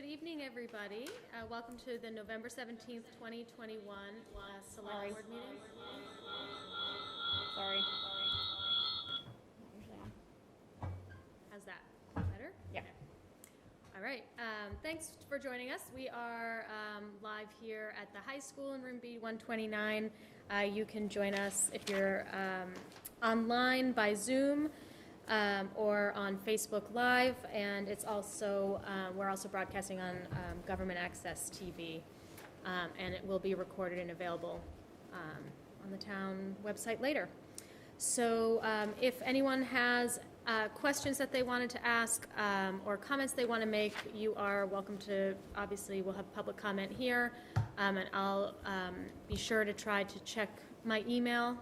evening, everybody. Welcome to the November 17th, 2021 Select Board meeting. Sorry. How's that? Better? Yeah. All right. Thanks for joining us. We are live here at the high school in room B129. You can join us if you're online by Zoom. Or on Facebook Live, and it's also we're also broadcasting on Government Access TV, and it will be recorded and available on the town website later. So if anyone has questions that they wanted to ask or comments they want to make, you are welcome to. Obviously, we'll have public comment here, and I'll be sure to try to check my email.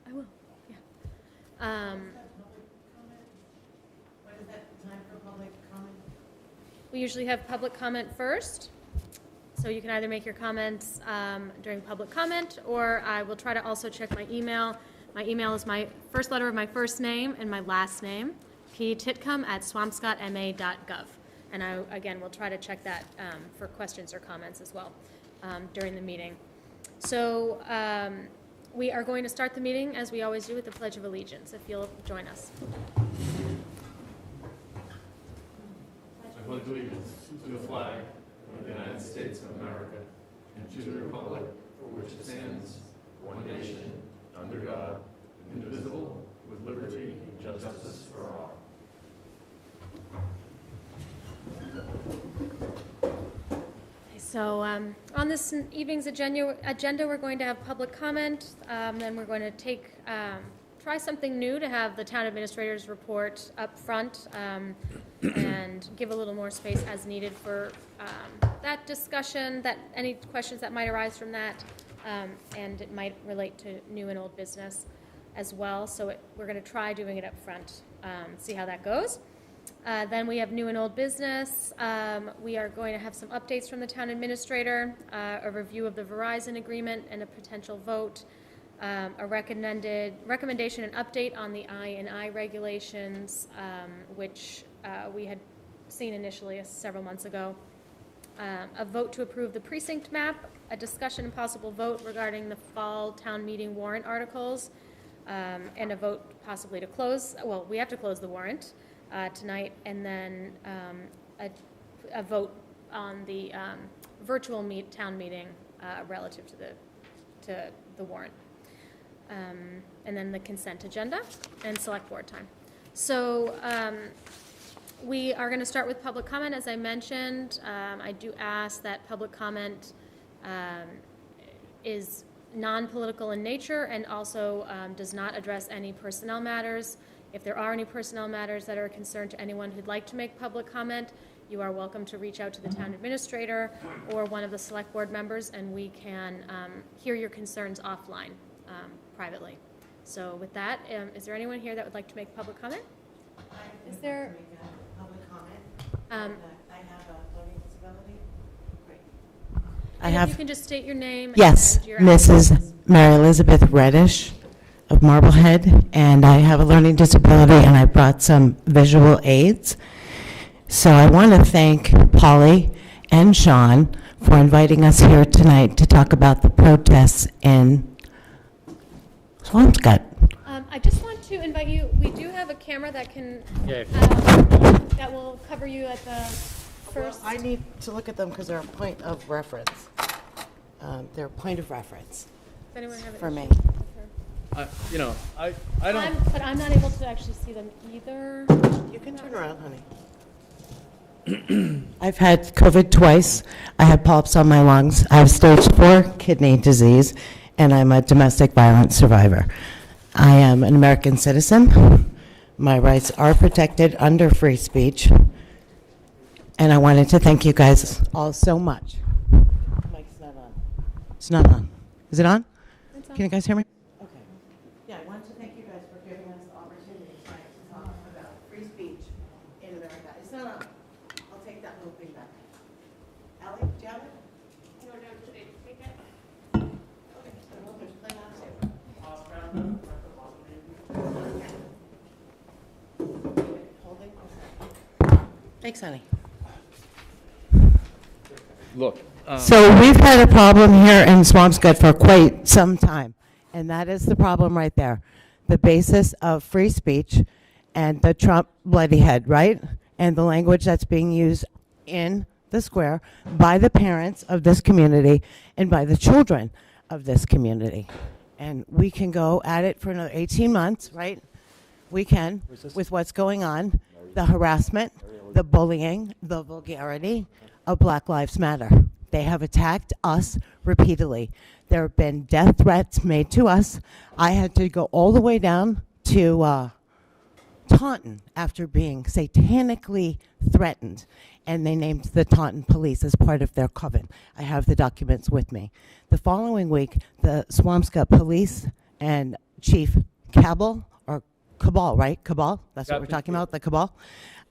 I will. When is that time for public comment? We usually have public comment first, so you can either make your comments during public comment, or I will try to also check my email. My email is my first letter of my first name and my last name, ptitcomb@swampscottma.gov. And I, again, will try to check that for questions or comments as well during the meeting. So we are going to start the meeting, as we always do, with the Pledge of Allegiance, if you'll join us. I pledge allegiance to the flag of the United States of America and to the republic for which it stands, one nation, under God, indivisible, with liberty and justice for all. So on this evening's agenda, we're going to have public comment. Then we're going to try something new to have the town administrator's report up front and give a little more space as needed for that discussion, that any questions that might arise from that, and it might relate to new and old business as well. So we're going to try doing it up front, see how that goes. Then we have new and old business. We are going to have some updates from the town administrator, a review of the Verizon agreement and a potential vote, a recommendation and update on the I&I regulations, which we had seen initially several months ago, a vote to approve the precinct map, a discussion and possible vote regarding the fall town meeting warrant articles, and a vote possibly to close. Well, we have to close the warrant tonight, and then a vote on the virtual town meeting relative to the warrant, and then the consent agenda and select board time. So we are going to start with public comment. As I mentioned, I do ask that public comment is non-political in nature and also does not address any personnel matters. If there are any personnel matters that are a concern to anyone who'd like to make public comment, you are welcome to reach out to the town administrator or one of the select board members, and we can hear your concerns offline privately. So with that, is there anyone here that would like to make public comment? Is there public comment? I have a learning disability. Great. If you can just state your name. Yes, and your Mrs. Mary Elizabeth Reddish of Marblehead, and I have a learning disability, and I brought some visual aids. So I want to thank Polly and Sean for inviting us here tonight to talk about the protests in Swampscott. I just want to invite you, we do have a camera that can, that will cover you at the first. I need to look at them because they're a point of reference. They're a point of reference Does anyone have an for me. issue with her? I don't. But I'm not able to actually see them either. You can turn around, honey. I've had COVID twice. I have polyps on my lungs. I have stage 4 kidney disease, and I'm a domestic violence survivor. I am an American citizen. My rights are protected under free speech. And I wanted to thank you guys all so much. Mic's not on. It's not on. Is it on? It's on. Can you guys hear me? Okay. Yeah, I wanted to thank you guys for giving us the opportunity tonight to talk about free speech in America. It's not on. I'll take that little thing back. Allie, do you have it? No, just take it. Okay, so we'll just play that too. Holding. Thanks, honey. Look, So we've had a problem here in Swampscott for quite some time, and that is the problem right there. The basis of free speech and the Trump bloody head, right? And the language that's being used in the square by the parents of this community and by the children of this community. And we can go at it for another 18 months, right? We can, with what's going on, the harassment, the bullying, the vulgarity of Black Lives Matter. They have attacked us repeatedly. There have been death threats made to us. I had to go all the way down to Taunton after being satanically threatened, and they named the Taunton police as part of their coven. I have the documents with me. The following week, the Swampscott police and Chief Cabell, or Cabal, right? Cabal? That's what we're talking about, the Cabal.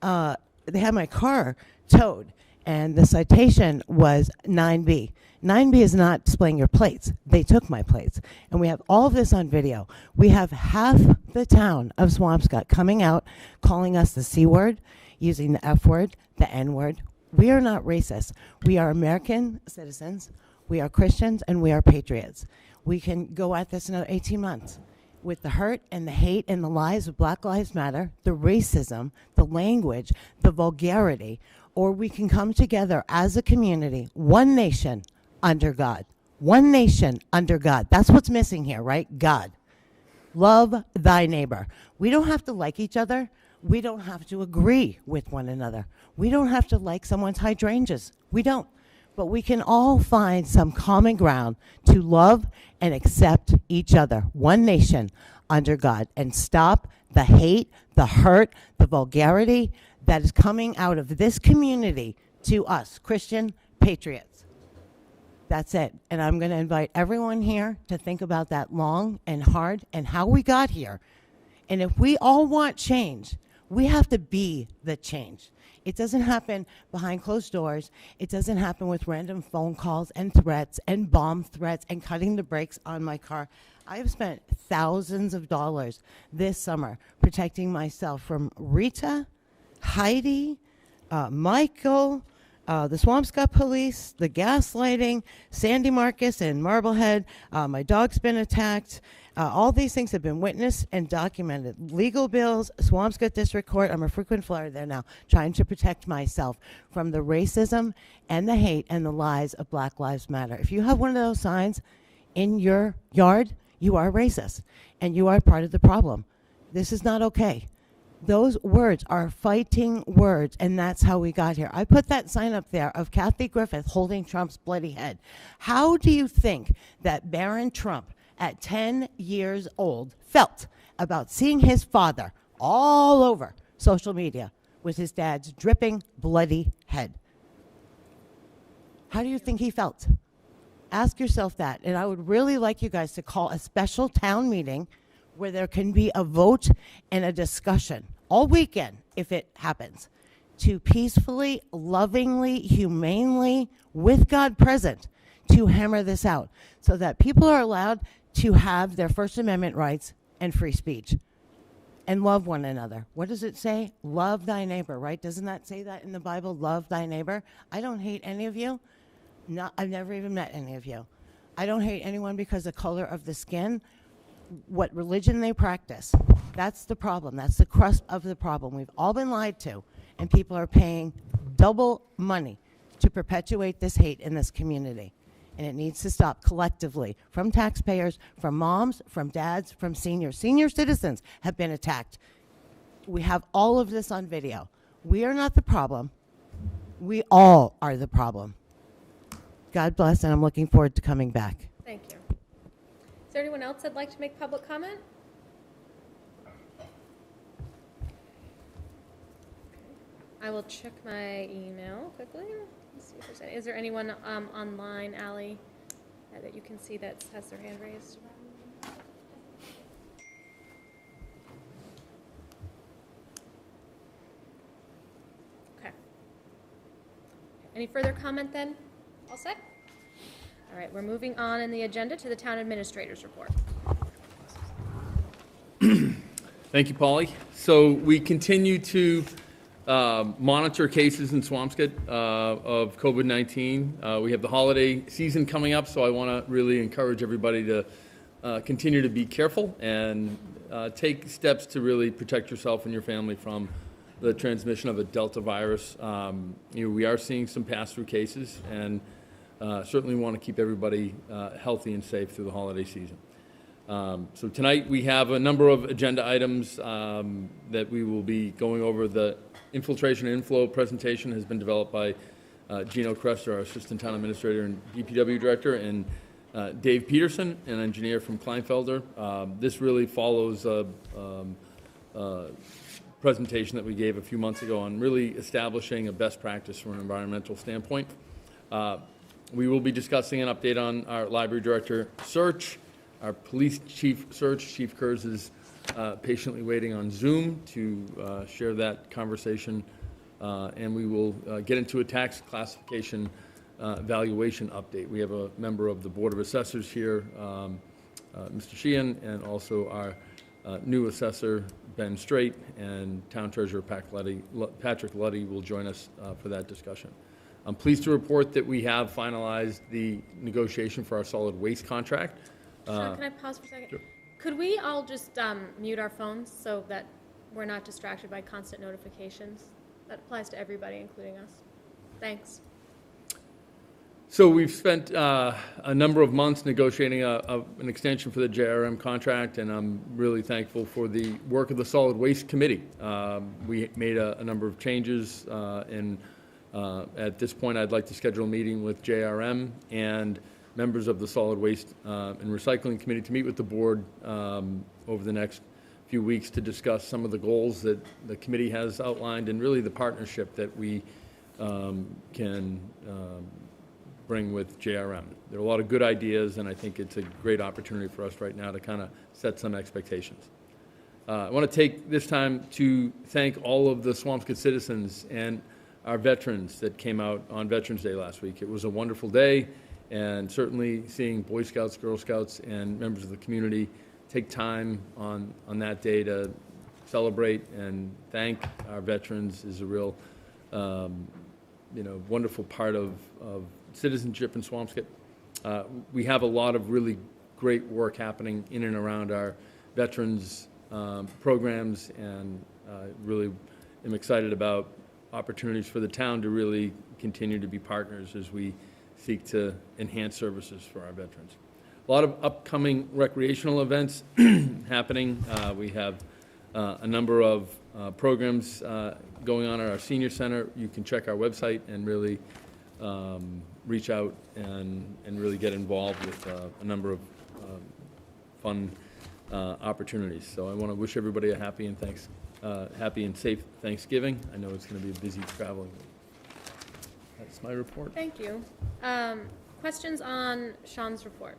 They had my car towed, and the citation was 9B. 9B is not displaying your plates. They took my plates. And we have all of this on video. We have half the town of Swampscott coming out, calling us the C word, using the F word, the N word. We are not racist. We are American citizens. We are Christians, and we are patriots. We can go at this another 18 months with the hurt and the hate and the lies of Black Lives Matter, the racism, the language, the vulgarity, or we can come together as a community, one nation under God. One nation under God. That's what's missing here, right? God. Love thy neighbor. We don't have to like each other. We don't have to agree with one another. We don't have to like someone's hydrangeas. We don't. But we can all find some common ground to love and accept each other. One nation under God. And stop the hate, the hurt, the vulgarity that is coming out of this community to us, Christian patriots. That's it. And I'm going to invite everyone here to think about that long and hard and how we got here. And if we all want change, we have to be the change. It doesn't happen behind closed doors. It doesn't happen with random phone calls and threats and bomb threats and cutting the brakes on my car. I have spent thousands of dollars this summer protecting myself from Rita, Heidi, Michael, the Swampscott police, the gaslighting, Sandy Marcus and Marblehead. My dog's been attacked. All these things have been witnessed and documented. Legal bills, Swampscott District Court. I'm a frequent flyer there now, trying to protect myself from the racism and the hate and the lies of Black Lives Matter. If you have one of those signs in your yard, you are racist, and you are part of the problem. This is not okay. Those words are fighting words, and that's how we got here. I put that sign up there of Kathy Griffith holding Trump's bloody head. How do you think that Barron Trump, at 10 years old, felt about seeing his father all over social media with his dad's dripping, bloody head? How do you think he felt? Ask yourself that, and I would really like you guys to call a special town meeting where there can be a vote and a discussion all weekend, if it happens, to peacefully, lovingly, humanely, with God present, to hammer this out so that people are allowed to have their First Amendment rights and free speech and love one another. What does it say? Love thy neighbor, right? Doesn't that say that in the Bible? Love thy neighbor. I don't hate any of you. I've never even met any of you. I don't hate anyone because of the color of the skin, what religion they practice. That's the problem. That's the crust of the problem. We've all been lied to, and people are paying double money to perpetuate this hate in this community. And it needs to stop collectively, from taxpayers, from moms, from dads, from seniors. Senior citizens have been attacked. We have all of this on video. We are not the problem. We all are the problem. God bless, and I'm looking forward to coming back. Thank you. Is there anyone else that'd like to make public comment? I will check my email quickly. Let's see if there's any. Is there anyone online, Allie, that you can see that has their hand raised? Okay. Any further comment then? All set? All right, we're moving on in the agenda to the town administrator's report. Thank you, Polly. So we continue to monitor cases in Swampscott of COVID-19. We have the holiday season coming up, so I want to really encourage everybody to continue to be careful and take steps to really protect yourself and your family from the transmission of a Delta virus. We are seeing some pass-through cases, and certainly want to keep everybody healthy and safe through the holiday season. So tonight we have a number of agenda items that we will be going over. The Infiltration and Inflow presentation has been developed by Gino Crester, our Assistant Town Administrator and DPW Director, and Dave Peterson, an engineer from Kleinfelder. This really follows a presentation that we gave a few months ago on really establishing a best practice from an environmental standpoint. We will be discussing an update on our Library Director search, our Police Chief search. Chief Kurz is patiently waiting on Zoom to share that conversation, and we will get into a tax classification valuation update. We have a member of the Board of Assessors here, Mr. Sheehan, and also our new assessor, Ben Straight, and Town Treasurer Patrick Luddy will join us for that discussion. I'm pleased to report that we have finalized the negotiation for our solid waste contract. Sean, can I pause for a second? Sure. Could we all just mute our phones so that we're not distracted by constant notifications? That applies to everybody, including us. Thanks. So we've spent a number of months negotiating an extension for the JRM contract, and I'm really thankful for the work of the Solid Waste Committee. We made a number of changes, and at this point I'd like to schedule a meeting with JRM and members of the Solid Waste and Recycling Committee to meet with the board over the next few weeks to discuss some of the goals that the committee has outlined and really the partnership that we can bring with JRM. There are a lot of good ideas, and I think it's a great opportunity for us right now to kind of set some expectations. I want to take this time to thank all of the Swampscott citizens and our veterans that came out on Veterans Day last week. It was a wonderful day, and certainly seeing Boy Scouts, Girl Scouts, and members of the community take time on that day to celebrate and thank our veterans is a real wonderful part of citizenship in Swampscott. We have a lot of really great work happening in and around our veterans programs, and really am excited about opportunities for the town to really continue to be partners as we seek to enhance services for our veterans. A lot of upcoming recreational events happening. We have a number of programs going on at our senior center. You can check our website and really reach out and really get involved with a number of fun opportunities. So I want to wish everybody a happy and safe Thanksgiving. I know it's going to be a busy traveling week. That's my report. Thank you. Questions on Sean's report?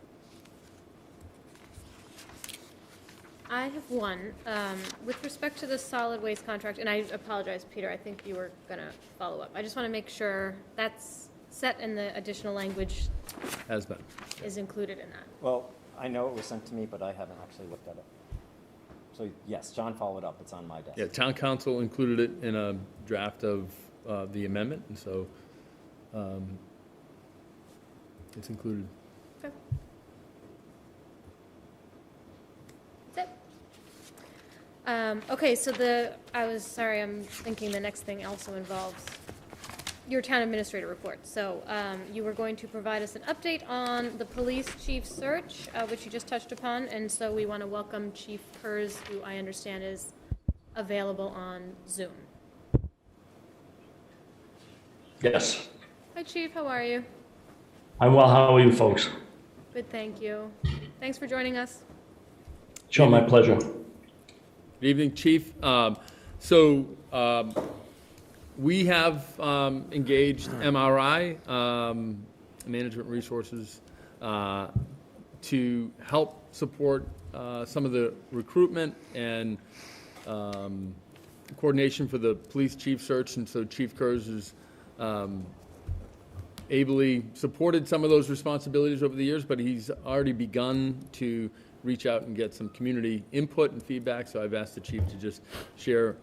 I have one. With respect to the solid waste contract, and I apologize, Peter, I think you were going to follow up. I just want to make sure that's set in the additional language Has been. is included in that. Well, I know it was sent to me, but I haven't actually looked at it. So yes, John followed up. It's on my desk. Yeah, town council included it in a draft of the amendment, and so it's included. Okay. That's it. Okay, so I'm thinking the next thing also involves your town administrator report. So you were going to provide us an update on the police chief search, which you just touched upon, and so we want to welcome Chief Kurz, who I understand is available on Zoom. Yes. Hi, Chief, how are you? I'm well. How are you folks? Good, thank you. Thanks for joining us. Sure, my pleasure. Good evening, Chief. We have engaged MRI, Management Resources, to help support some of the recruitment and coordination for the police chief search, and so Chief Kurz has ably supported some of those responsibilities over the years, but he's already begun to reach out and get some community input and feedback, so I've asked the chief to just share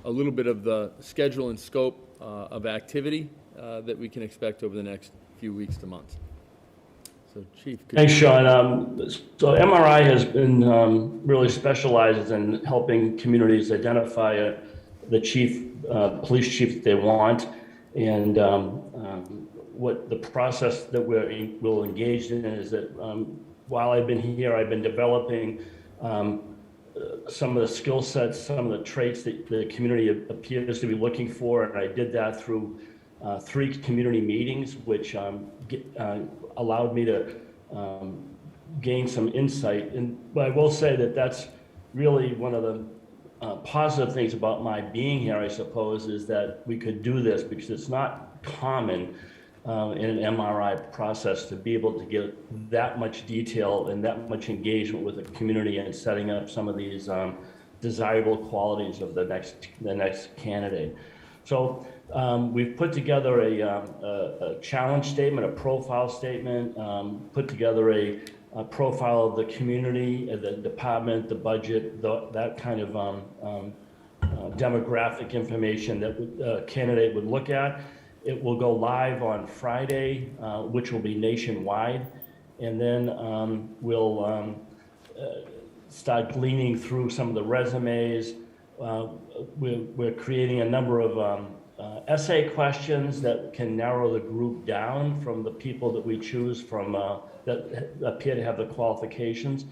a little bit of the schedule and scope of activity that we can expect over the next few weeks to months. So, Chief. Thanks, Sean. So MRI has been really specializes in helping communities identify the police chief that they want, and what the process that we'll engage in is that while I've been here, I've been developing some of the skill sets, some of the traits that the community appears to be looking for, and I did that through 3 community meetings, which allowed me to gain some insight. But I will say that that's really one of the positive things about my being here, I suppose, is that we could do this because it's not common in an MRI process to be able to get that much detail and that much engagement with the community and setting up some of these desirable qualities of the next candidate. So we've put together a challenge statement, a profile statement, put together a profile of the community, the department, the budget, that kind of demographic information that a candidate would look at. It will go live on Friday, which will be nationwide, and then we'll start gleaning through some of the resumes. We're creating a number of essay questions that can narrow the group down from the people that we choose from that appear to have the qualifications.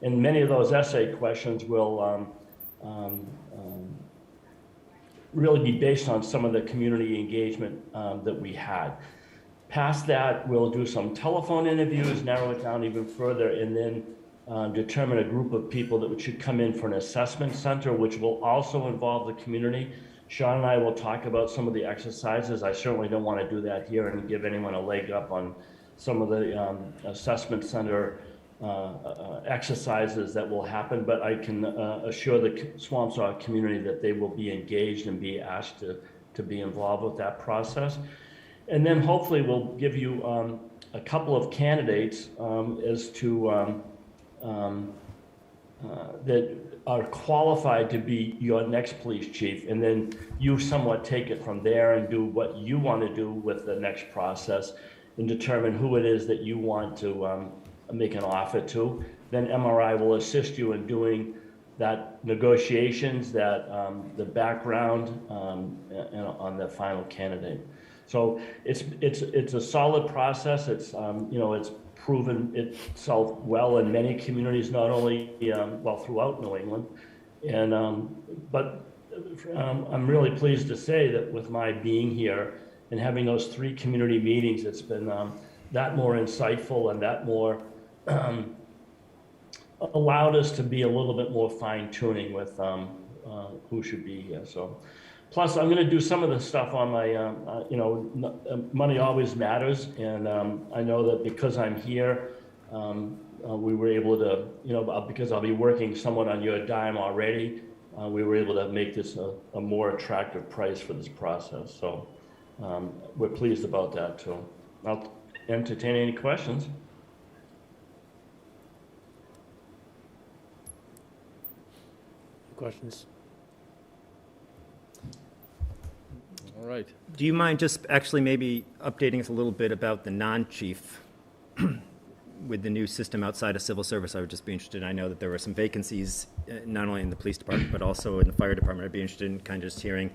And many of those essay questions will really be based on some of the community engagement that we had. Past that, we'll do some telephone interviews, narrow it down even further, and then determine a group of people that should come in for an assessment center, which will also involve the community. Sean and I will talk about some of the exercises. I certainly don't want to do that here and give anyone a leg up on some of the assessment center exercises that will happen, but I can assure the Swampscott community that they will be engaged and be asked to be involved with that process. And then hopefully we'll give you a couple of candidates as to that are qualified to be your next police chief, and then you somewhat take it from there and do what you want to do with the next process and determine who it is that you want to make an offer to. Then MRI will assist you in doing that negotiations, that the background on the final candidate. So it's a solid process. It's it's proven itself well in many communities, not only throughout New England, and but I'm really pleased to say that with my being here and having those 3 community meetings, it's been that more insightful and that more allowed us to be a little bit more fine-tuning with who should be here. So, plus I'm going to do some of the stuff on my, money always matters, and I know that because I'm here, we were able to, because I'll be working somewhat on your dime already, we were able to make this a more attractive price for this process. So we're pleased about that too. I'll entertain any questions. Questions? All right. Do you mind just actually maybe updating us a little bit about the non-chief with the new system outside of civil service? I would just be interested. I know that there were some vacancies, not only in the police department, but also in the fire department. I'd be interested in kind of just hearing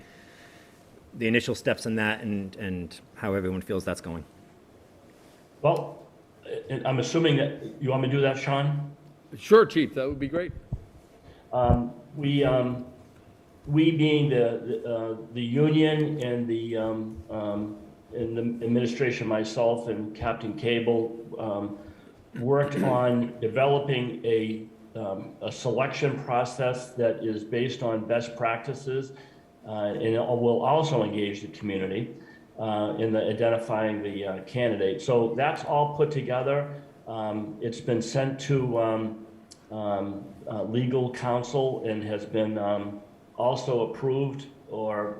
the initial steps in that and how everyone feels that's going. Well, I'm assuming that you want me to do that, Sean? Sure, Chief, that would be great. We being the union and the administration, myself and Captain Cable, worked on developing a selection process that is based on best practices, and it will also engage the community in identifying the candidate. So that's all put together. It's been sent to legal counsel and has been also approved or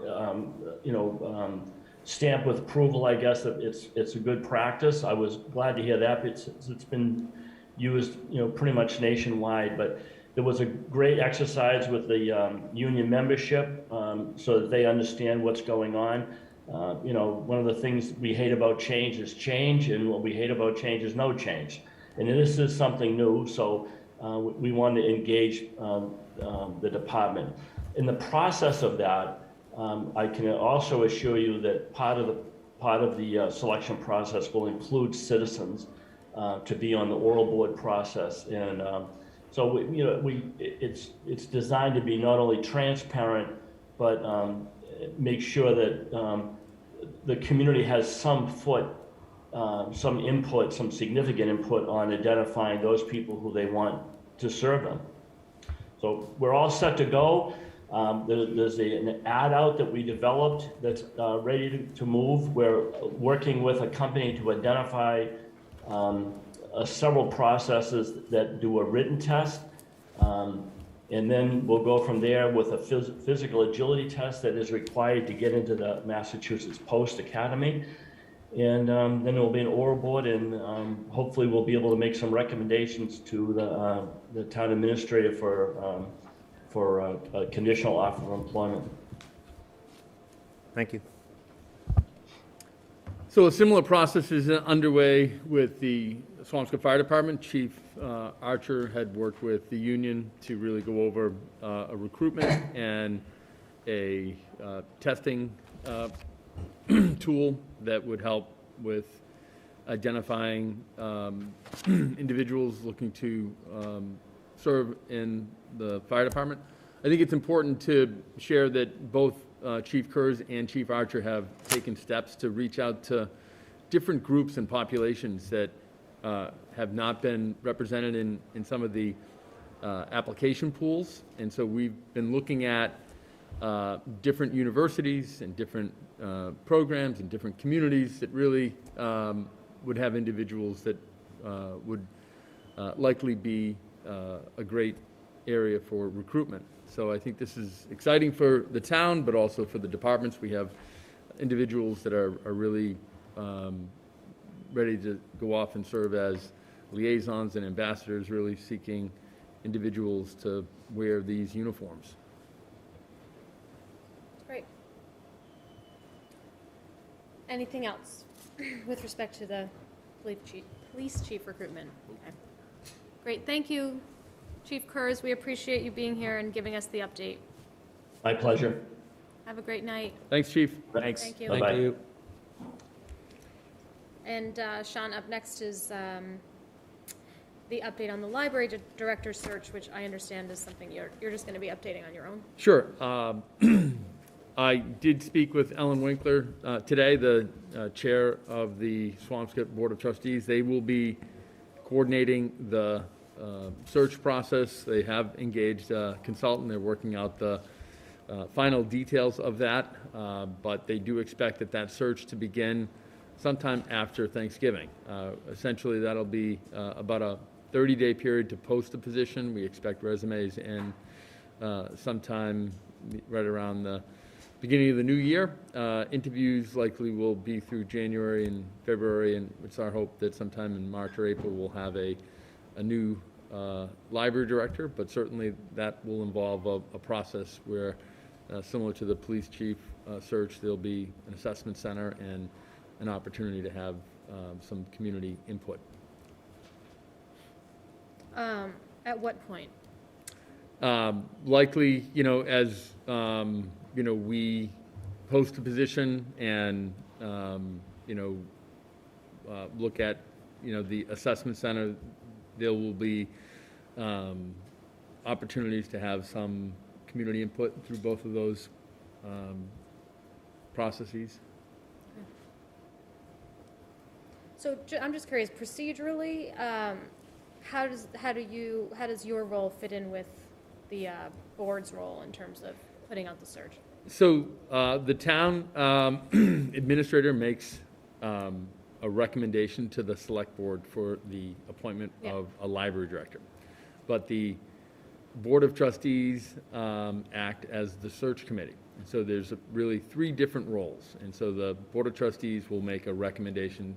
stamped with approval. I guess that it's a good practice. I was glad to hear that. It's been used pretty much nationwide, but There was a great exercise with the union membership so that they understand what's going on. One of the things we hate about change is change, and what we hate about change is no change. And this is something new, so we want to engage the department. In the process of that, I can also assure you that part of the selection process will include citizens to be on the oral board process, and so it's designed to be not only transparent, but make sure that the community has some input, some significant input on identifying those people who they want to serve them. So we're all set to go. There's an ad out that we developed that's ready to move. We're working with a company to identify several processes that do a written test. And then we'll go from there with a physical agility test that is required to get into the Massachusetts Post Academy. And then there will be an oral board, and hopefully we'll be able to make some recommendations to the town administrator for a conditional offer of employment. Thank you. So a similar process is underway with the Swampscott Fire Department. Chief Archer had worked with the union to really go over a recruitment and a testing tool that would help with identifying individuals looking to serve in the fire department. I think it's important to share that both Chief Kurz and Chief Archer have taken steps to reach out to different groups and populations that have not been represented in some of the application pools. And so we've been looking at different universities and different programs and different communities that really would have individuals that would likely be a great area for recruitment. So I think this is exciting for the town, but also for the departments. We have individuals that are really ready to go off and serve as liaisons and ambassadors, really seeking individuals to wear these uniforms. Great. Anything else with respect to the police chief recruitment? Okay. Great, thank you, Chief Kurz. We appreciate you being here and giving us the update. My pleasure. Have a great night. Thanks, Chief. Thanks. Thank you. Bye-bye. Thank you. And Sean, up next is the update on the library director search, which I understand is something you're just going to be updating on your own. Sure. I did speak with Ellen Winkler today, the chair of the Swampscott Board of Trustees. They will be coordinating the search process. They have engaged a consultant. They're working out the final details of that, but they do expect that search to begin sometime after Thanksgiving. Essentially, that'll be about a 30-day period to post the position. We expect resumes in sometime right around the beginning of the new year. Interviews likely will be through January and February, and it's our hope that sometime in March or April we'll have a new library director, but certainly that will involve a process where, similar to the police chief search, there'll be an assessment center and an opportunity to have some community input. At what point? Likely, as we post a position and look at the assessment center, there will be opportunities to have some community input through both of those processes. So I'm just curious, procedurally, how does your role fit in with the board's role in terms of putting out the search? So the town administrator makes a recommendation to the select board for the appointment of a library director, but the Board of Trustees act as the search committee. And so there's really three different roles, and so the Board of Trustees will make a recommendation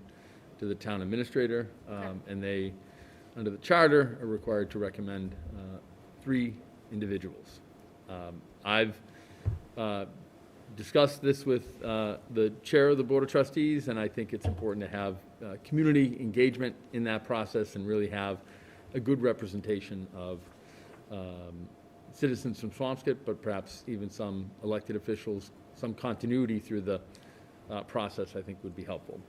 to the town administrator, and they, under the charter, are required to recommend 3 individuals. I've discussed this with the chair of the Board of Trustees, and I think it's important to have community engagement in that process and really have a good representation of citizens from Swampscott, but perhaps even some elected officials. Some continuity through the process, I think, would be helpful.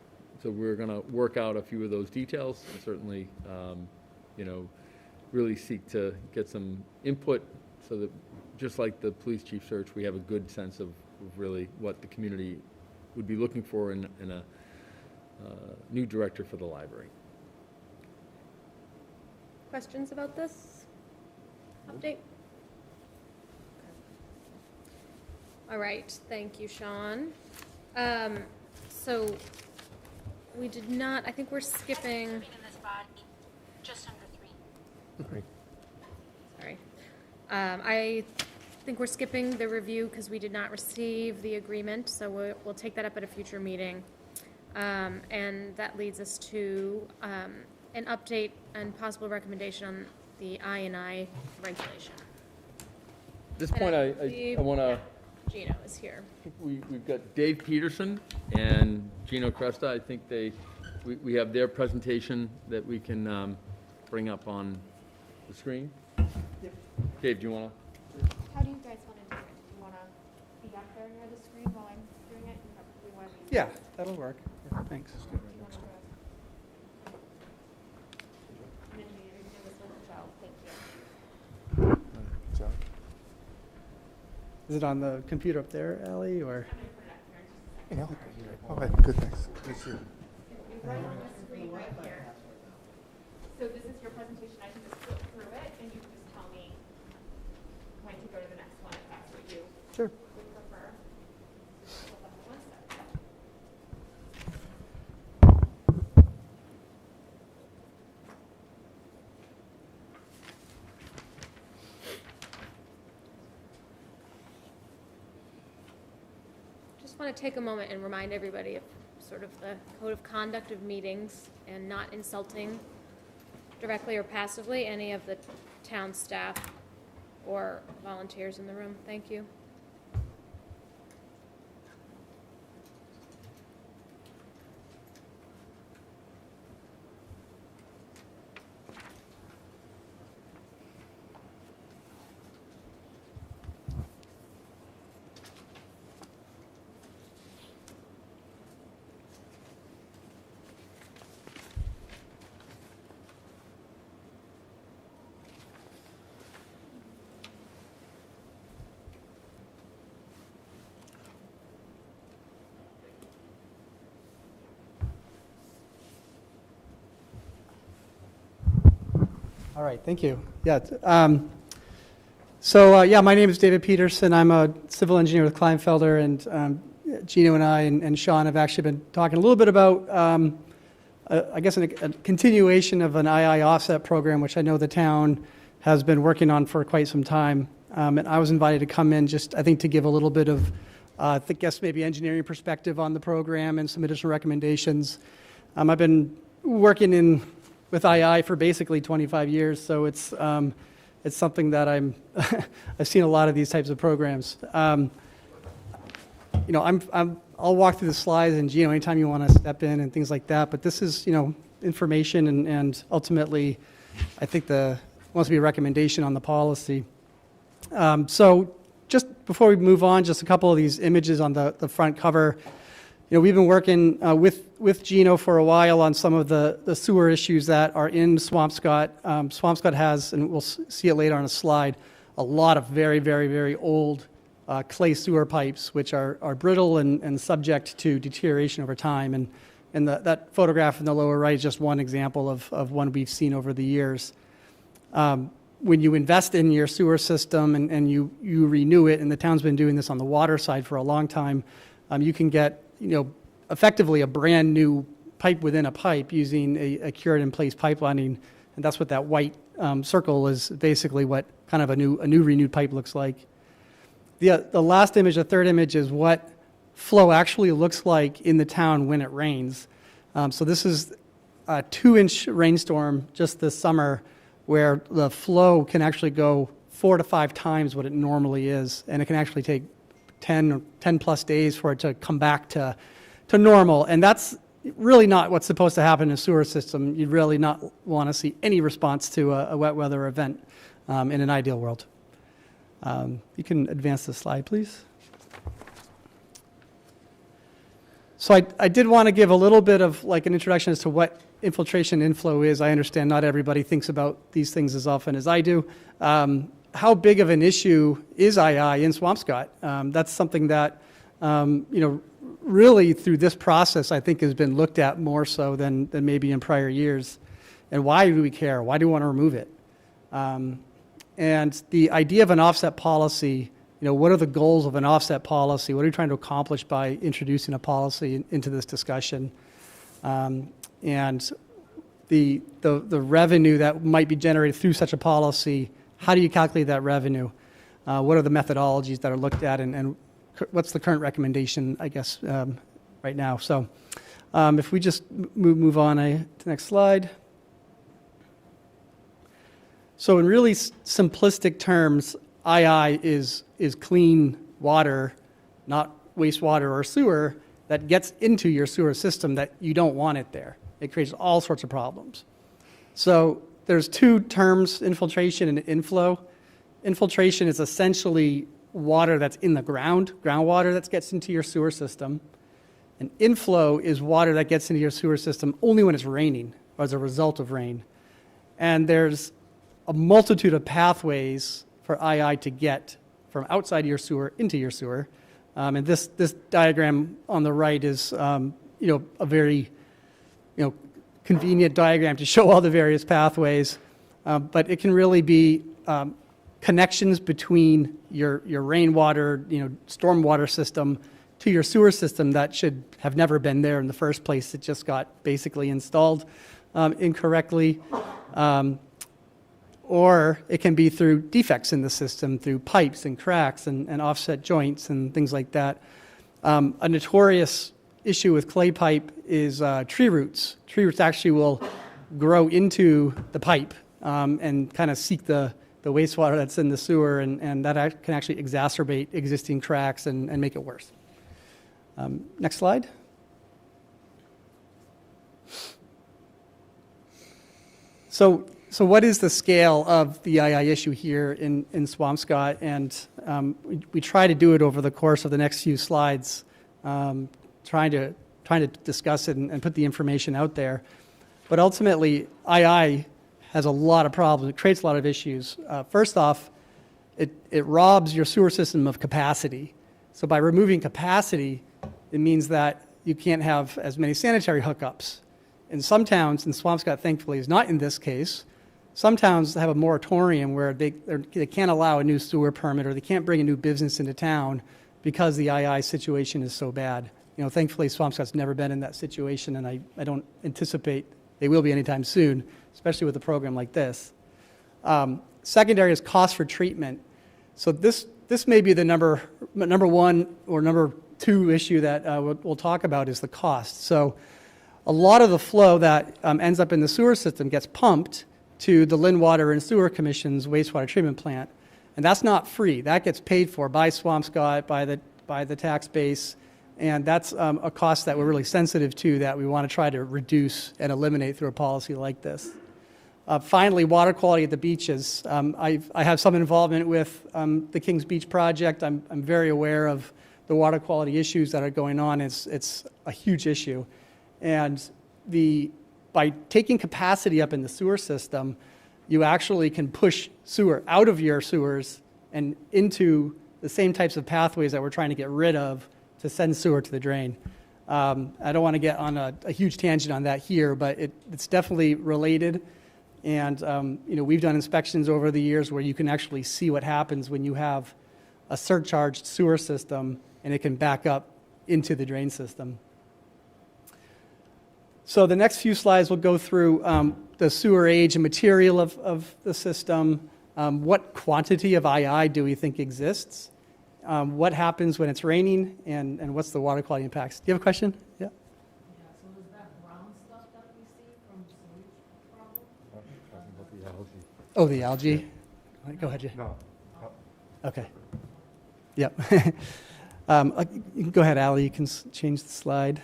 So we're going to work out a few of those details, and certainly, really seek to get some input so that, just like the police chief search, we have a good sense of really what the community would be looking for in a new director for the library. Questions about this update? All right, thank you, Sean. So we did not, I think we're skipping. In this body, just under 3. Sorry. I think we're skipping the review because we did not receive the agreement, so we'll take that up at a future meeting. And that leads us to an update and possible recommendation on the I&I regulation. At this point, I want to, Gino is here. we've got Dave Peterson and Gino Cresta. I think we have their presentation that we can bring up on the screen. Yep. Dave, do you want to? How do you guys want to do it? Do you want to be up there near the screen while I'm doing it? We want to be Yeah, that'll work. Yeah, thanks. do you want to go? And then you do this with Joe. Thank you. Is it on the computer up there, Allie, or? Yeah, okay, you're right. All right, good, thanks. Good to see you. Right on the screen right here. So this is your presentation. I can just flip through it and you can just tell me when to go to the next one if that's what you Sure. would prefer. Hold on one second. Just want to take a moment and remind everybody of sort of the code of conduct of meetings and not insulting directly or passively any of the town staff or volunteers in the room. Thank you. All right, thank you. Yeah. My name is David Peterson. I'm a civil engineer with Kleinfelder, and Gino and I and Sean have actually been talking a little bit about, I guess, a continuation of an II offset program, which I know the town has been working on for quite some time. And I was invited to come in just, I think, to give a little bit of, I guess, maybe engineering perspective on the program and some additional recommendations. I've been working with II for basically 25 years, so it's something that I've seen a lot of these types of programs. I'll walk through the slides, and Gino, anytime you want to step in and things like that. But this is information, and ultimately, I think wants to be a recommendation on the policy. So just before we move on, just a couple of these images on the front cover. We've been working with Gino for a while on some of the sewer issues that are in Swampscott. Swampscott has, and we'll see it later on a slide, a lot of very, very, very old clay sewer pipes, which are brittle and subject to deterioration over time. And that photograph in the lower right is just one example of one we've seen over the years. When you invest in your sewer system and you renew it, and the town's been doing this on the water side for a long time, you can get effectively a brand new pipe within a pipe using a cured in place pipelining, and that's what that white circle is basically what kind of a new renewed pipe looks like. The last image, the third image, is what flow actually looks like in the town when it rains. So this is a 2-inch rainstorm just this summer where the flow can actually go 4 to 5 times what it normally is, and it can actually take 10 plus days for it to come back to normal. And that's really not what's supposed to happen in a sewer system. You'd really not want to see any response to a wet weather event in an ideal world. You can advance the slide, please. So I did want to give a little bit of like an introduction as to what infiltration inflow is. I understand not everybody thinks about these things as often as I do. How big of an issue is II in Swampscott? That's something that, really through this process, I think has been looked at more so than maybe in prior years. And why do we care? Why do we want to remove it? And the idea of an offset policy, what are the goals of an offset policy? What are you trying to accomplish by introducing a policy into this discussion? And the revenue that might be generated through such a policy, how do you calculate that revenue? What are the methodologies that are looked at, and what's the current recommendation, I guess, right now? So if we just move on to the next slide. So in really simplistic terms, II is clean water, not wastewater or sewer, that gets into your sewer system that you don't want it there. It creates all sorts of problems. So there's two terms, infiltration and inflow. Infiltration is essentially water that's in the groundwater that gets into your sewer system. And inflow is water that gets into your sewer system only when it's raining or as a result of rain. And there's a multitude of pathways for II to get from outside your sewer into your sewer. And this diagram on the right is, a very, convenient diagram to show all the various pathways. But it can really be connections between your rainwater, stormwater system to your sewer system that should have never been there in the first place. It just got basically installed incorrectly. Or it can be through defects in the system, through pipes and cracks and offset joints and things like that. A notorious issue with clay pipe is tree roots. Tree roots actually will grow into the pipe and kind of seek the wastewater that's in the sewer, and that can actually exacerbate existing cracks and make it worse. Next slide. So what is the scale of the II issue here in Swampscott? And we try to do it over the course of the next few slides, trying to discuss it and put the information out there. But ultimately, II has a lot of problems. It creates a lot of issues. First off, it robs your sewer system of capacity. So by removing capacity, it means that you can't have as many sanitary hookups. In some towns, and Swampscott thankfully is not in this case, some towns have a moratorium where they can't allow a new sewer permit or they can't bring a new business into town because the II situation is so bad. Thankfully, Swampscott's never been in that situation, and I don't anticipate they will be anytime soon, especially with a program like this. Secondary is cost for treatment. So this may be the number one or number two issue that we'll talk about is the cost. So a lot of the flow that ends up in the sewer system gets pumped to the Lynn Water and Sewer Commission's wastewater treatment plant. And that's not free. That gets paid for by Swampscott, by the tax base, and that's a cost that we're really sensitive to that we want to try to reduce and eliminate through a policy like this. Finally, water quality at the beaches. I have some involvement with the Kings Beach project. I'm very aware of the water quality issues that are going on. It's a huge issue. And by taking capacity up in the sewer system, you actually can push sewer out of your sewers and into the same types of pathways that we're trying to get rid of to send sewer to the drain. I don't want to get on a huge tangent on that here, but it's definitely related. And we've done inspections over the years where you can actually see what happens when you have a surcharged sewer system and it can back up into the drain system. So the next few slides will go through the sewer age and material of the system. What quantity of II do we think exists? What happens when it's raining? And what's the water quality impacts? Do you have a question? Yeah. So is that brown stuff that we see from sewage problem? Talking about the algae. Oh, the algae. Go ahead, Jay. No, Okay. Yep. You can go ahead, Ally. You can change the slide.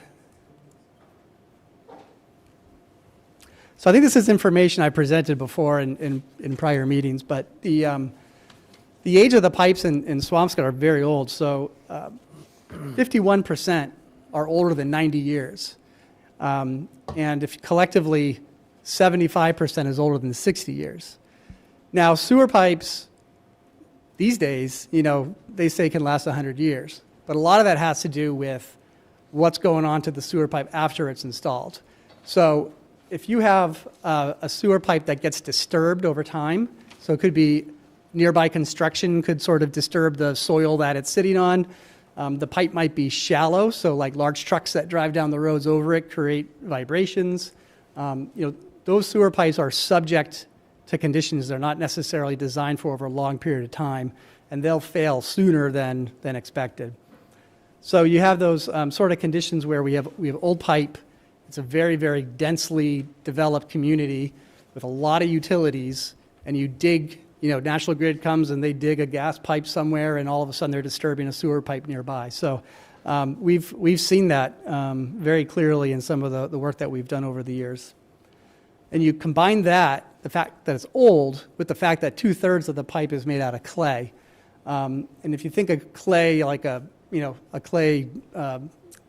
So I think this is information I presented before in prior meetings, but the age of the pipes in Swampscott are very old. So 51% are older than 90 years. And if collectively, 75% is older than 60 years. Now, sewer pipes these days, they say can last 100 years. But a lot of that has to do with what's going on to the sewer pipe after it's installed. So if you have a sewer pipe that gets disturbed over time, so it could be nearby construction could sort of disturb the soil that it's sitting on. The pipe might be shallow, so like large trucks that drive down the roads over it create vibrations. Those sewer pipes are subject to conditions they're not necessarily designed for over a long period of time, and they'll fail sooner than expected. So you have those sort of conditions where we have old pipe. It's a very, very densely developed community with a lot of utilities, and you dig, National Grid comes and they dig a gas pipe somewhere, and all of a sudden they're disturbing a sewer pipe nearby. So we've seen that very clearly in some of the work that we've done over the years. And you combine that, the fact that it's old, with the fact that 2/3 of the pipe is made out of clay. And if you think of clay like a clay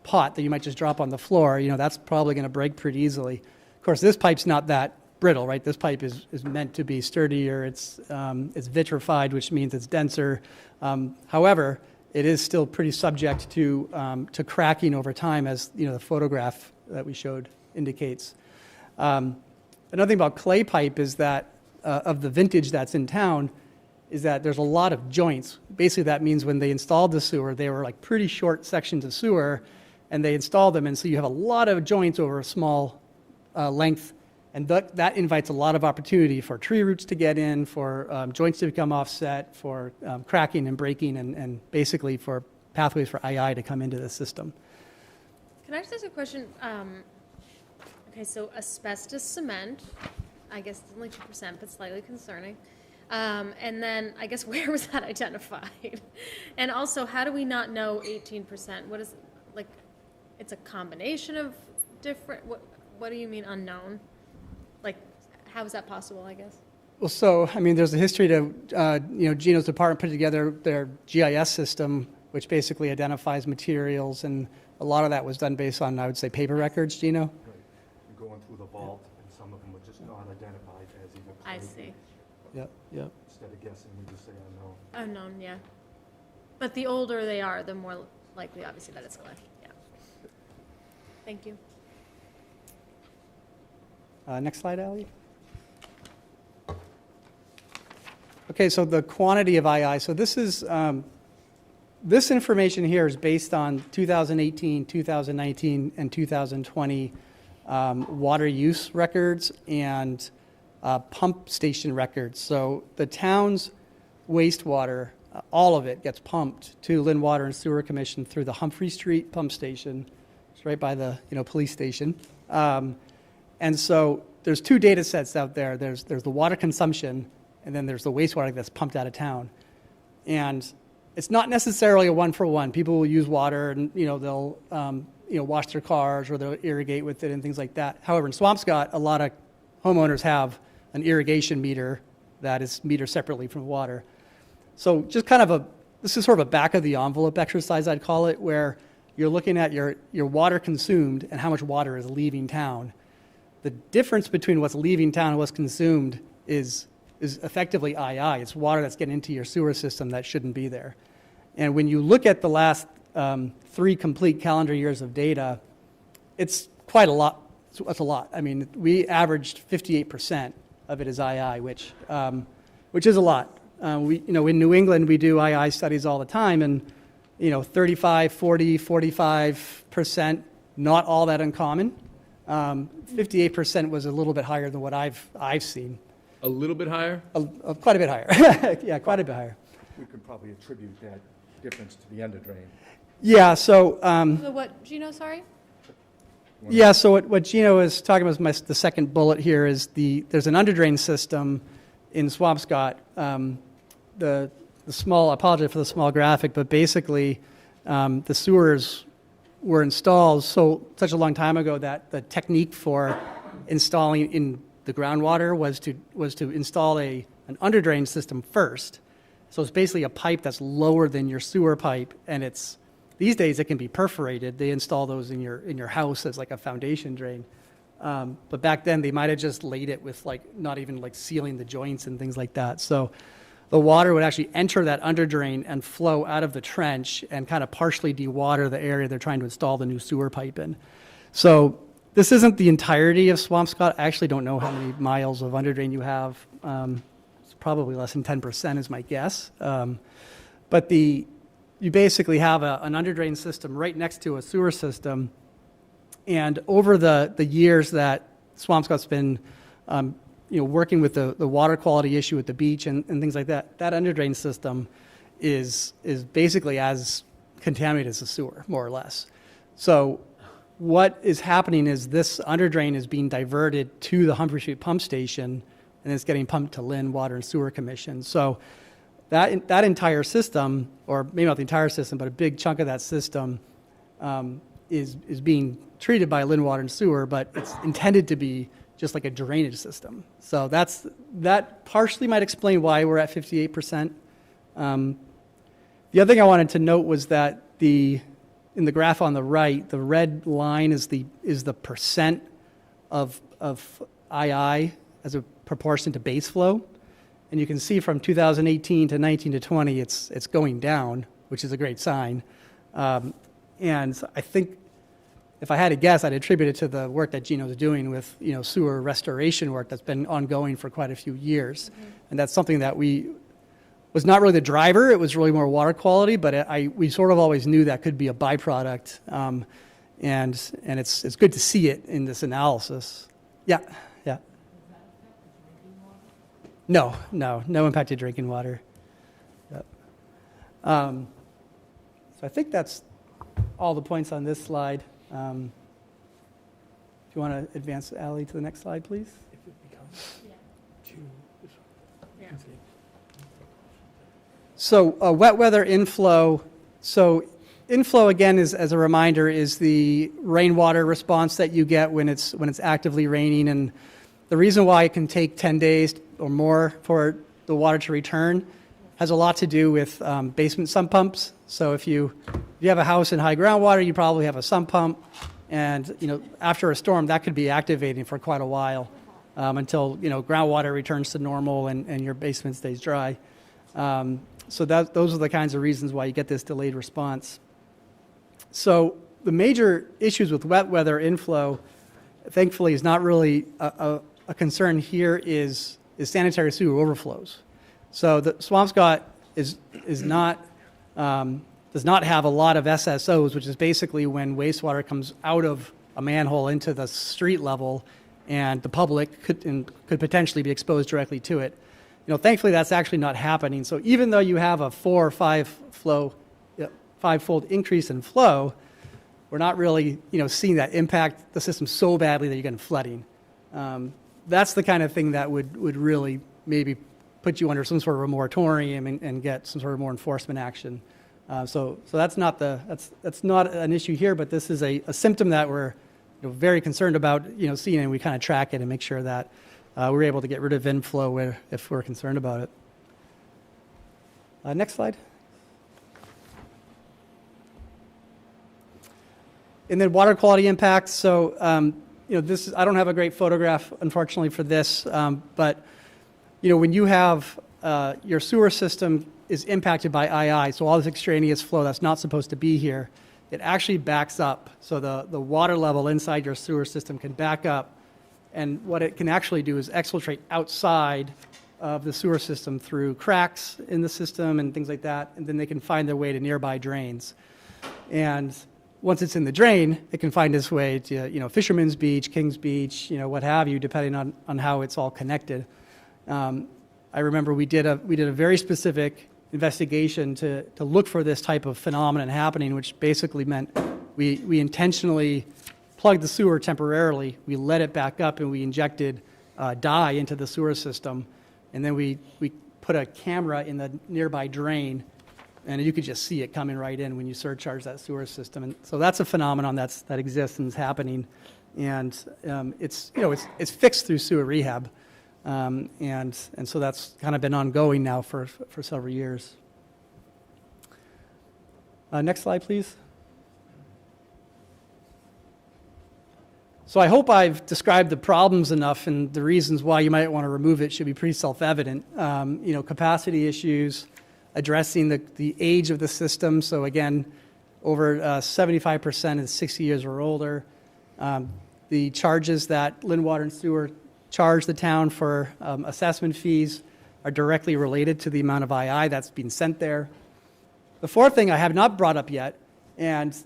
pot that you might just drop on the floor, that's probably going to break pretty easily. Of course, this pipe's not that brittle, right? This pipe is meant to be sturdier. It's vitrified, which means it's denser. However, it is still pretty subject to cracking over time, as the photograph that we showed indicates. Another thing about clay pipe is that of the vintage that's in town is that there's a lot of joints. Basically, that means when they installed the sewer, they were like pretty short sections of sewer, and they installed them, and so you have a lot of joints over a small length, and that invites a lot of opportunity for tree roots to get in, for joints to become offset, for cracking and breaking, and basically for pathways for II to come into the system. Can I just ask a question? Okay, so asbestos cement, I guess it's only 2%, but slightly concerning. And then, I guess, where was that identified? And also, how do we not know 18%? What is, it's a combination of different, what do you mean unknown? How is that possible, I guess? Well, so, there's a history to, Gino's department put together their GIS system, which basically identifies materials, and a lot of that was done based on, I would say, paper records, Gino? Right. You're going through the vault, and some of them are just not identified as either. I see. Yep. Instead of guessing, we just say unknown. Unknown, yeah. But the older they are, the more likely, obviously, that it's clay. Yeah. Thank you. Next slide, Ally. Okay, so the quantity of II. So this is this information here is based on 2018, 2019, and 2020 water use records and pump station records. So the town's wastewater, all of it gets pumped to Lynn Water and Sewer Commission through the Humphrey Street pump station. It's right by the police station. And so there's two data sets out there. There's the water consumption, and then there's the wastewater that's pumped out of town. And it's not necessarily a one-for-one. People will use water, and they'll wash their cars, or they'll irrigate with it and things like that. However, in Swampscott, a lot of homeowners have an irrigation meter that is metered separately from water. So just this is sort of a back-of-the-envelope exercise, I'd call it, where you're looking at your water consumed and how much water is leaving town. The difference between what's leaving town and what's consumed is effectively II. It's water that's getting into your sewer system that shouldn't be there. And when you look at the last 3 complete calendar years of data, it's quite a lot. That's a lot. We averaged 58% of it is II, which is a lot. In New England, we do II studies all the time, and 35, 40, 45%, not all that uncommon. 58% was a little bit higher than what I've seen. A little bit higher? Quite a bit higher. Yeah, quite a bit higher. We could probably attribute that difference to the underdrain. Yeah, so... So what, Gino, sorry? Yeah, so what Gino is talking about is the second bullet here is there's an underdrain system in Swampscott. The I apologize for the small graphic, but basically the sewers were installed such a long time ago that the technique for installing in the groundwater was to install an underdrain system first. So it's basically a pipe that's lower than your sewer pipe, and these days it can be perforated. They install those in your house as like a foundation drain. But back then they might have just laid it with not even sealing the joints and things like that. So the water would actually enter that underdrain and flow out of the trench and kind of partially dewater the area they're trying to install the new sewer pipe in. So this isn't the entirety of Swampscott. I actually don't know how many miles of underdrain you have. It's probably less than 10% is my guess. But you basically have an underdrain system right next to a sewer system. And over the years that Swampscott's been working with the water quality issue at the beach and things like that, that underdrain system is basically as contaminated as a sewer, more or less. So what is happening is this underdrain is being diverted to the Humphrey Street pump station, and it's getting pumped to Lynn Water and Sewer Commission. So that entire system, or maybe not the entire system, but a big chunk of that system is being treated by Lynn Water and Sewer, but it's intended to be just like a drainage system. So that partially might explain why we're at 58%. The other thing I wanted to note was that in the graph on the right, the red line is the percent of II as a proportion to base flow. And you can see from 2018 to 19 to 20, it's going down, which is a great sign. And I think if I had to guess, I'd attribute it to the work that Gino's doing with sewer restoration work that's been ongoing for quite a few years. Mm-hmm. And that's something that was not really the driver. It was really more water quality, but we sort of always knew that could be a byproduct. And it's good to see it in this analysis. Yeah. No impact to drinking water. Yep. So I think that's all the points on this slide. If you want to advance, Ally, to the next slide, please. If it becomes So wet weather inflow. So inflow, again, as a reminder, is the rainwater response that you get when it's actively raining. And the reason why it can take 10 days or more for the water to return has a lot to do with basement sump pumps. So if you have a house in high groundwater, you probably have a sump pump, and after a storm, that could be activating for quite a while until groundwater returns to normal and your basement stays dry. So those are the kinds of reasons why you get this delayed response. So the major issues with wet weather inflow, thankfully, is not really a concern here. Is sanitary sewer overflows. So the Swampscott does not have a lot of SSOs, which is basically when wastewater comes out of a manhole into the street level, and the public could potentially be exposed directly to it. Thankfully, that's actually not happening. So even though you have a 4 or 5-fold increase in flow, we're not really seeing that impact the system so badly that you're getting flooding. That's the kind of thing that would really maybe put you under some sort of a moratorium and get some sort of more enforcement action. So that's not an issue here, but this is a symptom that we're very concerned about seeing, and we kind of track it and make sure that we're able to get rid of inflow if we're concerned about it. Next slide. And then water quality impacts. So this I don't have a great photograph, unfortunately, for this, but when you have your sewer system is impacted by II, so all this extraneous flow that's not supposed to be here, it actually backs up. So the water level inside your sewer system can back up, and what it can actually do is exfiltrate outside of the sewer system through cracks in the system and things like that, and then they can find their way to nearby drains. And once it's in the drain, it can find its way to Fisherman's Beach, King's Beach, what have you, depending on how it's all connected. I remember we did a very specific investigation to look for this type of phenomenon happening, which basically meant we intentionally plugged the sewer temporarily, we let it back up, and we injected dye into the sewer system, and then we put a camera in the nearby drain, and you could just see it coming right in when you surcharge that sewer system. And so that's a phenomenon that exists and is happening. And it's fixed through sewer rehab. And so that's kind of been ongoing now for several years. Next slide, please. So I hope I've described the problems enough, and the reasons why you might want to remove it should be pretty self-evident. Capacity issues, addressing the age of the system. So again, over 75% is 60 years or older. The charges that Lynn Water and Sewer charge the town for assessment fees are directly related to the amount of II that's being sent there. The fourth thing I have not brought up yet, and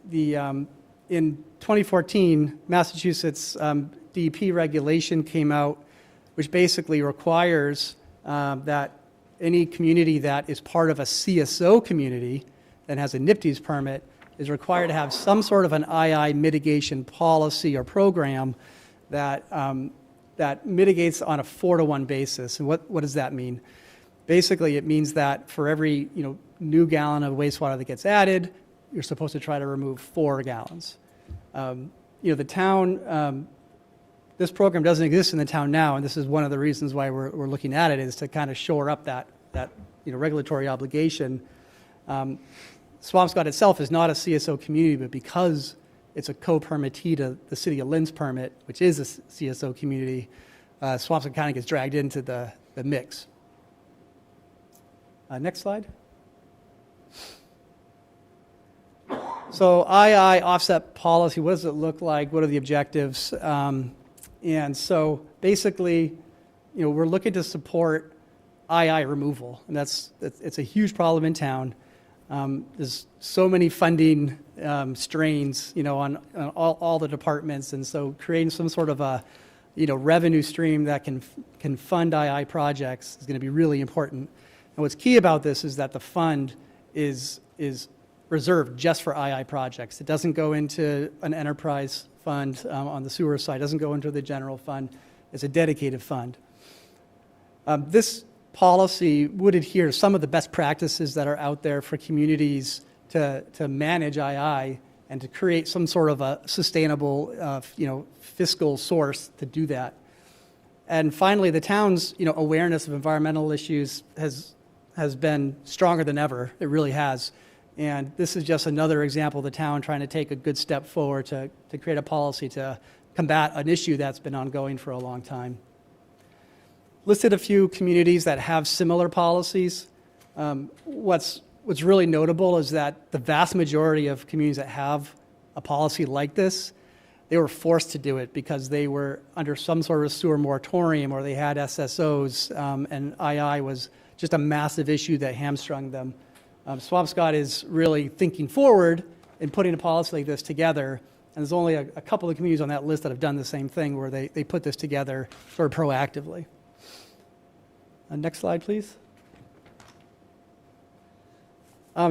in 2014, Massachusetts DEP regulation came out, which basically requires that any community that is part of a CSO community that has a NIPDES permit is required to have some sort of an II mitigation policy or program that mitigates on a 4-to-1 basis. And what does that mean? Basically, it means that for every new gallon of wastewater that gets added, you're supposed to try to remove 4 gallons. The town, this program doesn't exist in the town now, and this is one of the reasons why we're looking at it, is to kind of shore up that regulatory obligation. Swampscott itself is not a CSO community, but because it's a co-permittee to the City of Lynn's permit, which is a CSO community, Swampscott kind of gets dragged into the mix. Next slide. So II offset policy, what does it look like? What are the objectives? And so basically, we're looking to support II removal, and it's a huge problem in town. There's so many funding strains, on all the departments, and so creating some sort of a, revenue stream that can fund II projects is going to be really important. And what's key about this is that the fund is reserved just for II projects. It doesn't go into an enterprise fund on the sewer side. It doesn't go into the general fund. It's a dedicated fund. This policy would adhere to some of the best practices that are out there for communities to manage II and to create some sort of a sustainable, fiscal source to do that. And finally, the town's, awareness of environmental issues has been stronger than ever. It really has. And this is just another example of the town trying to take a good step forward to create a policy to combat an issue that's been ongoing for a long time. Listed a few communities that have similar policies. What's really notable is that the vast majority of communities that have a policy like this, they were forced to do it because they were under some sort of sewer moratorium or they had SSOs, and II was just a massive issue that hamstrung them. Swampscott is really thinking forward and putting a policy like this together, and there's only a couple of communities on that list that have done the same thing where they put this together sort of proactively. Next slide, please.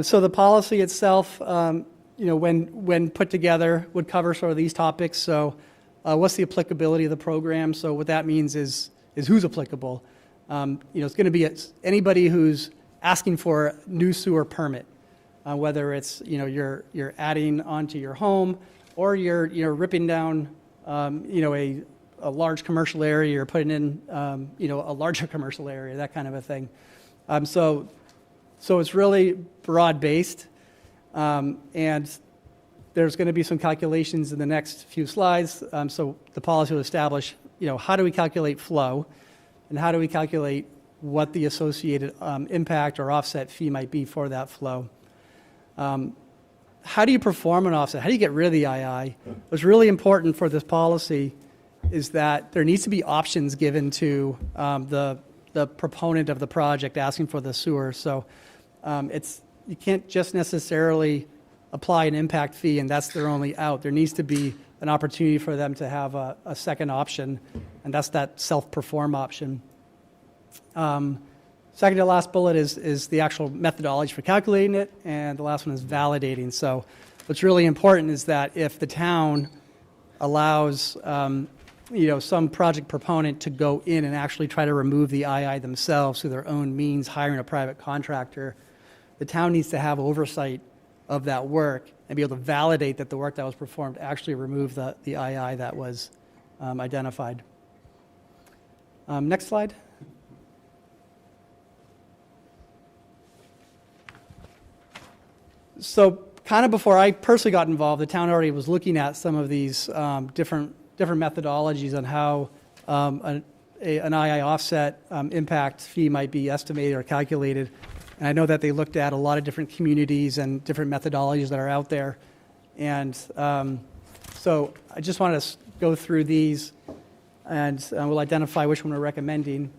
So the policy itself, when put together, would cover sort of these topics. So what's the applicability of the program? So what that means is who's applicable. It's going to be anybody who's asking for a new sewer permit, whether it's you're adding onto your home or you're ripping down a large commercial area, you're putting in a larger commercial area, that kind of a thing. So it's really broad based, and there's going to be some calculations in the next few slides. So the policy will establish how do we calculate flow, and how do we calculate what the associated impact or offset fee might be for that flow. How do you perform an offset? How do you get rid of the II? What's really important for this policy is that there needs to be options given to the proponent of the project asking for the sewer. So you can't just necessarily apply an impact fee and that's their only out. There needs to be an opportunity for them to have a second option, and that's that self-perform option. Second to last bullet is the actual methodology for calculating it, and the last one is validating. So what's really important is that if the town allows some project proponent to go in and actually try to remove the II themselves through their own means, hiring a private contractor. The town needs to have oversight of that work and be able to validate that the work that was performed actually removed the II that was identified. Next slide. So kind of before I personally got involved, the town already was looking at some of these different methodologies on how an II offset impact fee might be estimated or calculated. And I know that they looked at a lot of different communities and different methodologies that are out there. And so I just want to go through these, and we'll identify which one we're recommending.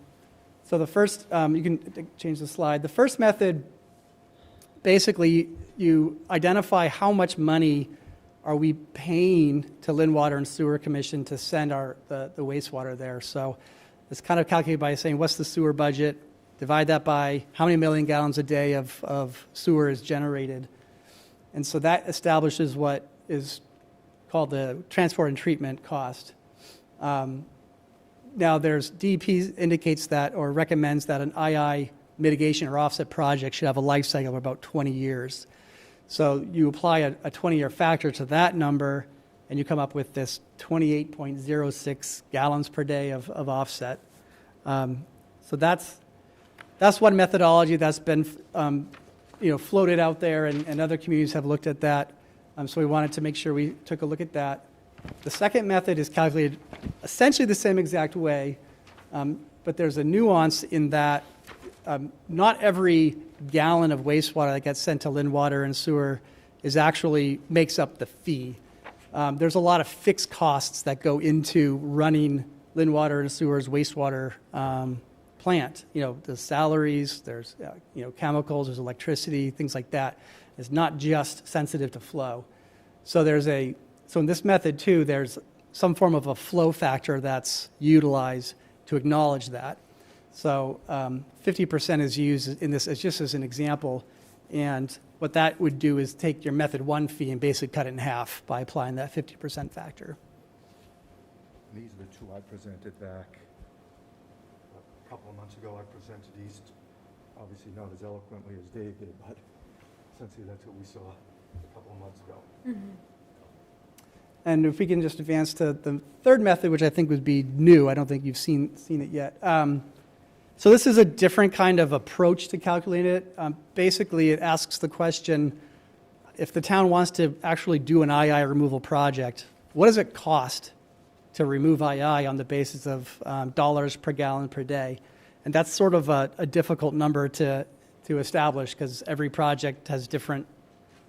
So the first, you can change the slide. The first method, basically, you identify how much money are we paying to Lynn Water and Sewer Commission to send the wastewater there. So it's kind of calculated by saying what's the sewer budget, divide that by how many million gallons a day of sewer is generated. And so that establishes what is called the transport and treatment cost. Now there's DEP indicates that or recommends that an II mitigation or offset project should have a life cycle of about 20 years. So you apply a 20-year factor to that number, and you come up with this 28.06 gallons per day of offset. So that's one methodology that's been floated out there, and other communities have looked at that. So we wanted to make sure we took a look at that. The second method is calculated essentially the same exact way, but there's a nuance in that not every gallon of wastewater that gets sent to Lynn Water and Sewer actually makes up the fee. There's a lot of fixed costs that go into running Lynn Water and Sewer's wastewater plant. The salaries, there's chemicals, there's electricity, things like that. It's not just sensitive to flow. So in this method too, there's some form of a flow factor that's utilized to acknowledge that. So 50% is used in this just as an example, and what that would do is take your method one fee and basically cut it in half by applying that 50% factor. These are the two I presented back a couple of months ago. I presented these, obviously not as eloquently as Dave did, but essentially that's what we saw a couple of months ago. Mm-hmm. And if we can just advance to the third method, which I think would be new. I don't think you've seen it yet. So this is a different kind of approach to calculate it. Basically, it asks the question, if the town wants to actually do an II removal project, what does it cost to remove II on the basis of dollars per gallon per day? And that's sort of a difficult number to establish because every project has different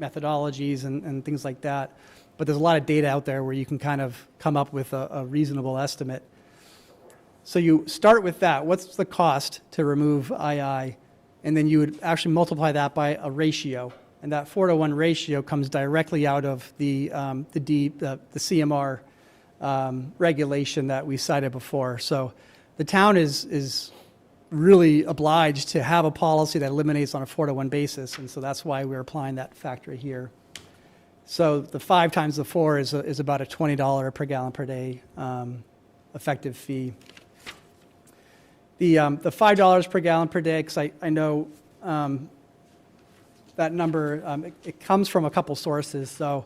methodologies and things like that. But there's a lot of data out there where you can kind of come up with a reasonable estimate. So you start with that. What's the cost to remove II? And then you would actually multiply that by a ratio. And that 4-to-1 ratio comes directly out of the CMR regulation that we cited before. So the town is really obliged to have a policy that eliminates on a 4-to-1 basis. And so that's why we're applying that factor here. So the 5 times the 4 is about a $20 per gallon per day effective fee. The $5 per gallon per day, because I know that number, it comes from a couple sources. So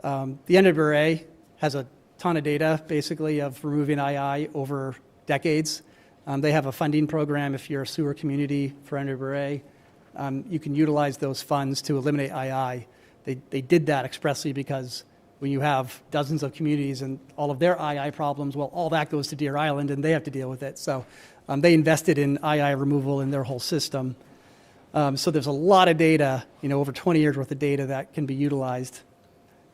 the NWRA has a ton of data, basically, of removing II over decades. They have a funding program if you're a sewer community for NWRA. You can utilize those funds to eliminate II. They did that expressly because when you have dozens of communities and all of their II problems, well, all that goes to Deer Island and they have to deal with it. So they invested in II removal in their whole system. So there's a lot of data, over 20 years worth of data that can be utilized.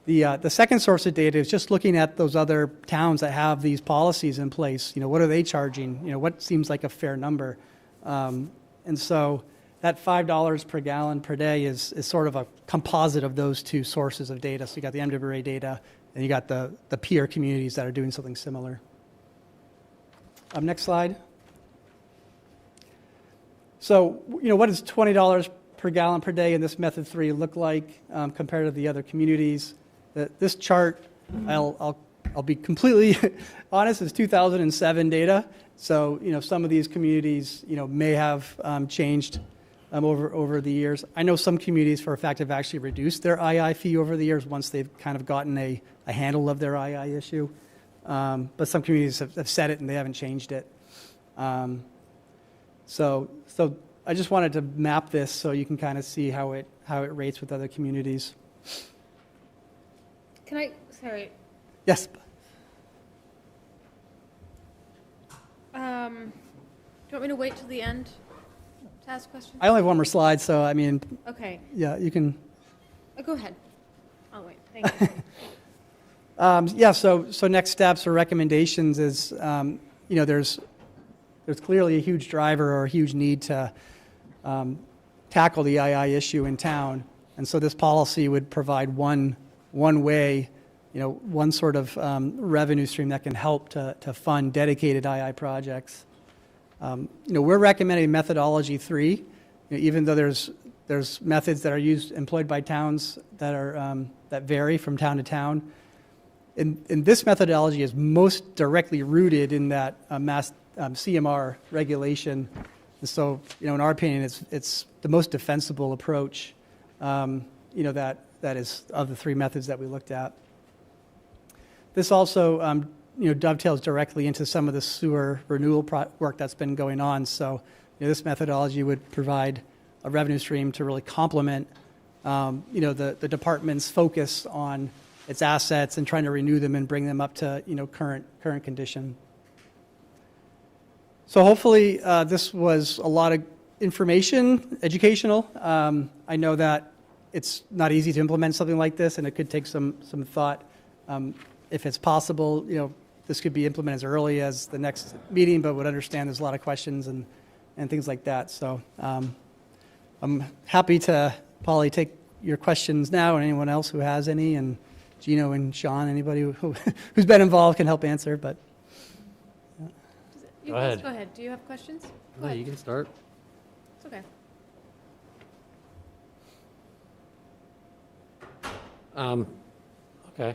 The second source of data is just looking at those other towns that have these policies in place. What are they charging? What seems like a fair number? And so that $5 per gallon per day is sort of a composite of those two sources of data. So you got the MWRA data, and you got the peer communities that are doing something similar. Next slide. So, what does $20 per gallon per day in this method 3 look like compared to the other communities? This chart, I'll I'll be completely honest, it's 2007 data. So, some of these communities, may have changed over the years. I know some communities, for a fact, have actually reduced their II fee over the years once they've kind of gotten a handle of their II issue. But some communities have said it and they haven't changed it. So I just wanted to map this so you can kind of see how it rates with other communities. Sorry. Yes. Do you want me to wait till the end to ask questions? I only have one more slide, so Okay. yeah, you can. Go ahead. I'll wait. Thank you. Yeah, so next steps or recommendations is, there's clearly a huge driver or a huge need to tackle the II issue in town. And so this policy would provide one way, one sort of revenue stream that can help to fund dedicated II projects. We're recommending methodology 3, even though there's methods that are employed by towns that vary from town to town. And this methodology is most directly rooted in that mass CMR regulation. And so, in our opinion, it's the most defensible approach, that is of the 3 methods that we looked at. This also, dovetails directly into some of the sewer renewal work that's been going on. So, this methodology would provide a revenue stream to really complement, the department's focus on its assets and trying to renew them and bring them up to, current condition. So hopefully this was a lot of information, educational. I know that it's not easy to implement something like this, and it could take some thought. If it's possible, this could be implemented as early as the next meeting, but would understand there's a lot of questions and things like that. So I'm happy to, Polly, take your questions now, and anyone else who has any, and Gino and Sean, anybody who's been involved can help answer. But Go ahead. Do you have questions? Go ahead. You can start. It's okay. Okay.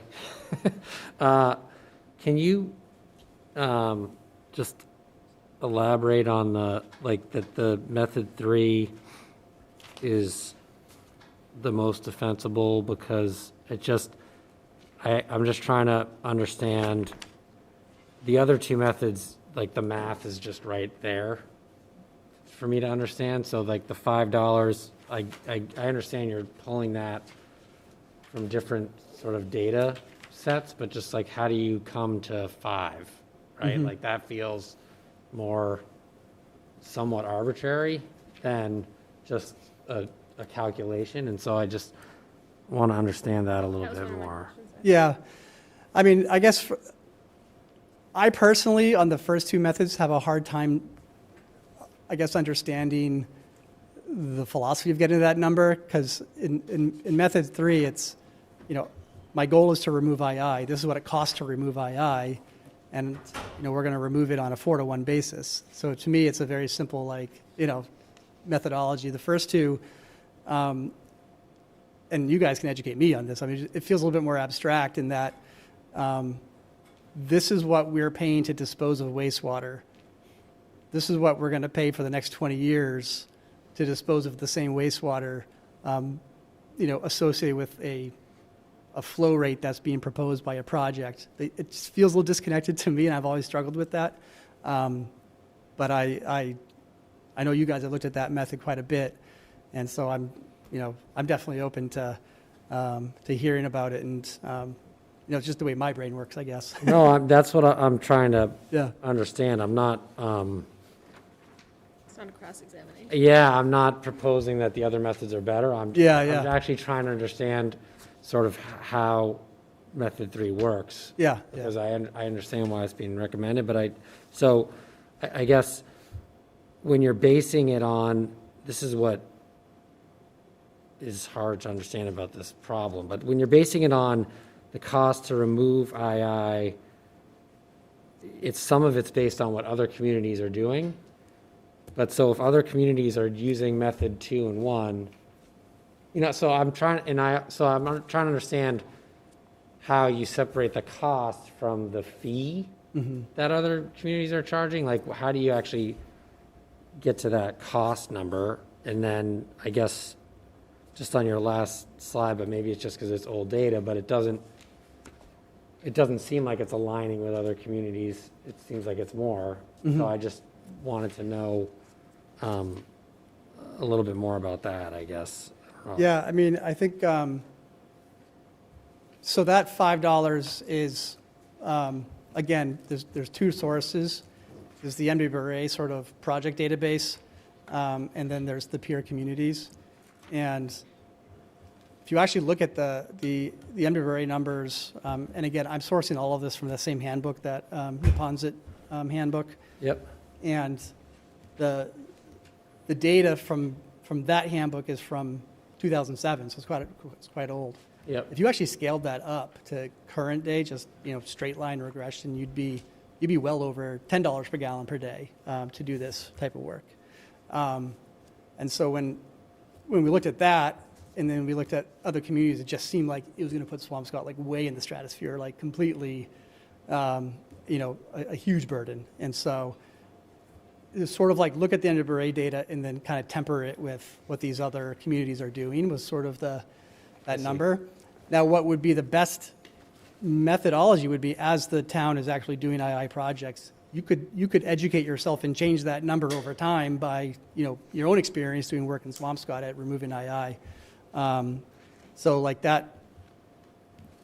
Can you just elaborate on that the method 3 is the most defensible, because I'm just trying to understand the other 2 methods. Like, the math is just right there for me to understand. So like the $5, I understand you're pulling that from different sort of data sets, but just like, how do you come to 5, right? Mm-hmm. Like, that feels more somewhat arbitrary than just a calculation. And so I just want to understand that a little bit more. yeah, I guess I personally, on the first 2 methods, have a hard time, understanding the philosophy of getting to that number, because in method 3, it's, my goal is to remove II. This is what it costs to remove II, and, we're going to remove it on a 4-to-1 basis. So to me, it's a very simple, methodology. The first 2, and you guys can educate me on this, it feels a little bit more abstract in that this is what we're paying to dispose of wastewater. This is what we're going to pay for the next 20 years to dispose of the same wastewater, associated with a flow rate that's being proposed by a project. It just feels a little disconnected to me, and I've always struggled with that. But I know you guys have looked at that method quite a bit, and so I'm definitely open to hearing about it, and it's just the way my brain works, I guess. No, that's what I'm trying to Yeah. understand. I'm not. It's not a cross-examination. Yeah, I'm not proposing that the other methods are better. I'm actually trying to understand sort of how method 3 works. Yeah. Because I understand why it's being recommended, but I guess when you're basing it on, this is what is hard to understand about this problem, but when you're basing it on the cost to remove II, some of it's based on what other communities are doing. But so if other communities are using method 2 and 1, so I'm trying to understand how you separate the cost from the fee that other communities are charging. Like, how do you actually get to that cost number? And then I guess just on your last slide, but maybe it's just because it's old data, but it doesn't seem like it's aligning with other communities. It seems like it's more. So I just wanted to know a little bit more about that, I guess. Yeah, I mean, I think, so that $5 is, again, there's two sources. There's the MWRA sort of project database, and then there's the peer communities. And if you actually look at the MWRA numbers, and again, I'm sourcing all of this from the same handbook, that Ponzit handbook. Yep. And the data from that handbook is from 2007, so it's quite old. Yep. If you actually scaled that up to current day, just straight line regression, you'd be well over $10 per gallon per day to do this type of work. And so when we looked at that, and then we looked at other communities, it just seemed like it was going to put Swampscott like way in the stratosphere, like completely, a huge burden. And so it's sort of like look at the MWRA data and then kind of temper it with what these other communities are doing was sort of that number. Now, what would be the best methodology would be, as the town is actually doing II projects, you could educate yourself and change that number over time by your own experience doing work in Swampscott at removing II. So like that,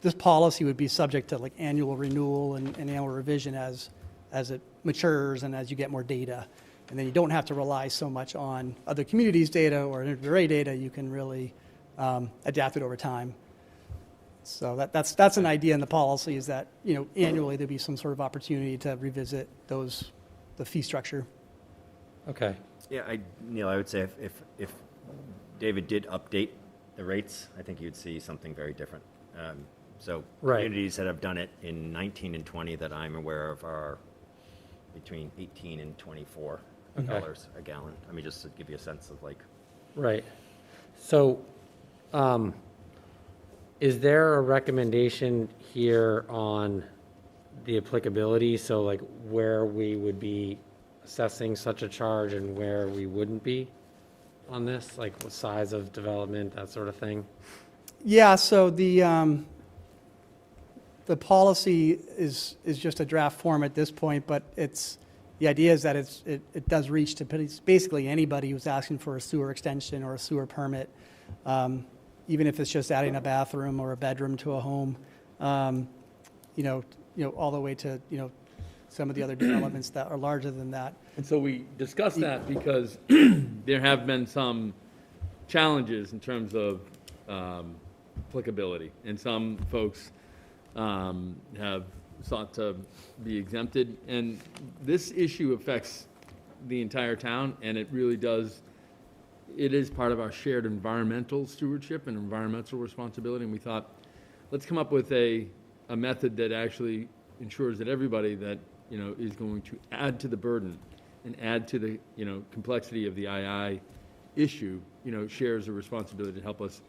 this policy would be subject to like annual renewal and annual revision as it matures and as you get more data. And then you don't have to rely so much on other communities' data or MWRA data. You can really adapt it over time. So that's an idea in the policy, is that annually there'd be some sort of opportunity to revisit the fee structure. Okay. Yeah, Neil, I would say if David did update the rates, I think you'd see something very different. So Right. communities that have done it in 19 and 20 that I'm aware of are between 18 and $24 a gallon. I mean, just to give you a sense of like. Right. So, is there a recommendation here on the applicability? So like where we would be assessing such a charge and where we wouldn't be on this, like what size of development, that sort of thing? Yeah, so the policy is just a draft form at this point, but the idea is that it does reach to basically anybody who's asking for a sewer extension or a sewer permit, even if it's just adding a bathroom or a bedroom to a home, all the way to some of the other developments that are larger than that. And so we discussed that because there have been some challenges in terms of applicability, and some folks have sought to be exempted. And this issue affects the entire town, and it really does. It is part of our shared environmental stewardship and environmental responsibility. And we thought, let's come up with a method that actually ensures that everybody that is going to add to the burden and add to the complexity of the II issue, shares the responsibility to help us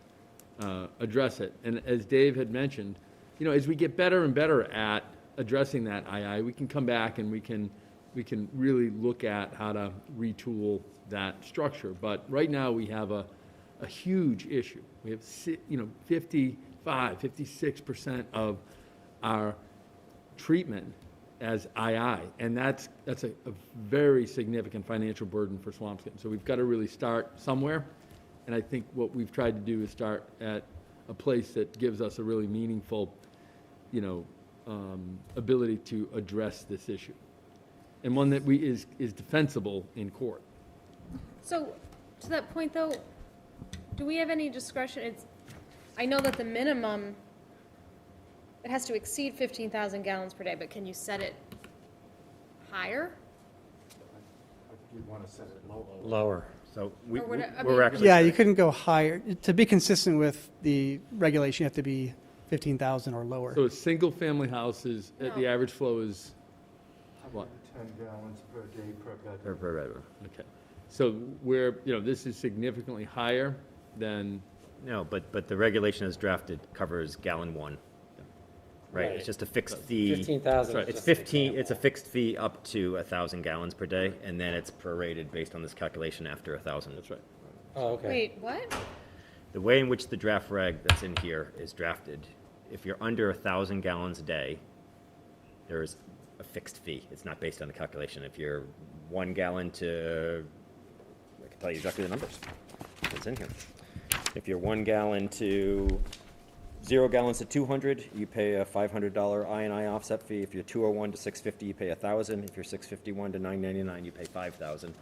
address it. And as Dave had mentioned, as we get better and better at addressing that II, we can come back and we can really look at how to retool that structure. But right now we have a huge issue. We have 56% of our treatment as II, and that's a very significant financial burden for Swampscott. So we've got to really start somewhere, and I think what we've tried to do is start at a place that gives us a really meaningful, ability to address this issue, and one that is defensible in court. So, to that point though, do we have any discretion? I know that the minimum, it has to exceed 15,000 gallons per day, but can you set it higher? I think you'd want to set it lower. Lower. So Or what- I we're mean- actually. Yeah, you couldn't go higher. To be consistent with the regulation, you have to be 15,000 or lower. So a single-family house is, the average flow is what? 110 gallons per day per bedroom. Per bedroom. Okay. So this is significantly higher than, No, but the regulation as drafted covers gallon one. right? It's just a fixed fee. 15,000. It's 15, it's a fixed fee up to 1,000 gallons per day, and then it's prorated based on this calculation after 1,000. That's right. Oh, okay. Wait, what? The way in which the draft reg that's in here is drafted, if you're under 1,000 gallons a day, there's a fixed fee. It's not based on the calculation. If you're 1 gallon to, I can tell you exactly the numbers. It's in here. If you're 1 gallon to 0 gallons to 200, you pay a $500 I&I offset fee. If you're 201 to 650, you pay $1,000. If you're 651 to 999, you pay $5,000.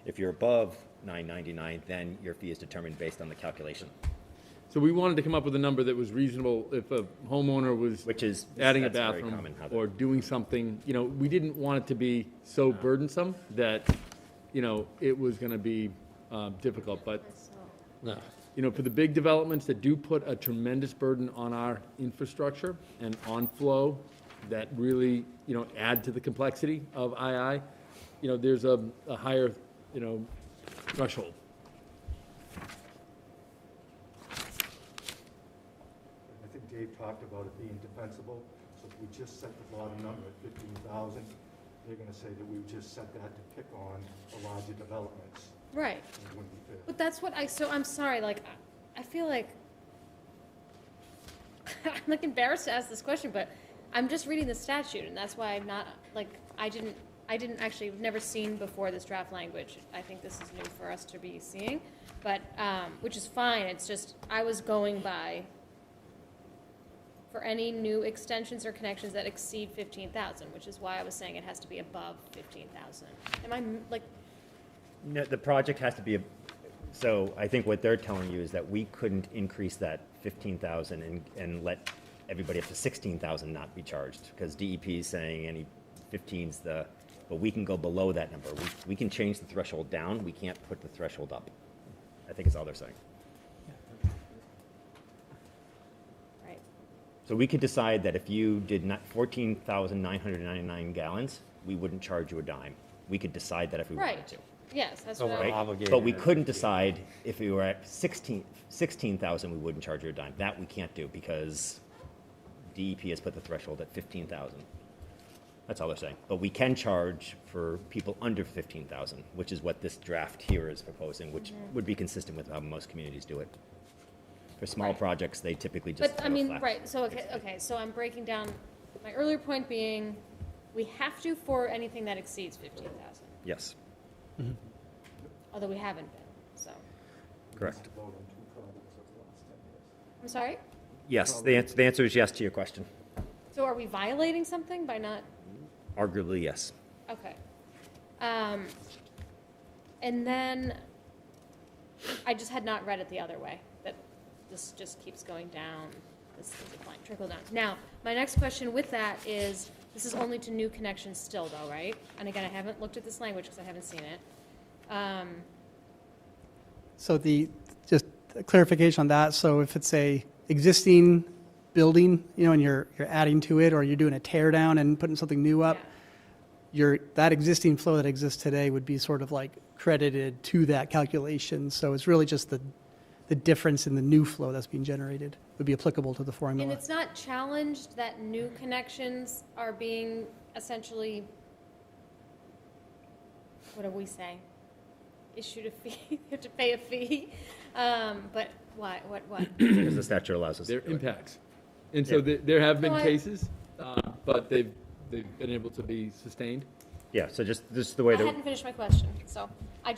If you're above $999, then your fee is determined based on the calculation. So we wanted to come up with a number that was reasonable if a homeowner was Which is, adding a that's very bathroom common, how or doing something, you know, we didn't want it to be so burdensome that, you know, it was going to be difficult. But, No. you know, for the big developments that do put a tremendous burden on our infrastructure and on flow that really, you know, add to the complexity of II, you know, there's a higher, you know, threshold. I think Dave talked about it being defensible, so if we just set the bottom number at 15,000, they're gonna say that we just set that to pick on the larger developments. Right. And it wouldn't be fair. But that's what so I'm sorry, like, I feel like, I'm like embarrassed to ask this question, but I'm just reading the statute, and that's why I'm not, like, I didn't actually, never seen before this draft language. I think this is new for us to be seeing, but, which is fine, it's just, I was going by, for any new extensions or connections that exceed 15,000, which is why I was saying it has to be above 15,000. Am I, like, no, the project has to be, so I think what they're telling you is that we couldn't increase that 15,000 and let everybody up to 16,000 not be charged, because DEP is saying any 15's but we can go below that number. We can change the threshold down, we can't put the threshold up. I think is all they're saying. right? So we could decide that if you did not 14,999 gallons, we wouldn't charge you a dime. We could decide that if we wanted Right. to. Yes, that's So what we're I, Right? obligated. But we couldn't decide if we were at 16,000, we wouldn't charge you a dime. That we can't do because DEP has put the threshold at 15,000. That's all they're saying. But we can charge for people under 15,000, which is what this draft here is proposing, which would be consistent with how most communities do it. For small Right. projects, they typically just. but I do a mean, flat. right, so, okay, so I'm breaking down, my earlier point being, we have to for anything that exceeds 15,000, Yes, although we haven't been, so. correct. To vote on 2 projects over the last 10 years. I'm sorry? Yes, the answer is yes to your question. So are we violating something by not, Arguably, yes. okay. And then, I just had not read it the other way, that this just keeps going down, this is a line, trickle down. Now, my next question with that is, this is only to new connections still though, right? And again, I haven't looked at this language because I haven't seen it. So just a clarification on that, so if it's a existing building, you know, and you're adding to it, or you're doing a tear down and putting something new up, that existing flow that exists today would be sort of like credited to that calculation. So it's really just the difference in the new flow that's being generated would be applicable to the And formula. it's not challenged that new connections are being essentially, what do we say? Issued a fee, you have to pay a fee, but why, what? Because the statute allows us to Their do it. impacts. And so there have been No, I- cases, but they've been able to be sustained. Yeah, so just the way I that. hadn't finished my question, so I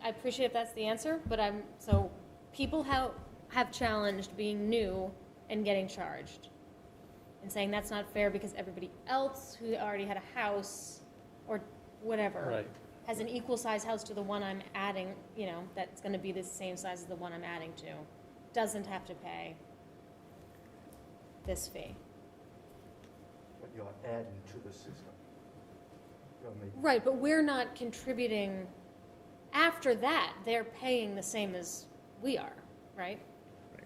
appreciate if that's the answer, but so people have challenged being new and getting charged and saying that's not fair because everybody else who already had a house or whatever Right. has an equal size house to the one I'm adding, you know, that's gonna be the same size as the one I'm adding to, doesn't have to pay this fee. But you're adding to the system. You're making- Right, but we're not contributing, after that, they're paying the same as we are, right? Right.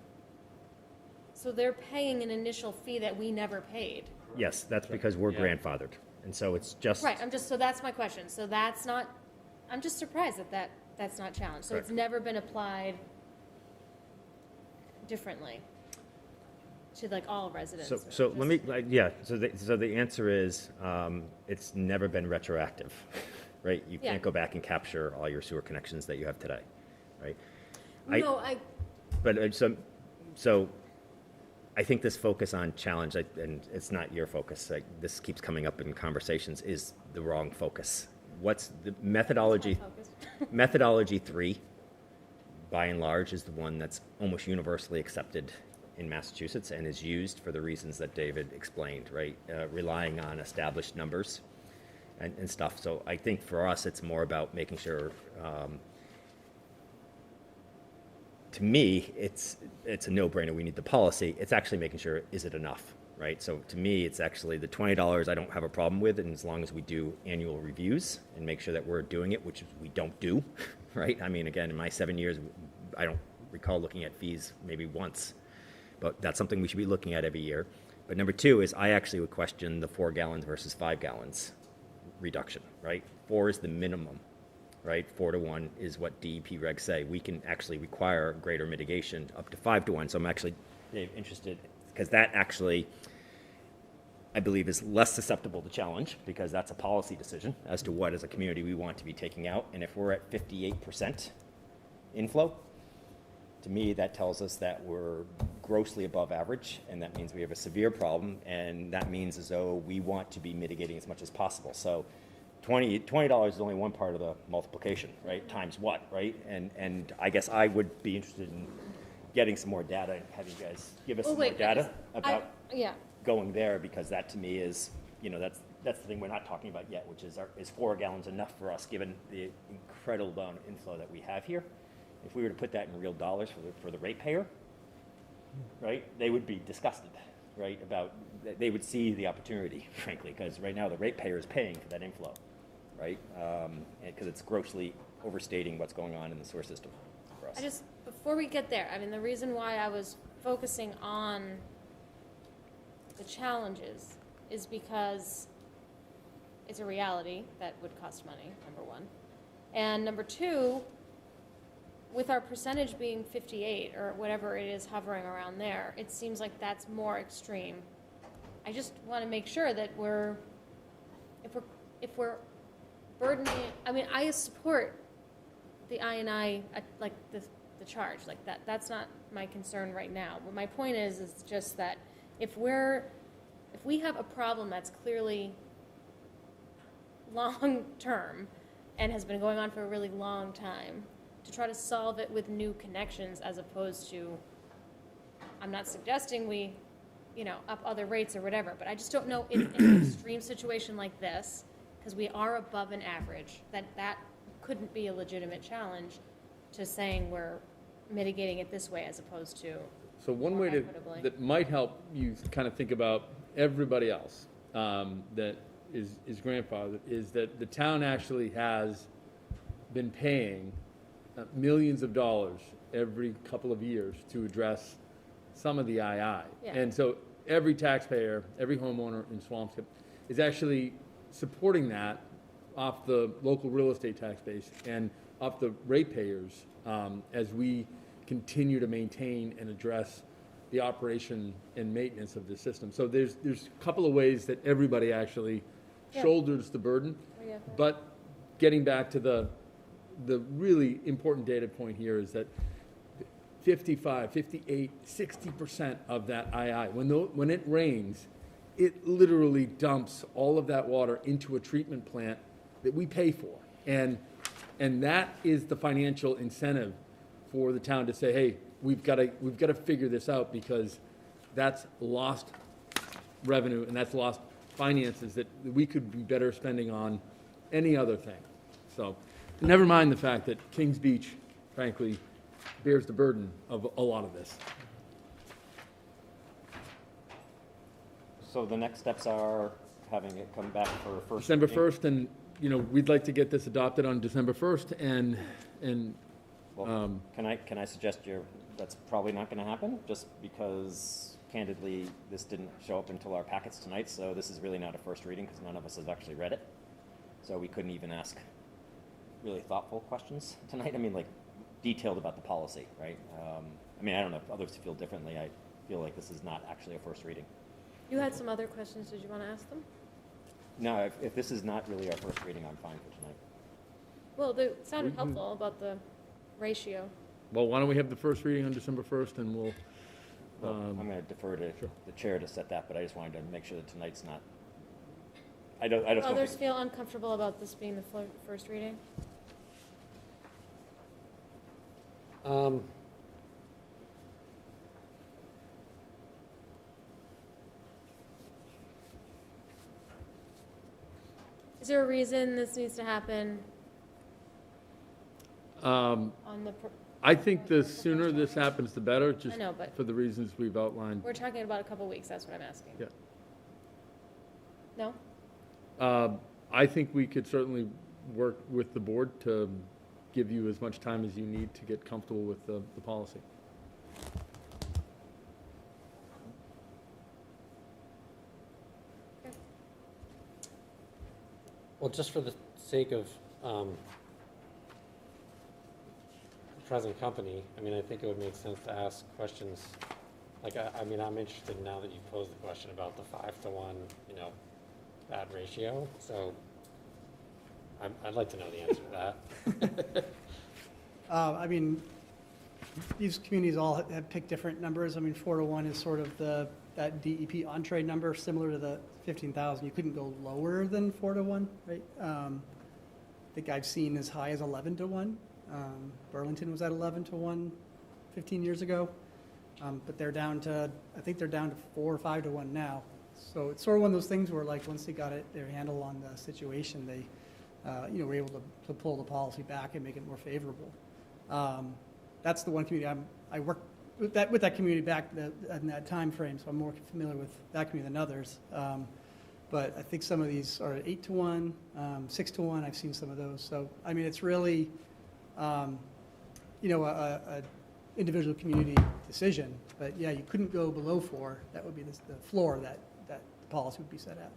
So they're paying an initial fee that we never paid. Yes, that's because we're Yeah. grandfathered. And so it's just. Right, so that's my question. So that's not, I'm just surprised that's not challenged. So it's Correct. never been applied differently to like all residents. So let me, so the answer is, it's never been retroactive, right? You Yeah. can't go back and capture all your sewer connections that you have today, right? No, But so I think this focus on challenge, and it's not your focus, like, this keeps coming up in conversations, is the wrong focus. What's the methodology? Methodology 3, by and large, is the one that's almost universally accepted in Massachusetts and is used for the reasons that David explained, right? Relying on established numbers and stuff. So I think for us, it's more about making sure, to me, it's a no-brainer. We need the policy. It's actually making sure, is it enough, right? So to me, it's actually the $20 I don't have a problem with, and as long as we do annual reviews and make sure that we're doing it, which we don't do, right? I mean, again, in my 7 years, I don't recall looking at fees maybe once, but that's something we should be looking at every year. But number 2 is I actually would question the 4 gallons versus 5 gallons reduction, right? 4 is the minimum, right? 4 to 1 is what DEP regs say. We can actually require greater mitigation up to 5 to 1. So I'm actually, Dave, interested, because that actually, I believe, is less susceptible to challenge, because that's a policy decision as to what as a community we want to be taking out. And if we're at 58% inflow, to me, that tells us that we're grossly above average, and that means we have a severe problem, and that means as though we want to be mitigating as much as possible. So $20 is only one part of the multiplication, right? Times what, right? And I guess I would be interested in getting some more data and having you guys give us some more data about going there, because that to me is, that's the thing we're not talking about yet, which is, is 4 gallons enough for us, given the incredible amount of inflow that we have here? If we were to put that in real dollars for the ratepayer, right, they would be disgusted, right, about, they would see the opportunity, frankly, because right now the ratepayer is paying for that inflow, right, because it's grossly overstating what's going on in the sewer system for us. Before we get there, I mean, the reason why I was focusing on the challenges is because it's a reality that would cost money, number 1. And number 2, with our percentage being 58 or whatever it is hovering around there, it seems like that's more extreme. I just want to make sure that if we're burdening, I mean, I support the I&I, like the charge, like that's not my concern right now. But my point is just that if we have a problem that's clearly long term and has been going on for a really long time, to try to solve it with new connections as opposed to, I'm not suggesting we, up other rates or whatever, but I just don't know in an extreme situation like this, because we are above an average, that couldn't be a legitimate challenge to saying we're mitigating it this way as opposed to So one more way equitably. that might help you kind of think about everybody else that is grandfathered is that the town actually has been paying millions of dollars every couple of years to address some of the II. Yeah. And so every taxpayer, every homeowner in Swampscott is actually supporting that off the local real estate tax base and off the ratepayers as we continue to maintain and address the operation and maintenance of the system. So there's a couple of ways that everybody actually shoulders the burden. But getting back to the really important data point here is that 55, 58, 60% of that II, when it rains, it literally dumps all of that water into a treatment plant that we pay for. And that is the financial incentive for the town to say, hey, we've got to figure this out, because that's lost revenue and that's lost finances that we could be better spending on any other thing. So never mind the fact that Kings Beach, frankly, bears the burden of a lot of this. So the next steps are having it come back for first. December 1st, and we'd like to get this adopted on December 1st, and Well, can I suggest that's probably not going to happen, just because candidly this didn't show up until our packets tonight, so this is really not a first reading because none of us has actually read it. So we couldn't even ask really thoughtful questions tonight. I mean, like detailed about the policy, right? I mean, I don't know if others feel differently. I feel like this is not actually a first reading. You had some other questions, did you want to ask them? No, if this is not really our first reading, I'm fine for tonight. Well, they sounded helpful about the ratio. Well, why don't we have the first reading on December 1st, and we'll, Well, I'm going to defer to the chair to set that, but I just wanted to make sure that tonight's not, I just don't Others think, feel uncomfortable about this being the first reading? Is there a reason this needs to happen on the, I think the sooner this happens, the better, just I know, but- for the reasons we've outlined. we're talking about a couple weeks, that's what I'm asking. Yeah. No? I think we could certainly work with the board to give you as much time as you need to get comfortable with the policy. Well, just for the sake of present company, I mean, I think it would make sense to ask questions. Like, I mean, I'm interested now that you posed the question about the 5-to-1, bad ratio. So I'd like to know the answer to that. I mean, these communities all have picked different numbers. I mean, 4-to-1 is sort of that DEP entree number, similar to the 15,000. You couldn't go lower than 4-to-1, right? I think I've seen as high as 11-to-1. Burlington was at 11-to-1 15 years ago. But they're down to, I think they're down to 4 or 5-to-1 now. So it's sort of one of those things where, like, once they got their handle on the situation, they, were able to pull the policy back and make it more favorable. That's the one community I worked with that community back in that time frame, so I'm more familiar with that community than others. But I think some of these are 8-to-1, 6-to-1. I've seen some of those. So I mean, it's really, a individual community decision. But yeah, you couldn't go below 4. That would be the floor that the policy would be set at.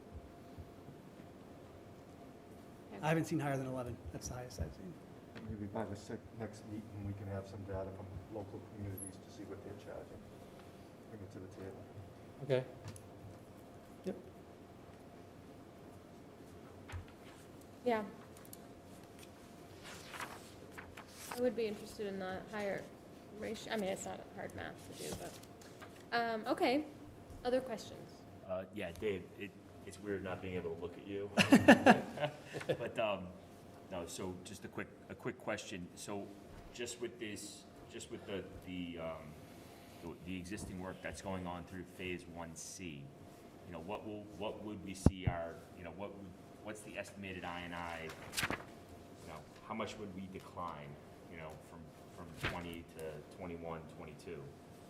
I haven't seen higher than 11. That's the highest I've seen. Maybe by the next meeting, we can have some data from local communities to see what they're charging. Bring it to the table. Okay. Yep. Yeah. I would be interested in the higher ratio. I mean, it's not hard math to do, but, okay. Other questions? Yeah, Dave, it's weird not being able to look at you. But, no, so just a quick question. So just with the existing work that's going on through phase 1C, what would we see what's the estimated I&I, how much would we decline, from 20 to 21, 22?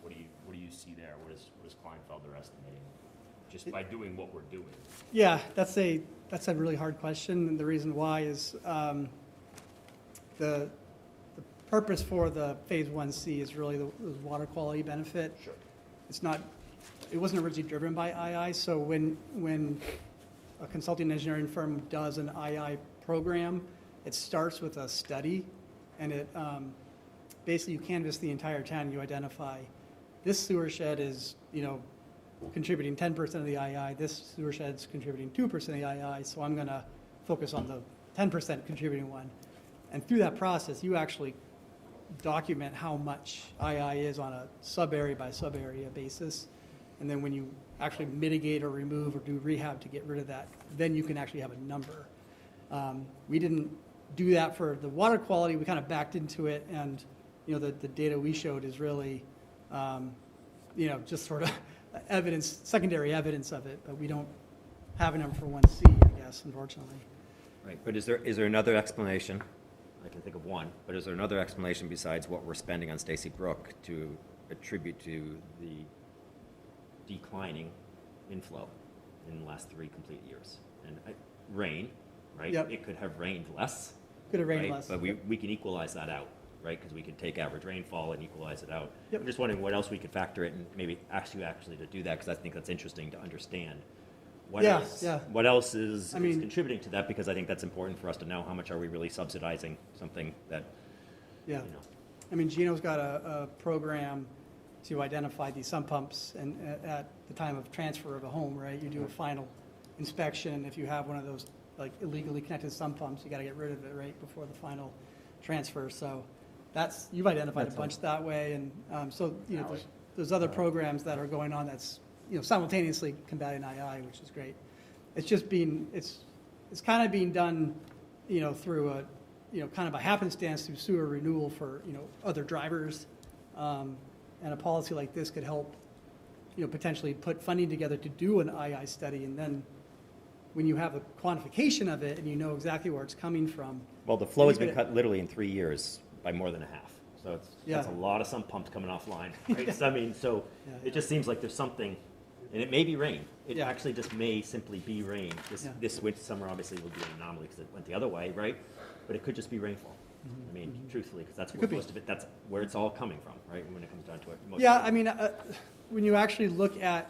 What do you see there? What is Kleinfelder estimating? Just by doing what we're doing? Yeah, that's a really hard question, and the reason why is the purpose for the Phase 1C is really the water quality benefit. Sure. It wasn't originally driven by II, so when a consulting engineering firm does an II program, it starts with a study, and it basically you canvass the entire town, you identify this sewer shed is, contributing 10% of the II, this sewer shed's contributing 2% of the II, so I'm going to focus on the 10% contributing one. And through that process, you actually document how much II is on a sub-area by sub-area basis. And then when you actually mitigate or remove or do rehab to get rid of that, then you can actually have a number. We didn't do that for the water quality. We kind of backed into it, and the data we showed is really, just sort of evidence, secondary evidence of it, but we don't have a number for 1C, I guess, unfortunately. right, but is there another explanation? I can think of one, but is there another explanation besides what we're spending on Stacy Brook to attribute to the declining inflow in the last 3 complete years? And rain, right? Yep. It could have rained less. Could have rained right? less. But we can equalize that out, right? Because we can take average rainfall and equalize it out. Yep. I'm just wondering what else we could factor in and maybe ask you actually to do that, because I think that's interesting to understand. What else is contributing to that? Because I think that's important for us to know how much are we really subsidizing something that, Yeah. I mean, Gino's got a program to identify these sump pumps, and at the time of transfer of a home, right, you do a final inspection. If you have one of those like illegally connected sump pumps, you got to get rid of it right before the final transfer. So that's, you've identified a bunch that way, and so you know there's other programs that are going on that's simultaneously combating II, which is great. It's just being it's kind of being done through a kind of a happenstance through sewer renewal for other drivers, and a policy like this could help potentially put funding together to do an II study, and then when you have a quantification of it and you know exactly where it's coming from. Well, the flow has been cut literally in 3 years by more than a half. So that's a lot of sump pumps coming offline. Right? So, I mean, it just seems like there's something, and it may be rain. It actually just may simply be rain. This winter, summer obviously will be an anomaly because it went the other way, right? But it could just be rainfall. I mean, truthfully, because that's where most of it, that's where it's all coming from, right? When it comes down to it. I mean, when you actually look at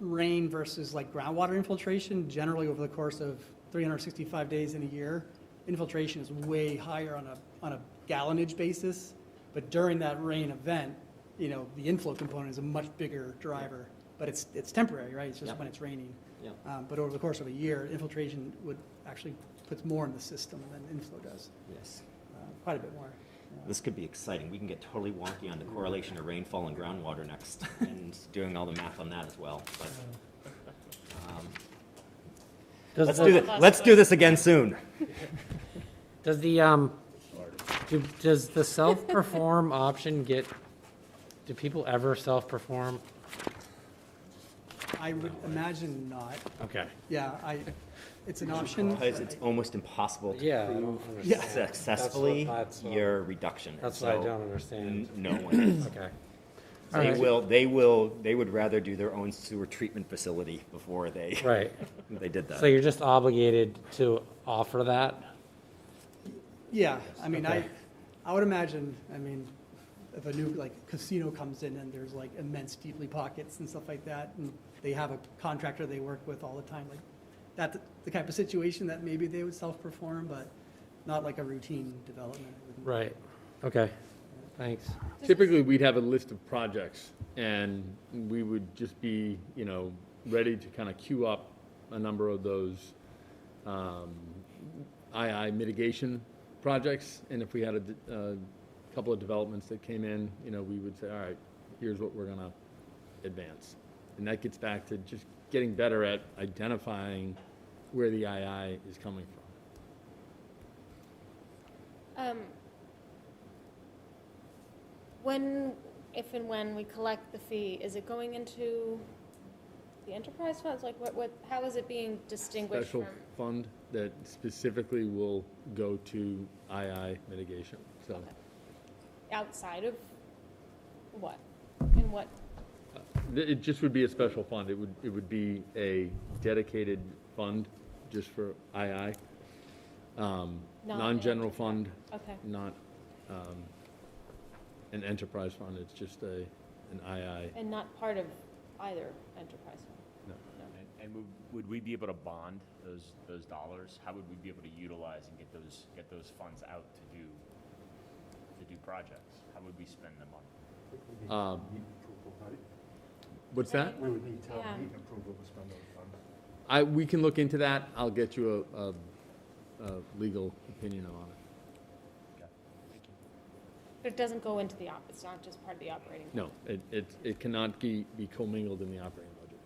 rain versus like groundwater infiltration, generally over the course of 365 days in a year, infiltration is way higher on a gallonage basis. But during that rain event, the inflow component is a much bigger driver. But it's temporary, right? It's just when it's raining. But over the course of a year, infiltration would actually puts more in the system than inflow does. Yes. Quite a bit more. This could be exciting. We can get totally wonky on the correlation of rainfall and groundwater next, and doing all the math on that as well. But let's do this again soon. Does the does the self-perform option do people ever self-perform? I would imagine not. Okay. Yeah, it's an option. Because it's almost impossible to prove understand. successfully That's what- your reduction. That's what I don't understand. No one is. Okay. They would rather do their own sewer treatment facility before they they did that. So you're just obligated to offer that? Yeah, I mean, I would imagine, if a new casino comes in and there's immense deeply pockets and stuff like that, and they have a contractor they work with all the time, that's the type of situation that maybe they would self-perform, but not like a routine development. Right. Okay. Thanks. Typically, we'd have a list of projects, and we would just be, ready to kind of queue up a number of those II mitigation projects. And if we had a couple of developments that came in, we would say, all right, here's what we're going to advance. And that gets back to just getting better at identifying where the II is coming from. If and when we collect the fee, is it going into the enterprise funds? How is it being distinguished Special from? fund that specifically will go to II mitigation, so. Okay. Outside of what? In what? It just would be a special fund. It would be a dedicated fund just for II. Non-general fund. Okay. Not an enterprise fund. It's just an II. And not part of either enterprise fund? No. And would we be able to bond those dollars? How would we be able to utilize and get those funds out to do projects? How would we spend the money? What's that? We would need town meeting approval to spend those funds. We can look into that. I'll get you a legal opinion on it. But it doesn't go into it's not just part of the operating budget? No, it cannot be commingled in the operating budget.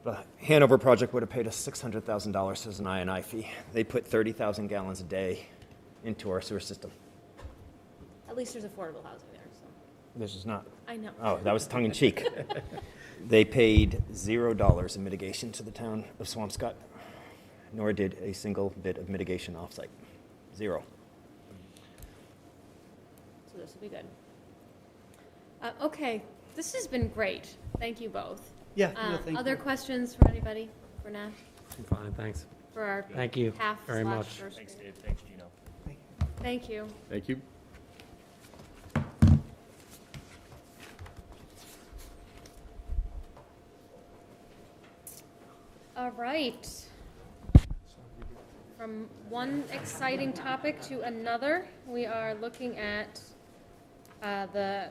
The Hanover project would have paid us $600,000 as an I&I fee. They put 30,000 gallons a day into our sewer system. At least there's affordable housing there, so. This is not. I know. Oh, that was tongue in cheek. They paid $0 in mitigation to the town of Swampscott, nor did a single bit of mitigation offsite. 0. So this will be good. Okay, this has been great. Thank you both. Yeah, thank Other you. questions from anybody for Nat? I'm fine, thanks. For our Thank you half very slash much. first Thanks, reading? Dave. Thanks, Gino. Thank you. Thank you. All right. From one exciting topic to another, we are looking at the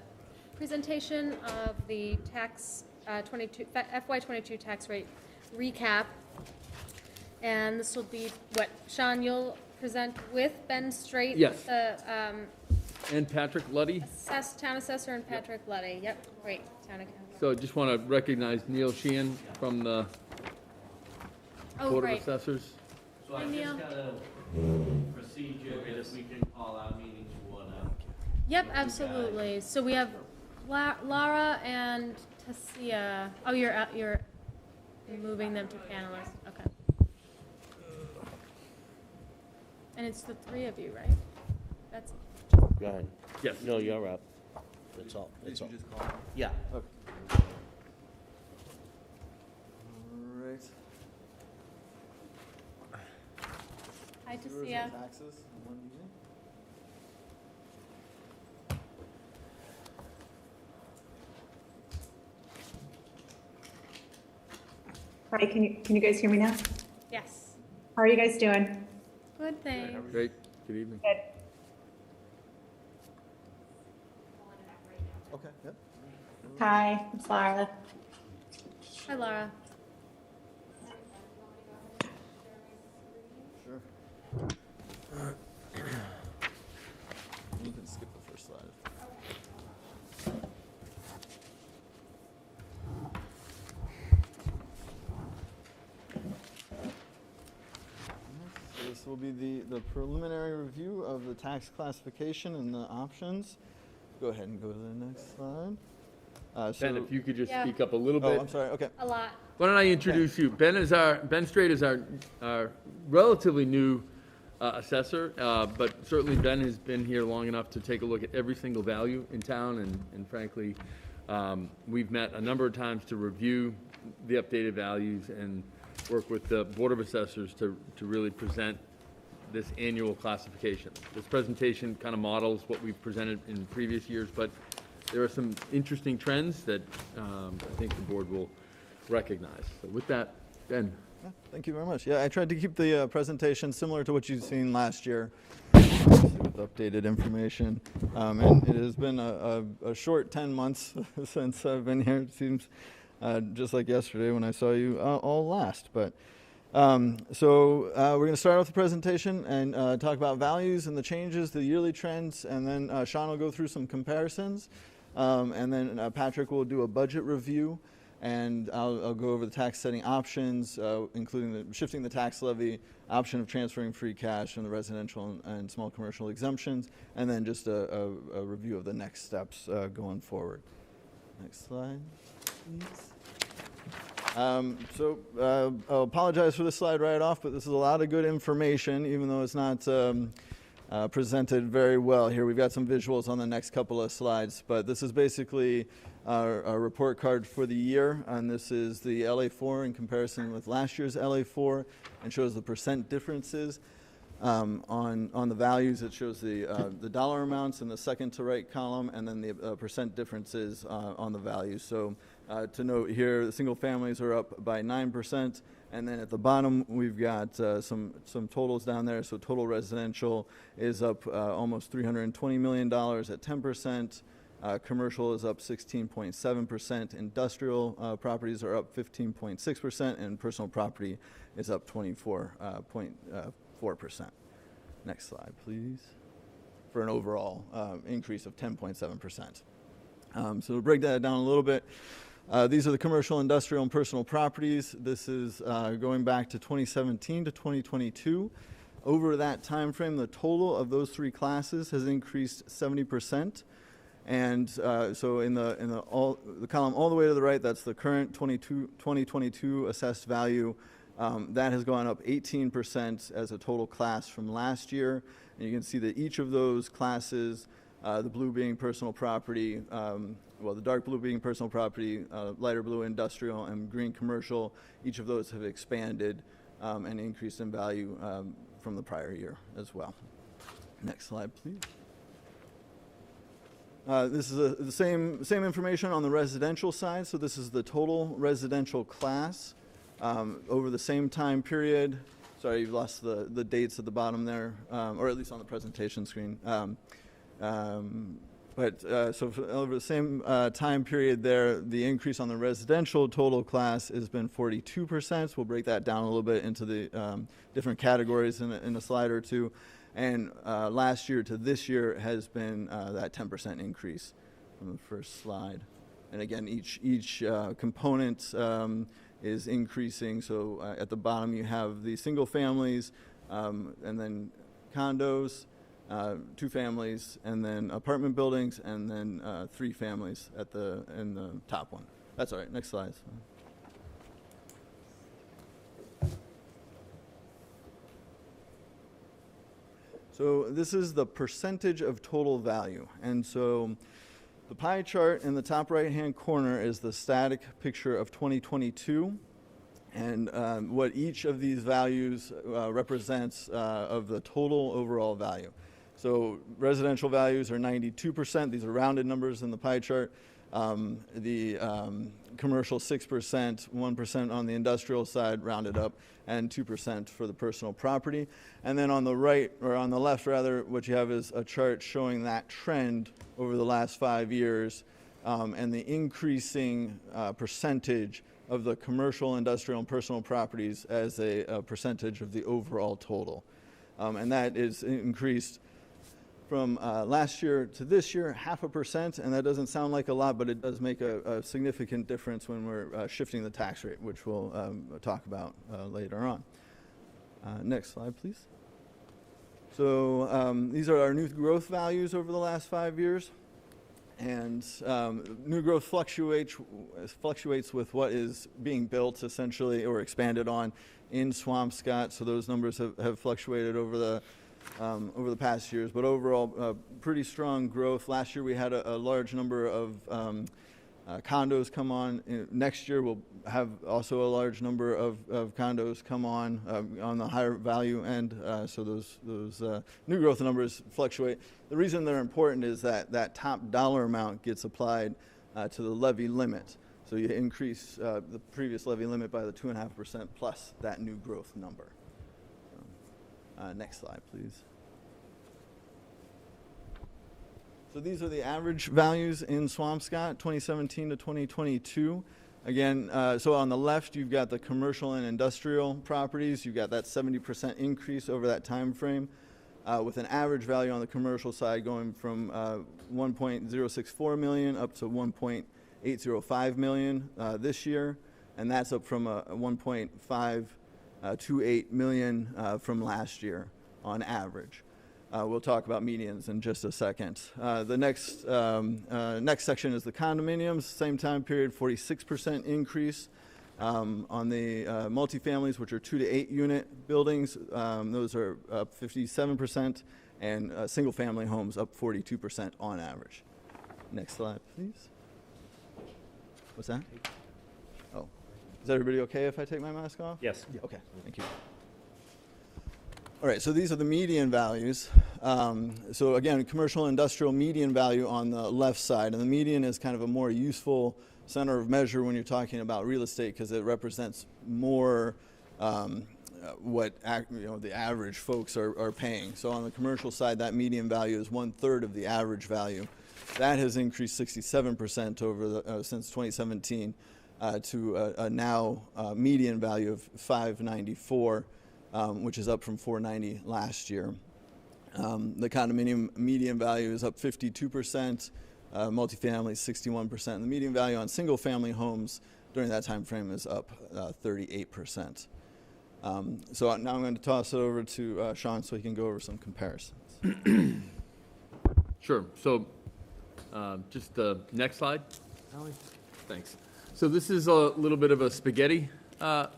presentation of the tax, FY22 tax rate recap. And this will be what, Sean, you'll present with Ben Straight? Yes. The And Patrick Luddy. town assessor and Patrick Luddy. Yep, great, town accountant. So just want to recognize Neil Sheehan from the Oh, Board of right. Assessors. So I Hi, Neil. just got a procedure that we can call our meetings to order. Yep, absolutely. So we have Lara and Tassia. Oh, you're moving them to panelists. Okay. And it's the three of you, right? That's Go ahead. Yes. No, you're up. That's all. That's all. Yeah. Right. hi, Yours Tassia. and taxes in one meeting. Hi, can you guys hear me now? Yes. How are you guys doing? Good, thanks. Great. Good evening. Good. Okay, yep. Hi, it's Lara. Hi, Lara. Sure. You can skip the first slide. So this will be the preliminary review of the tax classification and the options. Go ahead and go to the next slide. Ben, if you could just Yeah. speak up a little bit. Oh, I'm sorry, okay. A lot. Why don't I introduce you? Ben Straight is our relatively new assessor, but certainly Ben has been here long enough to take a look at every single value in town, and frankly, we've met a number of times to review the updated values and work with the Board of Assessors to really present this annual classification. This presentation kind of models what we've presented in previous years, but there are some interesting trends that I think the board will recognize. So with that, Ben. Yeah, thank you very much. Yeah, I tried to keep the presentation similar to what you've seen last year, with updated information. And it has been a short 10 months since I've been here. It seems just like yesterday when I saw you all last. But so we're going to start off the presentation and talk about values and the changes, the yearly trends, and then Sean will go through some comparisons. And then Patrick will do a budget review, and I'll go over the tax setting options, including shifting the tax levy, option of transferring free cash from the residential and small commercial exemptions, and then just a review of the next steps going forward. Next slide, please. I'll apologize for this slide right off, but this is a lot of good information, even though it's not presented very well. Here we've got some visuals on the next couple of slides, but this is basically our report card for the year, and this is the LA4 in comparison with last year's LA4, and shows the percent differences on the values. It shows the dollar amounts in the second to right column, and then the percent differences on the values. So to note here, the single families are up by 9%. And then at the bottom, we've got some totals down there. So total residential is up almost $320 million at 10%. Commercial is up 16.7%. Industrial properties are up 15.6%. And personal property is up 24.4%. Next slide, please. For an overall increase of 10.7%. So we'll break that down a little bit. These are the commercial, industrial, and personal properties. This is going back to 2017 to 2022. Over that time frame, the total of those three classes has increased 70%. And so in the column all the way to the right, that's the current 2022 assessed value. That has gone up 18% as a total class from last year. And you can see that each of those classes, the blue being personal property, the dark blue being personal property, lighter blue industrial, and green commercial, each of those have expanded and increased in value from the prior year as well. Next slide, please. This is the same information on the residential side. So this is the total residential class over the same time period. Sorry, you've lost the dates at the bottom there, or at least on the presentation screen. But so over the same time period there, the increase on the residential total class has been 42%. We'll break that down a little bit into the different categories in a slide or two. And last year to this year has been that 10% increase from the first slide. And again, each component is increasing. So at the bottom you have the single families, and then condos, 2 families, and then apartment buildings, and then 3 families in the top one. That's all right. Next slide. So this is the percentage of total value. And so the pie chart in the top right-hand corner is the static picture of 2022. And what each of these values represents of the total overall value. So residential values are 92%. These are rounded numbers in the pie chart. The commercial 6%, 1% on the industrial side rounded up, and 2% for the personal property. And then on the right, or on the left rather, what you have is a chart showing that trend over the last 5 years and the increasing percentage of the commercial, industrial, and personal properties as a percentage of the overall total. And that is increased from last year to this year, 0.5%, and that doesn't sound like a lot, but it does make a significant difference when we're shifting the tax rate, which we'll talk about later on. Next slide, please. So these are our new growth values over the last 5 years. And new growth fluctuates with what is being built, essentially, or expanded on in Swampscott. So those numbers have fluctuated over the past years, but overall, pretty strong growth. Last year we had a large number of condos come on. Next year we'll have also a large number of condos come on the higher value end. So those new growth numbers fluctuate. The reason they're important is that top dollar amount gets applied to the levy limit. So you increase the previous levy limit by the 2.5% plus that new growth number. Next slide, please. So these are the average values in Swampscott, 2017 to 2022. Again, so on the left, you've got the commercial and industrial properties. You've got that 70% increase over that time frame, with an average value on the commercial side going from 1.064 million up to 1.805 million this year, and that's up from 1.528 million from last year on average. We'll talk about medians in just a second. The next section is the condominiums. Same time period, 46% increase. On the multifamilies, which are 2 to 8 unit buildings, those are up 57%, and single family homes up 42% on average. Next slide, please. What's that? Oh, is everybody okay if I take my mask off? Yes. Yeah. Okay, thank you. All right, so these are the median values. So again, commercial industrial median value on the left side, and the median is kind of a more useful center of measure when you're talking about real estate because it represents more what the average folks are paying. So on the commercial side, that median value is 1/3 of the average value. That has increased 67% over since 2017 to a now median value of 594, which is up from 490 last year. The condominium median value is up 52%. Multifamily 61%. And the median value on single-family homes during that time frame is up 38%. So now I'm going to toss it over to Sean so he can go over some comparisons. Sure. So just the next slide, Allie. Thanks. So this is a little bit of a spaghetti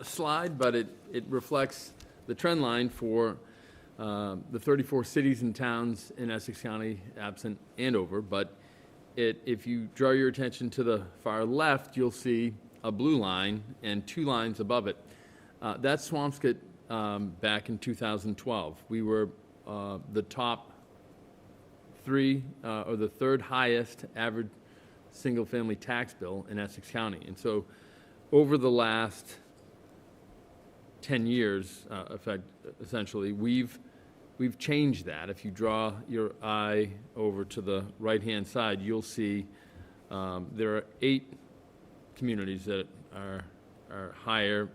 slide, but it reflects the trend line for the 34 cities and towns in Essex County, absent Andover, but if you draw your attention to the far left, you'll see a blue line and 2 lines above it. That's Swampscott back in 2012. We were the top 3 or the 3rd highest average single-family tax bill in Essex County. And so over the last 10 years, essentially, we've we've changed that. If you draw your eye over to the right-hand side, you'll see there are 8 communities that are higher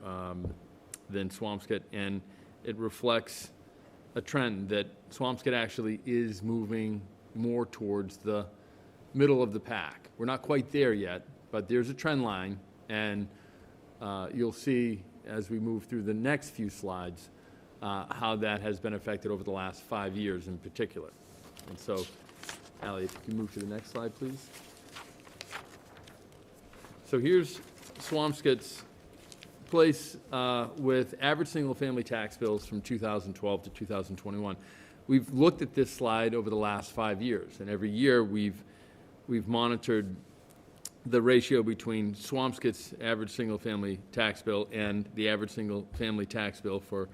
than Swampscott, and it reflects a trend that Swampscott actually is moving more towards the middle of the pack. We're not quite there yet, but there's a trend line, and you'll see as we move through the next few slides how that has been affected over the last 5 years in particular. And so, Allie, if you can move to the next slide, please. So here's Swampscott's place with average single-family tax bills from 2012 to 2021. We've looked at this slide over the last 5 years, and every year we've monitored the ratio between Swampscott's average single-family tax bill and the average single-family tax bill for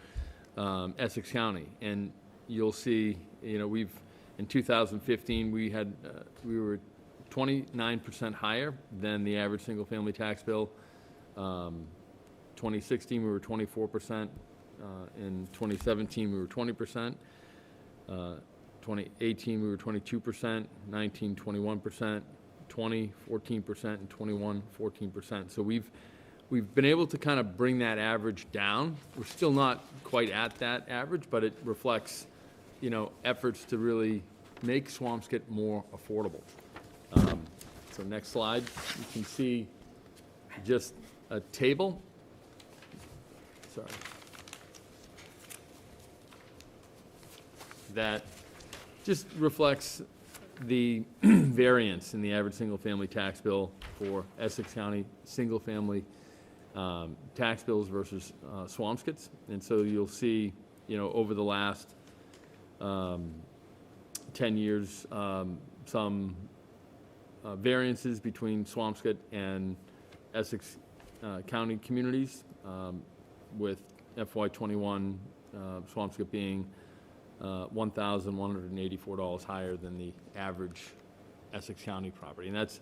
Essex County. And you'll see, in 2015 we were 29% higher than the average single-family tax bill. 2016 we were 24%. In 2017 we were 20%. 2018 we were 22%. 19 21%. 20 14%, and 21 14%. So we've been able to kind of bring that average down. We're still not quite at that average, but it reflects, efforts to really make Swampscott more affordable. So next slide, you can see just a table. Sorry. That just reflects the variance in the average single-family tax bill for Essex County single-family tax bills versus Swampscott's. And so you'll see, over the last 10 years, some variances between Swampscott and Essex County communities, with FY21 Swampscott being $1,184 higher than the average Essex County property. And that's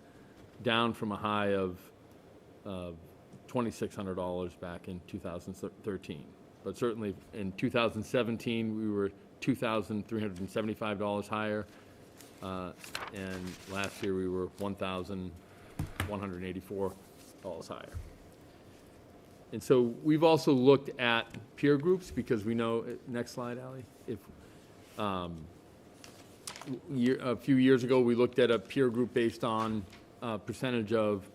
down from a high of $2,600 back in 2013. But certainly in 2017, we were $2,375 higher. And last year we were $1,184 higher. And so we've also looked at peer groups because we know, next slide, Allie, if a few years ago, we looked at a peer group based on percentage of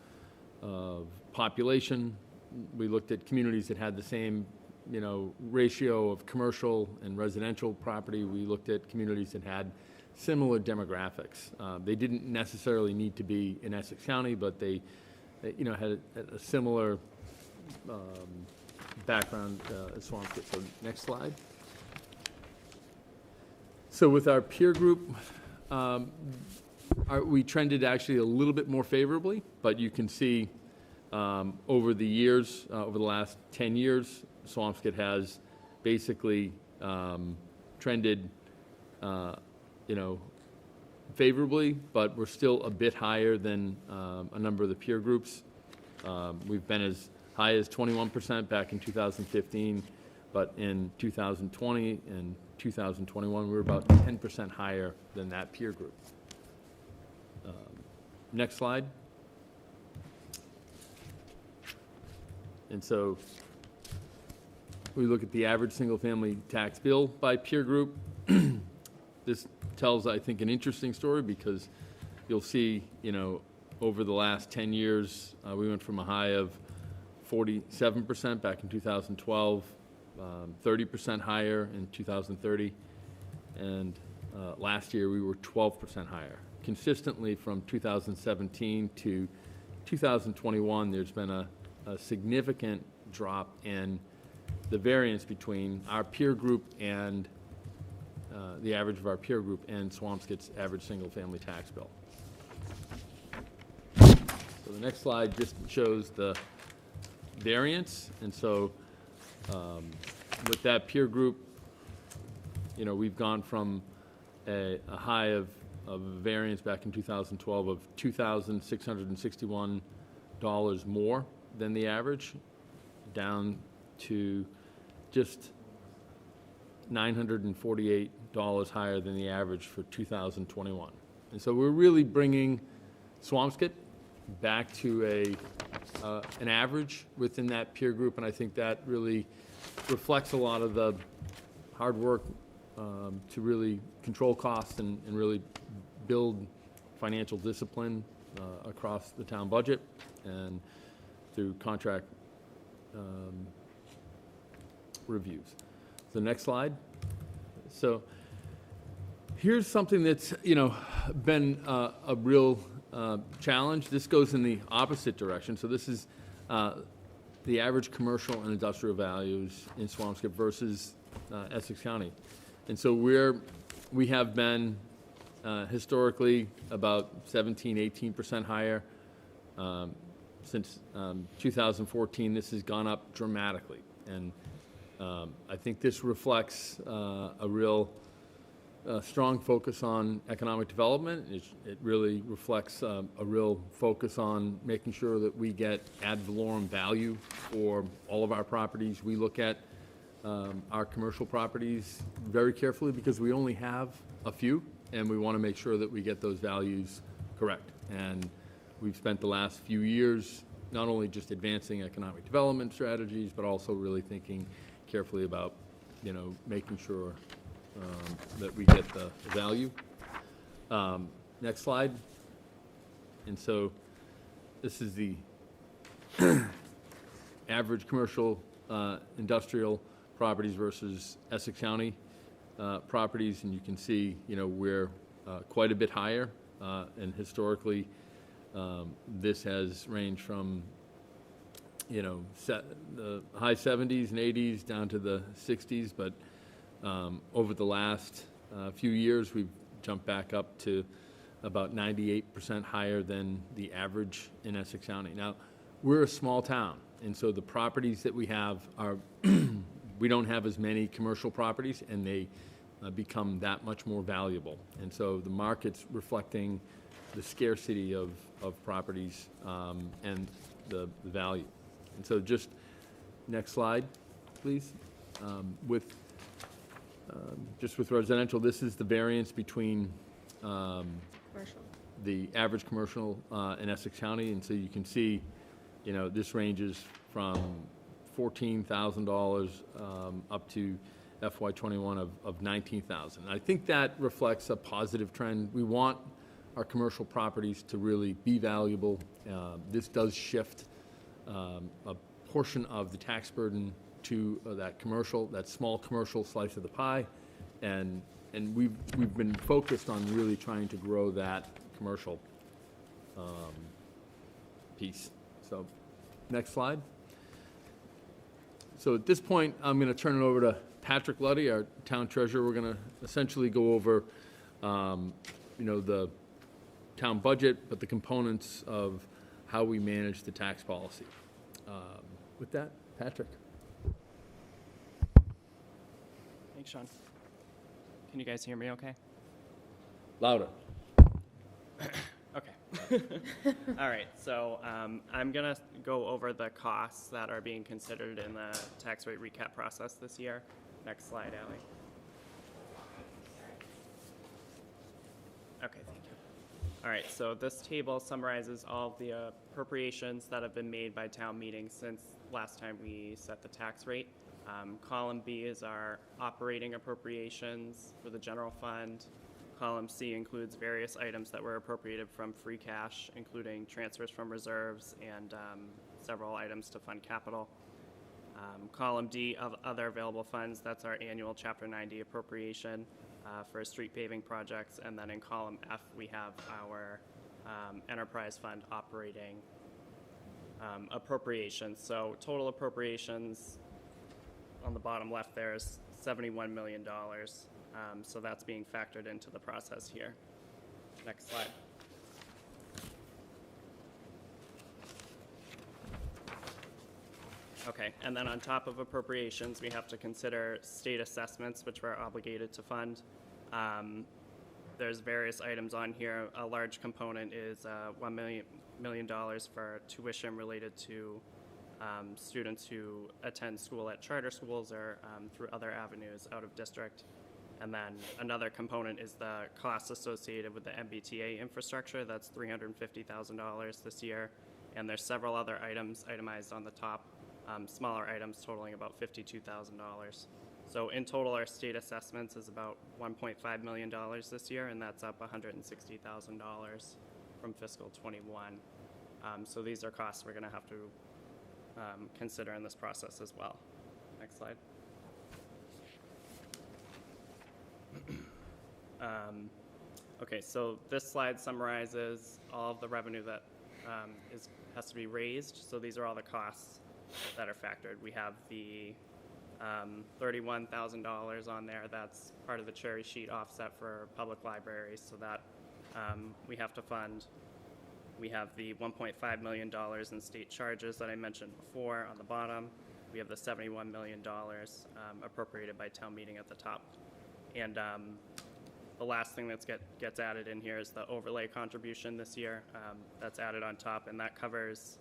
population. We looked at communities that had the same, ratio of commercial and residential property. We looked at communities that had similar demographics. They didn't necessarily need to be in Essex County, but they had a similar background as Swampscott. So next slide. So with our peer group, we trended actually a little bit more favorably, but you can see over the years, over the last 10 years, Swampscott has basically trended, favorably, but we're still a bit higher than a number of the peer groups. We've been as high as 21% back in 2015, but in 2020 and 2021, we were about 10% higher than that peer group. Next slide. And so we look at the average single-family tax bill by peer group. This tells, I think, an interesting story because you'll see, over the last 10 years, we went from a high of 47% back in 2012, 30% higher in 2030, and last year we were 12% higher. Consistently from 2017 to 2021, there's been a significant drop in the variance between our peer group and the average of our peer group and Swampscott's average single-family tax bill. So the next slide just shows the variance, and so with that peer group, we've gone from a high of variance back in 2012 of $2,661 more than the average, down to just $948 higher than the average for 2021. And so we're really bringing Swampscott back to an average within that peer group, and I think that really reflects a lot of the hard work to really control costs and really build financial discipline across the town budget and through contract reviews. The next slide. So here's something that's, been a real challenge. This goes in the opposite direction. So this is the average commercial and industrial values in Swampscott versus Essex County. And so we have been historically about 17, 18% higher. Since 2014, this has gone up dramatically. And I think this reflects a real strong focus on economic development. It really reflects a real focus on making sure that we get ad valorem value for all of our properties. We look at our commercial properties very carefully because we only have a few, and we want to make sure that we get those values correct. And we've spent the last few years not only just advancing economic development strategies, but also really thinking carefully about, making sure that we get the value. Next slide. And so this is the average commercial industrial properties versus Essex County properties, and you can see, we're quite a bit higher, and historically this has ranged from the high 70s and 80s down to the 60s, but over the last few years we've jumped back up to about 98% higher than the average in Essex County. Now, we're a small town, and so the properties that we have are we don't have as many commercial properties, and they become that much more valuable. And so the market's reflecting the scarcity of properties and the value. And so just next slide, please. Just with residential, this is the variance between the average commercial in Essex County. And so you can see, this ranges from $14,000 up to FY21 of $19,000. I think that reflects a positive trend. We want our commercial properties to really be valuable. This does shift a portion of the tax burden to that small commercial slice of the pie, and we've been focused on really trying to grow that commercial piece. So, next slide. So at this point, I'm going to turn it over to Patrick Luddy, our town treasurer. We're going to essentially go over, the town budget, but the components of how we manage the tax policy. With that, Patrick. Thanks, Sean. Can you guys hear me okay? Louder. Okay. All right, so I'm going to go over the costs that are being considered in the tax rate recap process this year. Next slide, Allie. Okay, thank you. All right, so this table summarizes all of the appropriations that have been made by town meetings since last time we set the tax rate. Column B is our operating appropriations for the general fund. Column C includes various items that were appropriated from free cash, including transfers from reserves and several items to fund capital. Column D of other available funds, that's our annual Chapter 90 appropriation for street paving projects. And then in column F, we have our enterprise fund operating appropriations. So total appropriations on the bottom left there is $71 million. So that's being factored into the process here. Next slide. Okay, and then on top of appropriations, we have to consider state assessments, which we're obligated to fund. There's various items on here. A large component is $1 million for tuition related to students who attend school at charter schools or through other avenues out of district. And then another component is the costs associated with the MBTA infrastructure. That's $350,000 this year. And there's several other items itemized on the top, smaller items totaling about $52,000. So in total, our state assessments is about $1.5 million this year, and that's up $160,000 from fiscal '21. So these are costs we're going to have to consider in this process as well. Next slide. Okay, so this slide summarizes all of the revenue that has to be raised. So these are all the costs that are factored. We have the $31,000 on there. That's part of the cherry sheet offset for public libraries, so that we have to fund. We have the $1.5 million in state charges that I mentioned before on the bottom. We have the $71 million appropriated by town meeting at the top. And the last thing that gets added in here is the overlay contribution this year. That's added on top, and that covers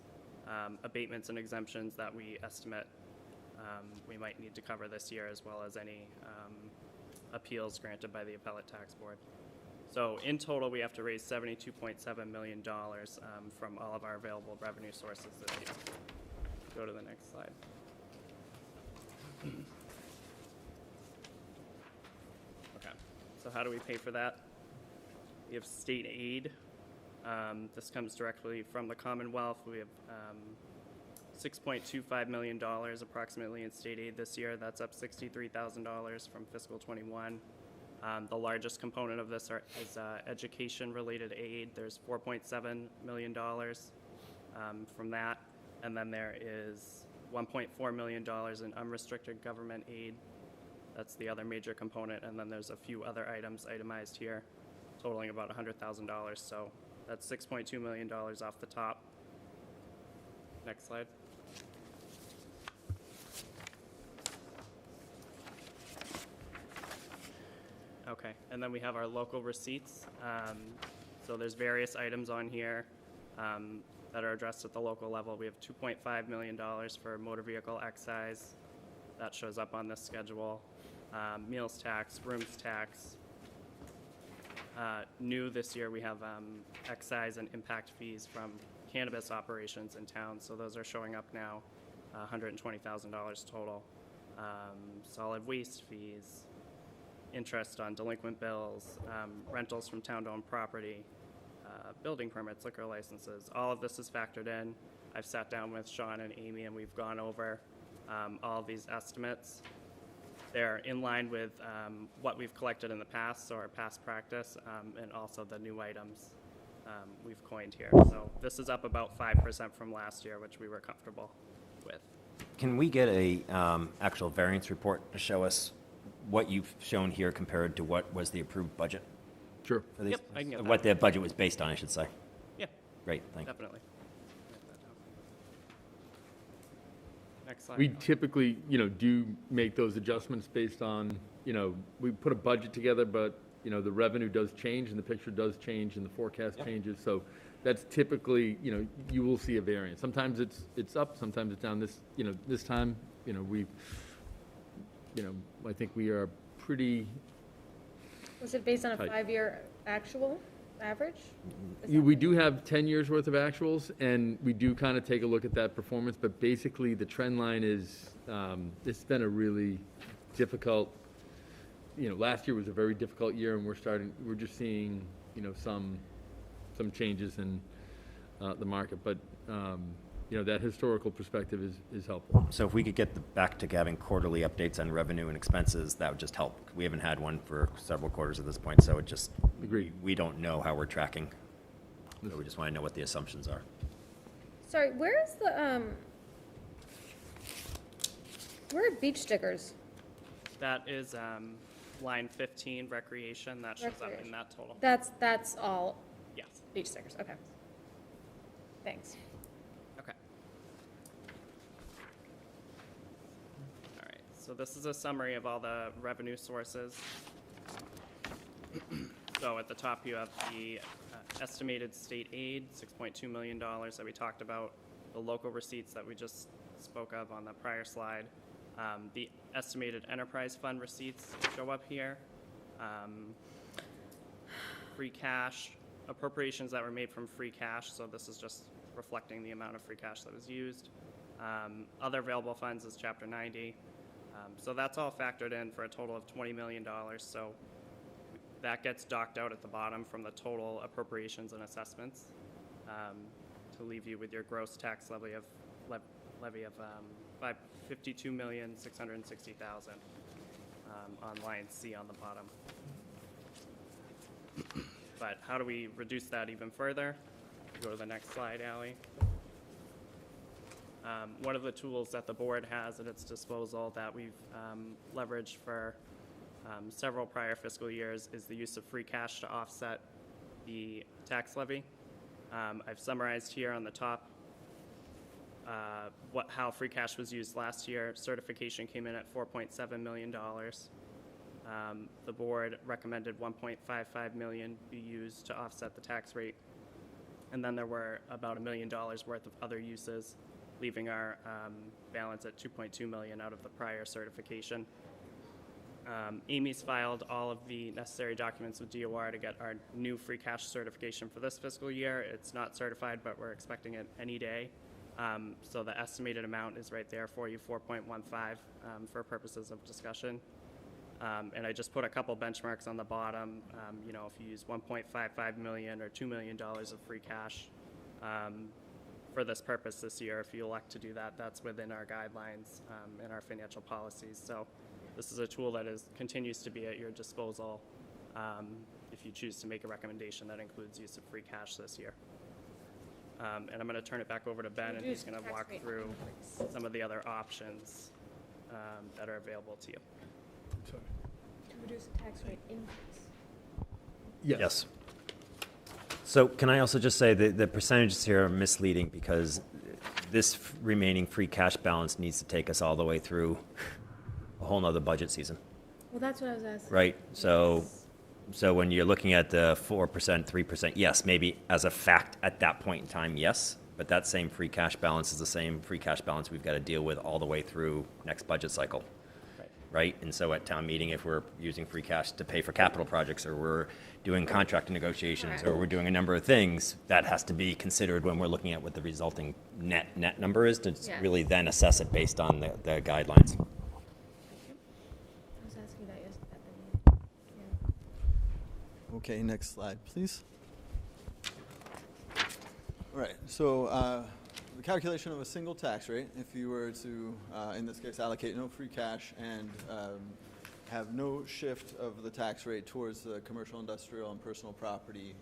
abatements and exemptions that we estimate we might need to cover this year, as well as any appeals granted by the appellate tax board. So in total, we have to raise $72.7 million from all of our available revenue sources this year. Go to the next slide. Okay, so how do we pay for that? We have state aid. This comes directly from the Commonwealth. We have $6.25 million approximately in state aid this year. That's up $63,000 from fiscal '21. The largest component of this is education-related aid. There's $4.7 million from that. And then there is $1.4 million in unrestricted government aid. That's the other major component. And then there's a few other items itemized here, totaling about $100,000. So that's $6.2 million off the top. Next slide. Okay, and then we have our local receipts. So there's various items on here that are addressed at the local level. We have $2.5 million for motor vehicle excise. That shows up on this schedule. Meals tax, rooms tax. New this year, we have excise and impact fees from cannabis operations in town. So those are showing up now, $120,000 total. Solid waste fees, interest on delinquent bills, rentals from town-owned property, building permits, liquor licenses. All of this is factored in. I've sat down with Sean and Amy, and we've gone over all of these estimates. They're in line with what we've collected in the past, so our past practice, and also the new items we've coined here. So this is up about 5% from last year, which we were comfortable with. Can we get a actual variance report to show us what you've shown here compared to what was the approved budget? Sure. For these? Yep, I can get that. What the budget was based on, I should say. Yeah. Great, thank you. Definitely. Next slide. We typically, do make those adjustments based on, we put a budget together, but, the revenue does change and the picture does change and the forecast changes. So that's typically, you will see a variance. Sometimes it's up, sometimes it's down. This time, I think we are pretty. Was it based on a tight. 5-year actual average? We do have 10 years worth of actuals, and we do kind of take a look at that performance, but basically the trend line is, it's been a really difficult, last year was a very difficult year, and we're just seeing, some changes in the market, but, that historical perspective is helpful. So if we could get back to having quarterly updates on revenue and expenses, that would just help. We haven't had one for several quarters at this point, so it just, Agreed. we don't know how we're tracking. So we just want to know what the assumptions are. Sorry, where is the, where are beach stickers? That is line 15, recreation. That shows up in that total. That's all Yes. beach stickers, okay. Thanks. Okay. All right, so this is a summary of all the revenue sources. So at the top, you have the estimated state aid, $6.2 million that we talked about, the local receipts that we just spoke of on the prior slide. The estimated enterprise fund receipts show up here. Free cash, appropriations that were made from free cash, so this is just reflecting the amount of free cash that was used. Other available funds is Chapter 90. So that's all factored in for a total of $20 million. So that gets docked out at the bottom from the total appropriations and assessments to leave you with your gross tax levy of $52,660,000 on line C on the bottom. But how do we reduce that even further? Go to the next slide, Ally. One of the tools that the board has at its disposal that we've leveraged for several prior fiscal years is the use of free cash to offset the tax levy. I've summarized here on the top how free cash was used last year. Certification came in at $4.7 million. The board recommended $1.55 million be used to offset the tax rate. And then there were about $1 million worth of other uses, leaving our balance at $2.2 million out of the prior certification. Amy's filed all of the necessary documents with DOR to get our new free cash certification for this fiscal year. It's not certified, but we're expecting it any day. So the estimated amount is right there for you, 4.15 for purposes of discussion. And I just put a couple benchmarks on the bottom. If you use $1.55 million or $2 million of free cash for this purpose this year, if you elect to do that, that's within our guidelines and our financial policies. So this is a tool that continues to be at your disposal if you choose to make a recommendation that includes use of free cash this year. And I'm going to turn it back over to Ben, and he's going to walk through some of the other options that are available to you. To reduce the tax rate increase. Yes. So can I also just say that the percentages here are misleading because this remaining free cash balance needs to take us all the way through a whole nother budget season. Well, that's what I was asking. Right. So when you're looking at the 4%, 3%, yes, maybe as a fact at that point in time, yes. But that same free cash balance is the same free cash balance we've got to deal with all the way through next budget cycle. Right? And so at town meeting, if we're using free cash to pay for capital projects, or we're doing contract negotiations, or we're doing a number of things, that has to be considered when we're looking at what the resulting net number is to really then assess it based on the guidelines. I was asking that yesterday. Okay, next slide, please. All right, so the calculation of a single tax rate, if you were to, in this case, allocate no free cash and have no shift of the tax rate towards the commercial, industrial, and personal property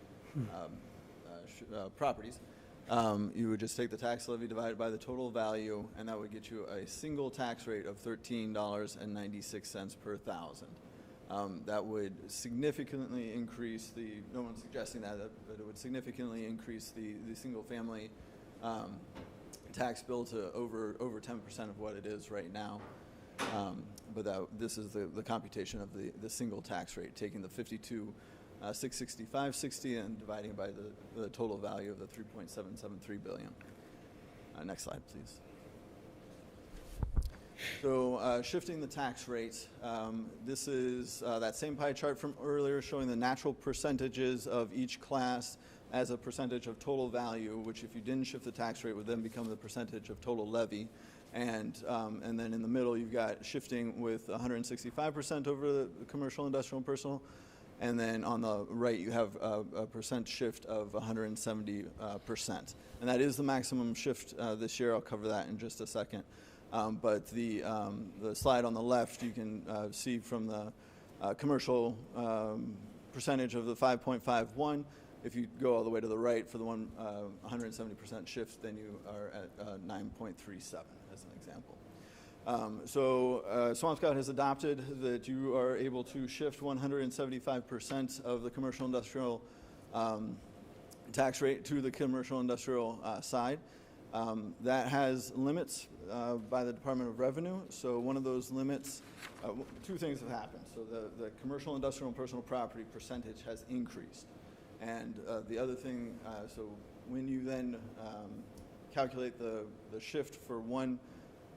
properties, you would just take the tax levy divided by the total value, and that would get you a single tax rate of $13.96 per thousand. That would significantly increase no one's suggesting that it would significantly increase the single-family tax bill to over 10% of what it is right now. But this is the computation of the single tax rate, taking the 52,665.60 and dividing by the total value of the $3.773 billion. Next slide, please. So shifting the tax rate, this is that same pie chart from earlier showing the natural percentages of each class as a percentage of total value, which if you didn't shift the tax rate would then become the percentage of total levy. And then in the middle you've got shifting with 165% over the commercial, industrial, and personal. And then on the right you have a percent shift of 170%. And that is the maximum shift this year. I'll cover that in just a second. But the slide on the left, you can see from the commercial percentage of the 5.51. If you go all the way to the right for the 170% shift, then you are at 9.37 as an example. So Swampscott has adopted that you are able to shift 175% of the commercial industrial tax rate to the commercial industrial side. That has limits by the Department of Revenue. So one of those limits, two things have happened. So the commercial, industrial, and personal property percentage has increased. And the other thing, so when you then calculate the shift for one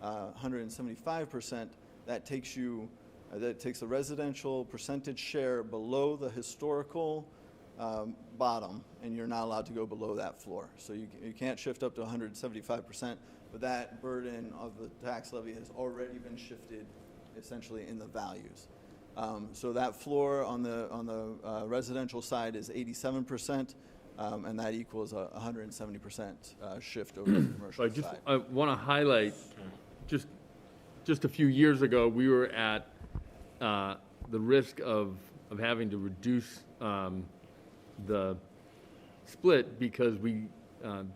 175%, that takes you, that takes the residential percentage share below the historical bottom, and you're not allowed to go below that floor. So you can't shift up to 175%, but that burden of the tax levy has already been shifted essentially in the values. So that floor on the residential side is 87%, and that equals a 170% shift over the commercial side. I want to highlight, just a few years ago, we were at the risk of having to reduce the split because we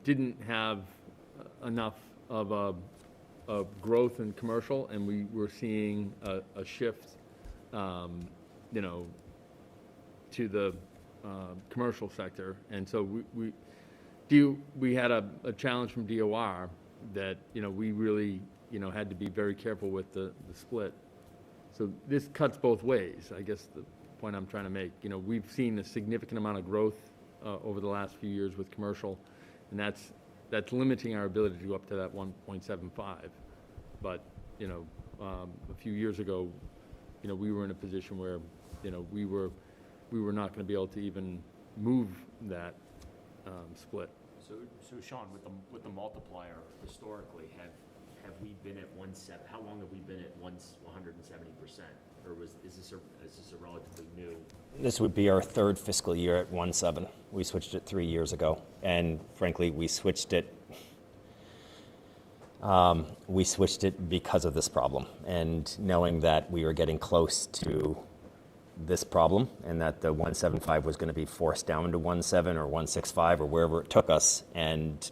didn't have enough of a growth in commercial, and we were seeing a shift, you know, to the commercial sector. And so we had a challenge from DOR that, you know, we really, you know, had to be very careful with the split. So this cuts both ways, I guess the point I'm trying to make. You know, we've seen a significant amount of growth over the last few years with commercial, and that's limiting our ability to go up to that 1.75. But, you know, a few years ago, you know, we were in a position where, you know, we were not going to be able to even move that split. So Sean, with the multiplier, historically, have we been at 1.7? How long have we been at 170%? Or is this a relatively new? This would be our third fiscal year at 1.7. We switched it 3 years ago, and frankly, we switched it because of this problem, and knowing that we were getting close to this problem, and that the 1.75 was going to be forced down to 1.7 or 1.65 or wherever it took us, and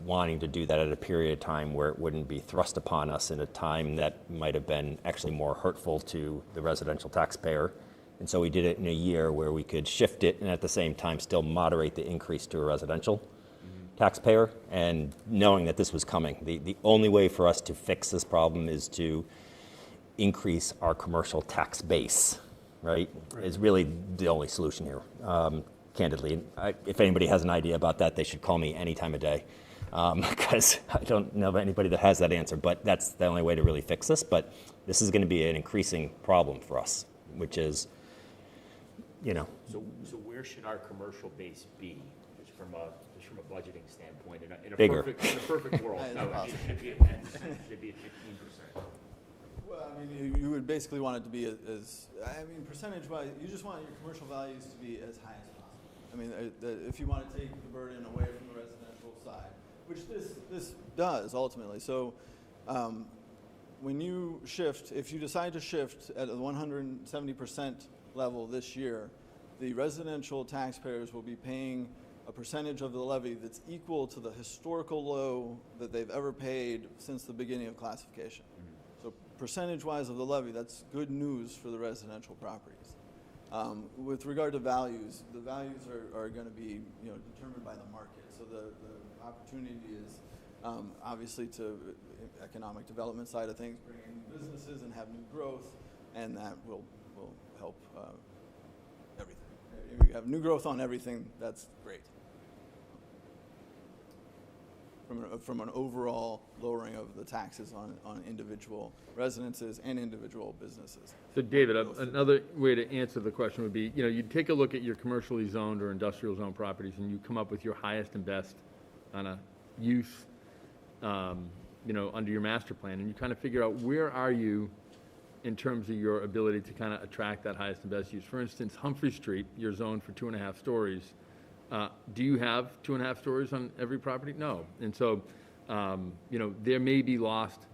wanting to do that at a period of time where it wouldn't be thrust upon us in a time that might have been actually more hurtful to the residential taxpayer. And so we did it in a year where we could shift it and at the same time still moderate the increase to a residential taxpayer, and knowing that this was coming. The only way for us to fix this problem is to increase our commercial tax base, right? Is really the only solution here. Candidly, if anybody has an idea about that, they should call me any time of day. Because I don't know of anybody that has that answer, but that's the only way to really fix this. But this is going to be an increasing problem for us, which is, you know. So where should our commercial base be, just from a budgeting standpoint, in a Bigger. perfect world? Should be at 15%. Well, I mean, you would basically want it to be as percentage-wise, you just want your commercial values to be as high as possible. I mean, if you want to take the burden away from the residential side, which this does ultimately. So when you shift, if you decide to shift at a 170% level this year, the residential taxpayers will be paying a percentage of the levy that's equal to the historical low that they've ever paid since the beginning of classification. So percentage-wise of the levy, that's good news for the residential properties. With regard to values, the values are going to be, you know, determined by the market. So the opportunity is obviously to economic development side of things, bring in new businesses and have new growth, and that will help everything. If you have new growth on everything, that's great. From an overall lowering of the taxes on individual residences and individual businesses. So David, another way to answer the question would be, you know, you take a look at your commercially zoned or industrial zone properties and you come up with your highest and best on a use, you know, under your master plan, and you kind of figure out where are you in terms of your ability to kind of attract that highest and best use. For instance, Humphrey Street, you're zoned for 2.5 stories. Do you have 2.5 stories on every property? No. And so, you know, there may be lost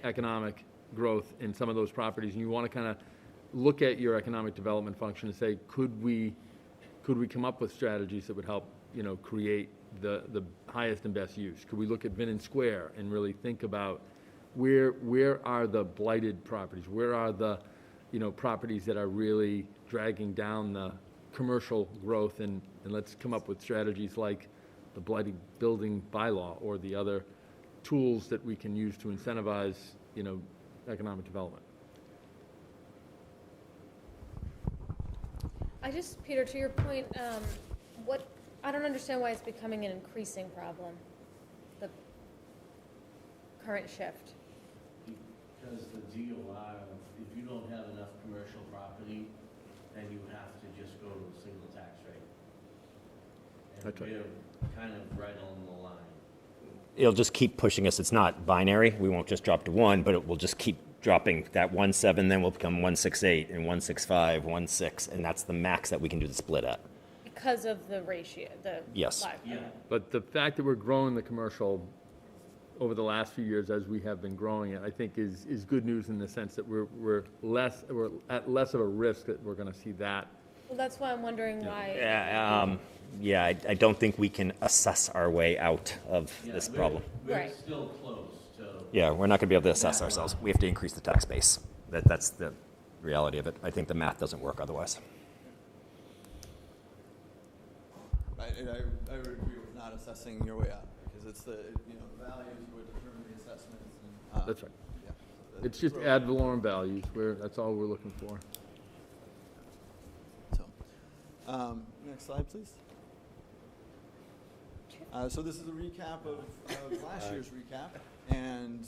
economic growth in some of those properties, and you want to kind of look at your economic development function and say, could we come up with strategies that would help, you know, create the highest and best use? Could we look at Vinnon Square and really think about where are the blighted properties? Where are the, you know, properties that are really dragging down the commercial growth, and let's come up with strategies like the blighted building bylaw or the other tools that we can use to incentivize, you know, economic development. Peter, to your point, I don't understand why it's becoming an increasing problem, the current shift. DOR, if you don't have enough commercial property, then you have to just go to a single tax rate. And That's right. we're kind of right on the line. It'll just keep pushing us. It's not binary. We won't just drop to 1, but it will just keep dropping. That 1.7 then will become 1.68 and 1.65, 1.6, and that's the max that we can do the split at. Because of the ratio, the. Yes. live. Yeah. But the fact that we're growing the commercial over the last few years as we have been growing it, I think is good news in the sense that we're at less of a risk that we're going to see that. Well, that's why I'm wondering why. Yeah, I don't think we can assess our way out of this problem. We're Right. still close to. Yeah, we're not going to be able to assess ourselves. We have to increase the tax base. That's the reality of it. I think the math doesn't work otherwise. I would agree with not assessing your way out, because it's the values would determine the assessments. And, That's right. Yeah. It's just ad valorem values. That's all we're looking for. So, next slide, please. So this is a recap of last year's recap. And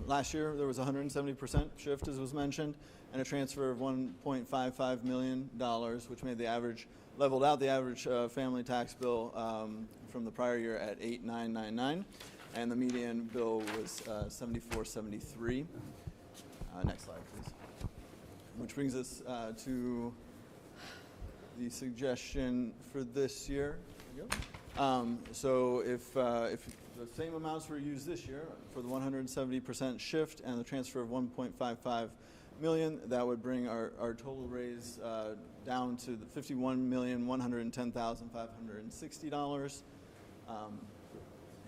last year there was a 170% shift, as was mentioned, and a transfer of $1.55 million, which made the average, leveled out the average family tax bill from the prior year at $8,999, and the median bill was $74.73. Next slide, please. Which brings us to the suggestion for this year. There we go. So if the same amounts were used this year for the 170% shift and the transfer of $1.55 million, that would bring our total raise down to the $51,110,560.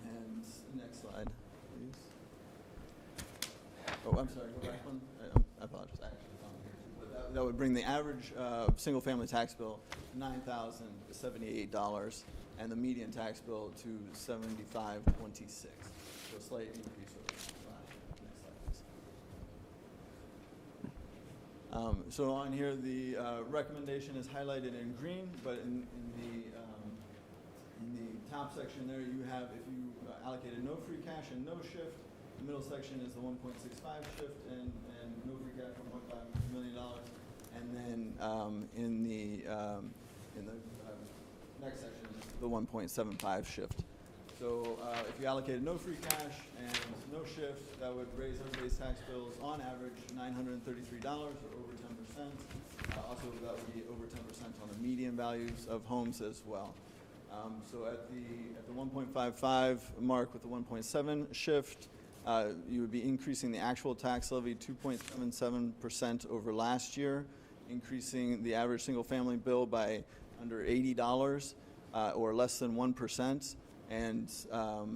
And next slide, please. Oh, I'm sorry, go back one. I apologize. Actually, it's on here too. But that would bring the average single-family tax bill to $9,078, and the median tax bill to $75.26. So a slight increase over last year. Next slide, please. So on here, the recommendation is highlighted in green, but in the top section there, you have, if you allocated no free cash and no shift, the middle section is the 1.65 shift and no free cash, $1.5 million. And then in the next section is the 1.75 shift. So if you allocated no free cash and no shift, that would raise everybody's tax bills on average $933 or over 10%. Also, that would be over 10% on the median values of homes as well. So at the 1.55 mark with the 1.7 shift, you would be increasing the actual tax levy 2.77% over last year, increasing the average single-family bill by under $80 or less than 1%, and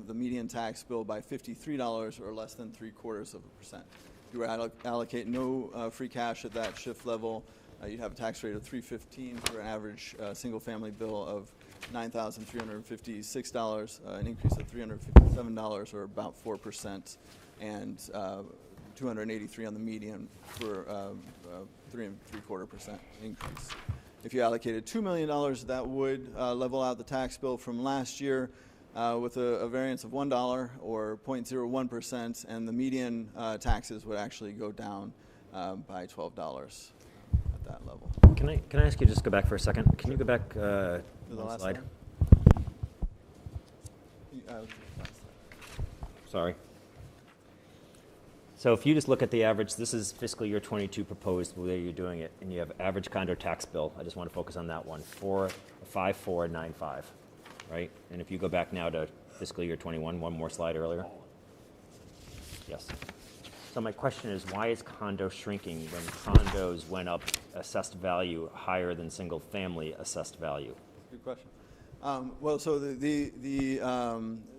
the median tax bill by $53 or less than 0.75%. If you were to allocate no free cash at that shift level, you'd have a tax rate of $315 for an average single-family bill of $9,356, an increase of $357 or about 4%, and $283 on the median for 3.75% increase. If you allocated $2 million, that would level out the tax bill from last year with a variance of $1 or 0.01%, and the median taxes would actually go down by $12 at that level. Can I ask you to just go back for a second? Can you go back To the one last slide? Sorry. So if you just look at the average, this is fiscal year 22 proposed, the way you're doing it, and you have average condo tax bill. I just want to focus on that one, 5495, right? And if you go back now to fiscal year 21, one more slide earlier. Yes. So my question is, why is condo shrinking when condos went up assessed value higher than single family assessed value? Good question. Well, so the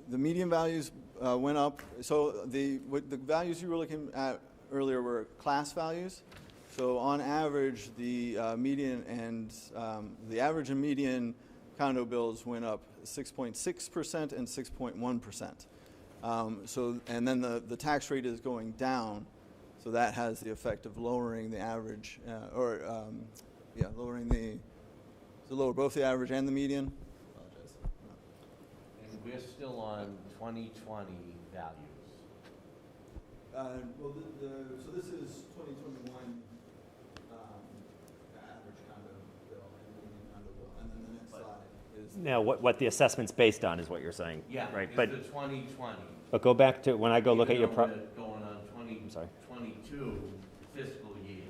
median values went up. So the values you were looking at earlier were class values. So on average, the median and the average and median condo bills went up 6.6% and 6.1%. So and then the tax rate is going down, so that has the effect of lowering the average, lowering lower both the average and the median. Apologize. And we're still on 2020 values. Well, so this is 2021 average condo bill and median condo bill, and then the next slide is. Now, what the assessment's based on is what you're saying, Yeah, right? it's But the 2020. but go back to when I go look at your Even though we're going on I'm sorry. 2022 fiscal year.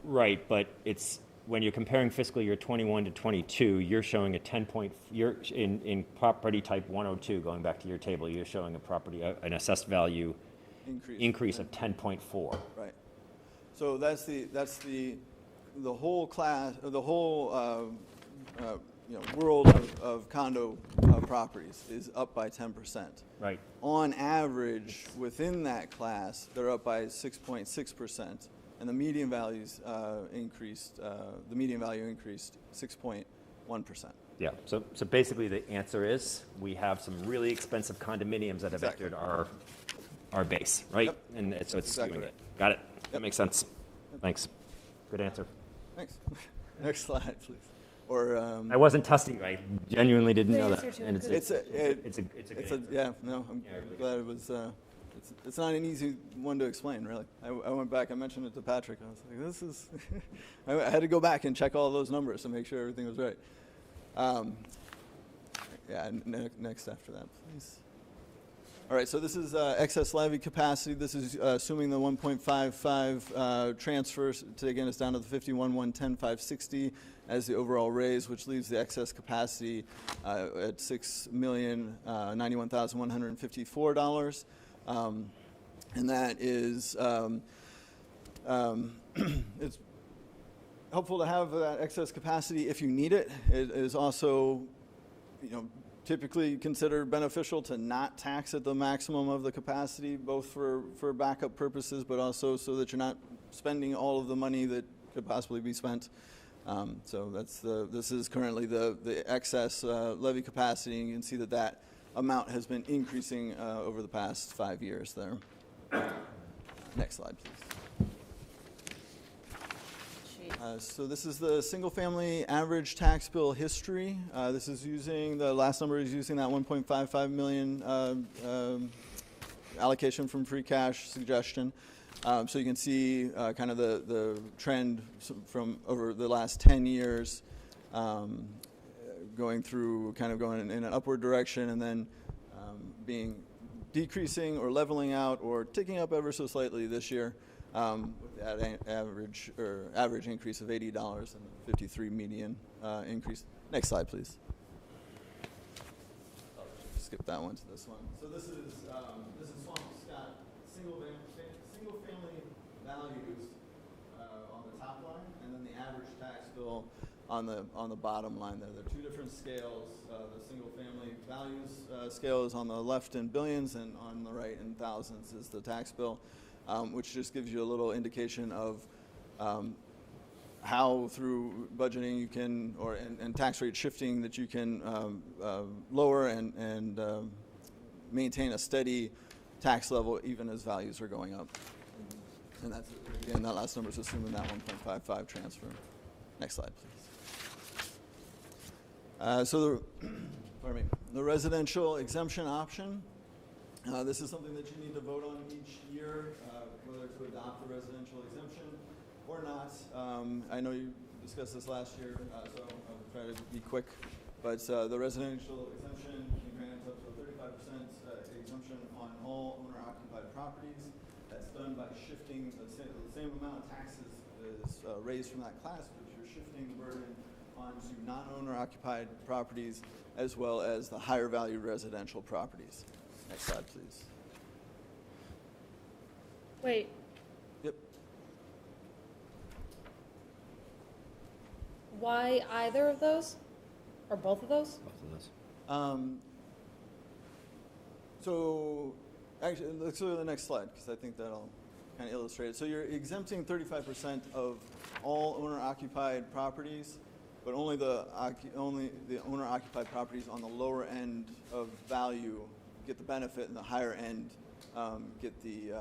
Right, but it's when you're comparing fiscal year 21 to 22, you're showing a 10 point. You're in property type 102. Going back to your table, you're showing a property an assessed value increase of 10.4. Right. So that's the whole class, or the whole world of condo properties is up by 10%. Right. On average, within that class, they're up by 6.6%, and the median values increased. The median value increased 6.1%. Yeah. So basically, the answer is we have some really expensive condominiums that have entered our base, right? Yep. And so it's Exactly skewing right. it. Got it. That makes sense. Thanks. Good answer. Thanks. Next slide, please. Or I wasn't testing you. I genuinely didn't Good know answer that. to a And good it's a good answer. yeah. No, I'm glad it was. It's not an easy one to explain, really. I went back. I mentioned it to Patrick. I was like, this is. I had to go back and check all those numbers to make sure everything was right. Next after that, please. All right, so this is excess levy capacity. This is assuming the 1.55 transfers to get us down to the 51,110,560 as the overall raise, which leaves the excess capacity at $6,091,154. And that is, it's helpful to have that excess capacity if you need it. It is also, typically considered beneficial to not tax at the maximum of the capacity, both for backup purposes, but also so that you're not spending all of the money that could possibly be spent. So this is currently the excess levy capacity. You can see that amount has been increasing over the past 5 years there. Next slide, please. So this is the single-family average tax bill history. This is using, the last number is using that 1.55 million allocation from free cash suggestion. So you can see kind of the trend from over the last 10 years going in an upward direction, and then being decreasing or leveling out or ticking up ever so slightly this year. With that average increase of $80 and the 53 median increase. Next slide, please. I'll skip that one to this one. So this is Swampscott single family values on the top line, and then the average tax bill on the bottom line there. They're two different scales. The single family values scale is on the left in billions, and on the right in thousands is the tax bill. Which just gives you a little indication of how through budgeting you can, and tax rate shifting, that you can lower and maintain a steady tax level even as values are going up. And that's, again, that last number is assuming that 1.55 transfer. Next slide, please. So the residential exemption option. This is something that you need to vote on each year, whether to adopt the residential exemption or not. I know you discussed this last year, so I'll try to be quick. But the residential exemption can grant up to a 35% exemption on all owner-occupied properties. That's done by shifting the same amount of taxes is raised from that class, but you're shifting the burden onto non-owner-occupied properties as well as the higher value residential properties. Next slide, please. Wait. Yep. Why either of those? Or both of those? Both of those. So, actually, let's go to the next slide, because I think that'll kind of illustrate it. So you're exempting 35% of all owner-occupied properties, but only the owner-occupied properties on the lower end of value get the benefit, and the higher end get the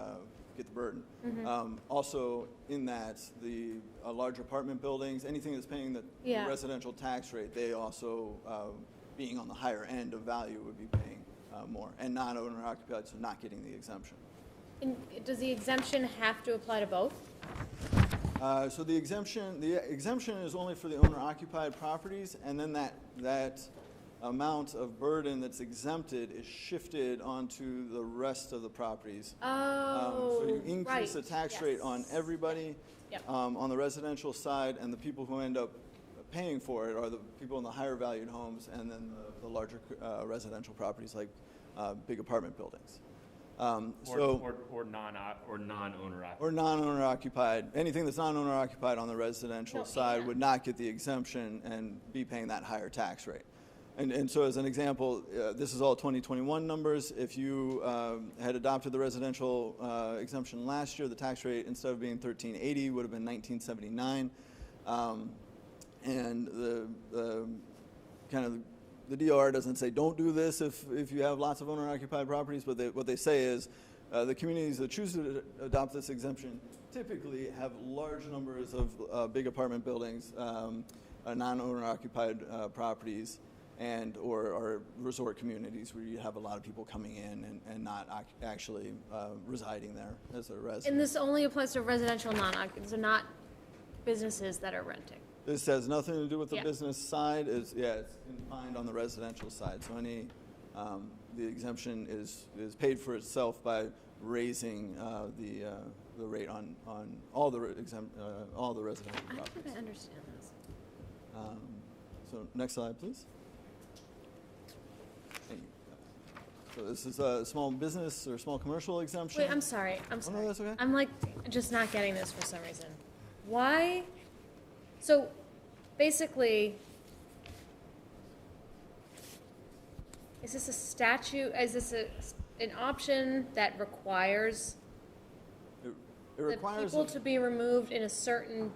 burden. Mm-hmm. Also, in that, the large apartment buildings, anything that's paying the residential tax rate, they also, being on the higher end of value, would be paying more, and non-owner occupied, so not getting the exemption. And does the exemption have to apply to both? So the exemption is only for the owner-occupied properties, and then that amount of burden that's exempted is shifted onto the rest of the properties. So you increase the tax rate on everybody on the residential side, and the people who end up paying for it are the people in the higher valued homes, and then the larger residential properties like big apartment buildings. Or non-owner occupied. Or non-owner occupied. Anything that's non-owner occupied on the residential side would not get the exemption and be paying that higher tax rate. And so as an example, this is all 2021 numbers. If you had adopted the residential exemption last year, the tax rate, instead of being $1,380, would have been $1,979. And the DOR doesn't say don't do this if you have lots of owner-occupied properties, but what they say is the communities that choose to adopt this exemption typically have large numbers of big apartment buildings, non-owner-occupied properties, and or resort communities where you have a lot of people coming in and not actually residing there as a resident. And this only applies to residential non-occupants, so not businesses that are renting. This has nothing to do with the business side. It's confined on the residential side. So any the exemption is paid for itself by raising the rate on all the residential properties. I don't think I understand this. So next slide, please. Thank you. So this is a small business or small commercial exemption. Wait, I'm sorry. Oh, no, that's okay. I'm like just not getting this for some reason. Why? So basically, is this a statute? Is this an option that requires the people to be removed in a certain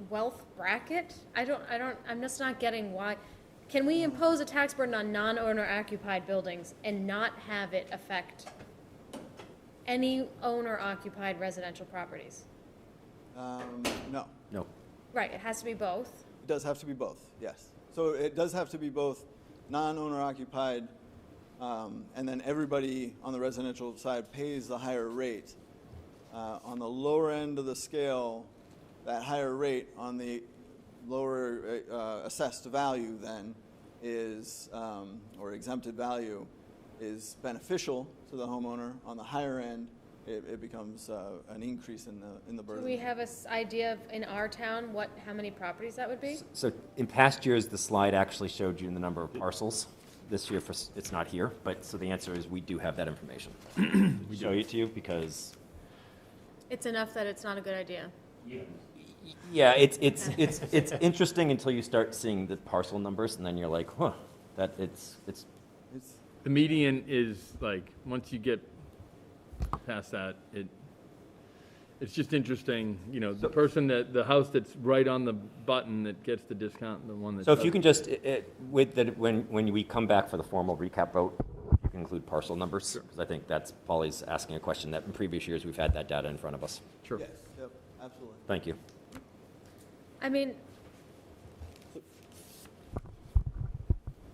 wealth bracket? I'm just not getting why. Can we impose a tax burden on non-owner occupied buildings and not have it affect any owner occupied residential properties? No. No. Right, it has to be both. It does have to be both, yes. So it does have to be both non-owner occupied, and then everybody on the residential side pays the higher rate. On the lower end of the scale, that higher rate on the lower assessed value then is, or exempted value, is beneficial to the homeowner. On the higher end, it becomes an increase in the burden. Do we have an idea of, in our town, how many properties that would be? So in past years, the slide actually showed you the number of parcels. This year, it's not here, but so the answer is we do have that information. We show it to you because It's enough that it's not a good idea. yeah, it's interesting until you start seeing the parcel numbers, and then you're like, huh, that it's. The median is like, once you get past that, it's just interesting, you know, the house that's right on the button that gets the discount, and the one that So if you can just, when we come back for the formal recap vote, you can include parcel numbers, because I think that's, Polly's asking a question that in previous years we've had that data in front of us. Sure. Yes, yep, absolutely. Thank you. I mean,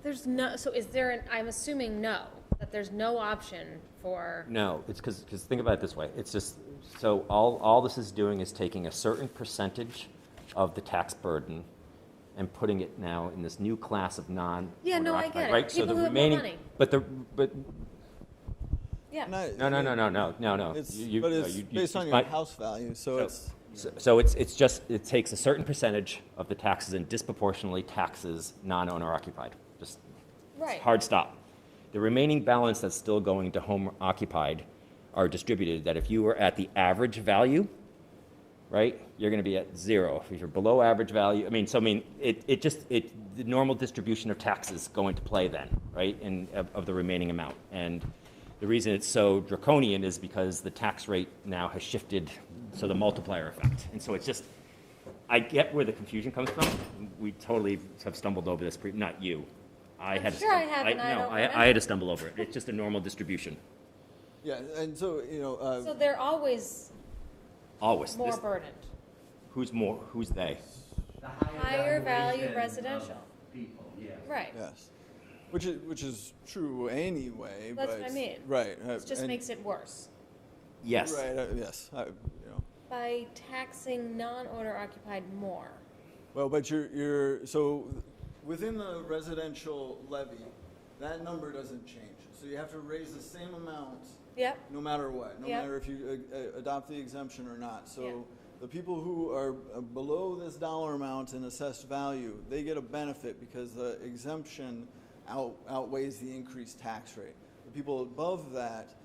there's no, so is there I'm assuming no, that there's no option for. No, it's because think about it this way. It's just, so all this is doing is taking a certain percentage of the tax burden and putting it now in this new class of non. Yeah, no, I get it. Right? People so the who have more remaining, money. But Yeah. no. It's, but it's based on your house value, So it takes a certain percentage of the taxes and disproportionately taxes non-owner occupied. Just Right. hard stop. The remaining balance that's still going to home occupied are distributed that if you were at the average value, right, you're going to be at zero. If you're below average value, the normal distribution of taxes go into play then, right, of the remaining amount. And the reason it's so draconian is because the tax rate now has shifted, so the multiplier effect. And so it's just, I get where the confusion comes from. We totally have stumbled over this, not you. I had to stumble over it. It's just a normal distribution. Yeah, and so, So they're always more burdened. Who's more? Who's they? The Higher value residential. People, yeah. Right. Yes. Which is true anyway. That's but, what I mean. Right. It just makes it worse. Yes. Right, yes, By taxing non-owner occupied more. Well, but so within the residential levy, that number doesn't change. So you have to raise the same amount. Yep. No matter what, no Yep. matter if you adopt the exemption or not. So Yeah. the people who are below this dollar amount in assessed value, they get a benefit because the exemption outweighs the increased tax rate. The people above that,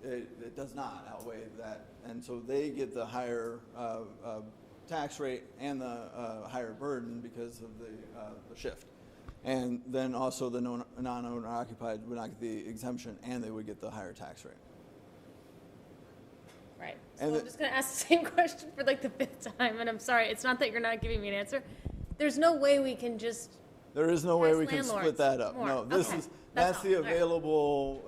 it does not outweigh that, and so they get the higher tax rate and the higher burden because of the shift. And then also the non-owner occupied would not get the exemption, and they would get the higher tax rate. Right. So I'm just going to ask the same question for like the 5th time, and I'm sorry, it's not that you're not giving me an answer. There's no way we can just. There is no way we can landlords split that up. more. No, that's That's the all. All right. available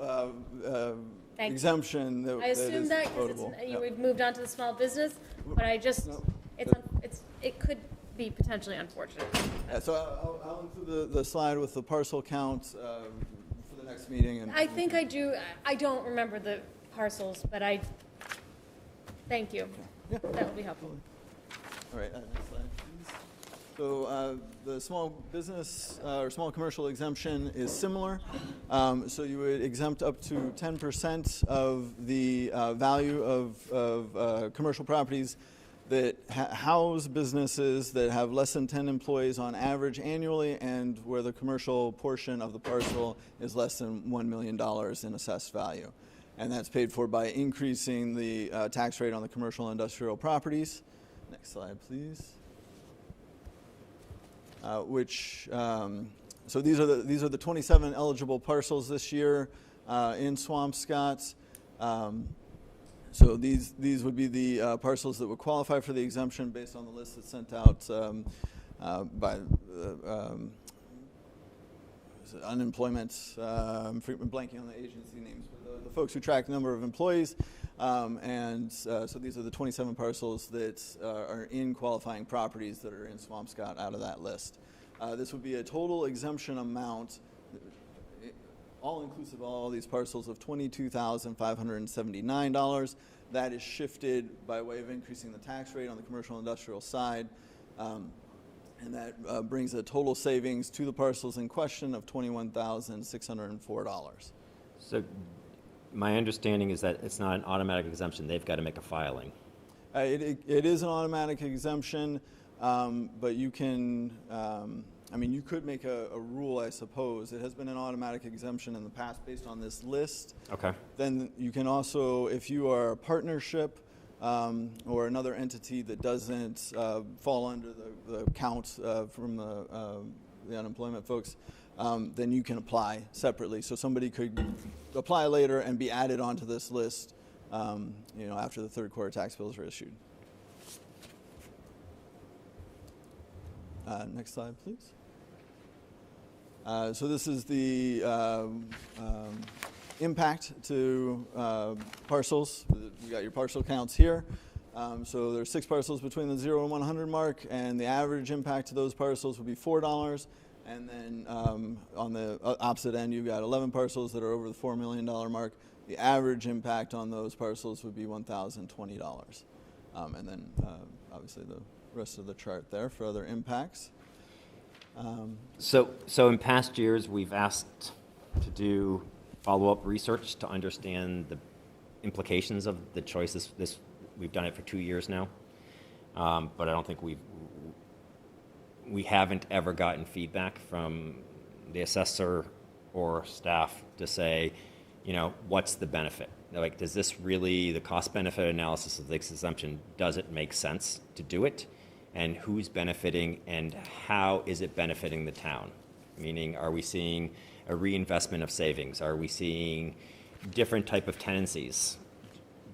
Thank you. exemption that I assume is that because votable. we've moved on to the small business, but I just, No. it could be potentially unfortunate. Yeah, so I'll include the slide with the parcel count for the next meeting. And I think I do, I don't remember the parcels, but thank you. Yeah. That will be helpful. All right, next slide, please. So the small business or small commercial exemption is similar. So you would exempt up to 10% of the value of commercial properties that house businesses that have less than 10 employees on average annually, and where the commercial portion of the parcel is less than $1 million in assessed value. And that's paid for by increasing the tax rate on the commercial and industrial properties. Next slide, please. So these are the 27 eligible parcels this year in Swampscott. So these would be the parcels that would qualify for the exemption based on the list that's sent out by unemployment. I'm blanking on the agency names, but the folks who track the number of employees. So these are the 27 parcels that are in qualifying properties that are in Swampscott out of that list. This would be a total exemption amount, all inclusive of all these parcels, of $22,579. That is shifted by way of increasing the tax rate on the commercial industrial side. And that brings a total savings to the parcels in question of $21,604. So my understanding is that it's not an automatic exemption. They've got to make a filing. It is an automatic exemption, but you can, you could make a rule, I suppose. It has been an automatic exemption in the past based on this list. Okay. Then you can also, if you are a partnership or another entity that doesn't fall under the count from the unemployment folks, then you can apply separately. So somebody could apply later and be added onto this list after the third quarter tax bills are issued. Next slide, please. So this is the impact to parcels. You got your parcel counts here. So there's 6 parcels between the 0 and 100 mark, and the average impact to those parcels would be $4. And then on the opposite end, you've got 11 parcels that are over the $4 million mark. The average impact on those parcels would be $1,020. And then obviously the rest of the chart there for other impacts. So in past years, we've asked to do follow-up research to understand the implications of the choices. We've done it for 2 years now, but I don't think we haven't ever gotten feedback from the assessor or staff to say, what's the benefit? Like, does this really, the cost-benefit analysis of this exemption, does it make sense to do it? And who's benefiting, and how is it benefiting the town? Meaning, are we seeing a reinvestment of savings? Are we seeing different type of tenancies?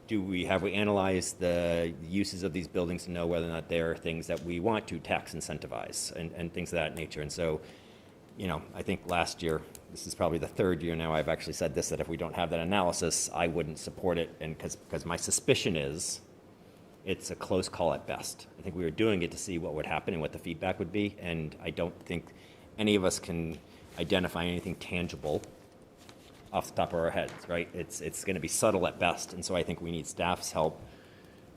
Have we analyzed the uses of these buildings to know whether or not there are things that we want to tax incentivize and things of that nature? And so, I think last year, this is probably the 3rd year now I've actually said this, that if we don't have that analysis, I wouldn't support it, and because my suspicion is it's a close call at best. I think we were doing it to see what would happen and what the feedback would be, and I don't think any of us can identify anything tangible off the top of our heads, right? It's going to be subtle at best, and so I think we need staff's help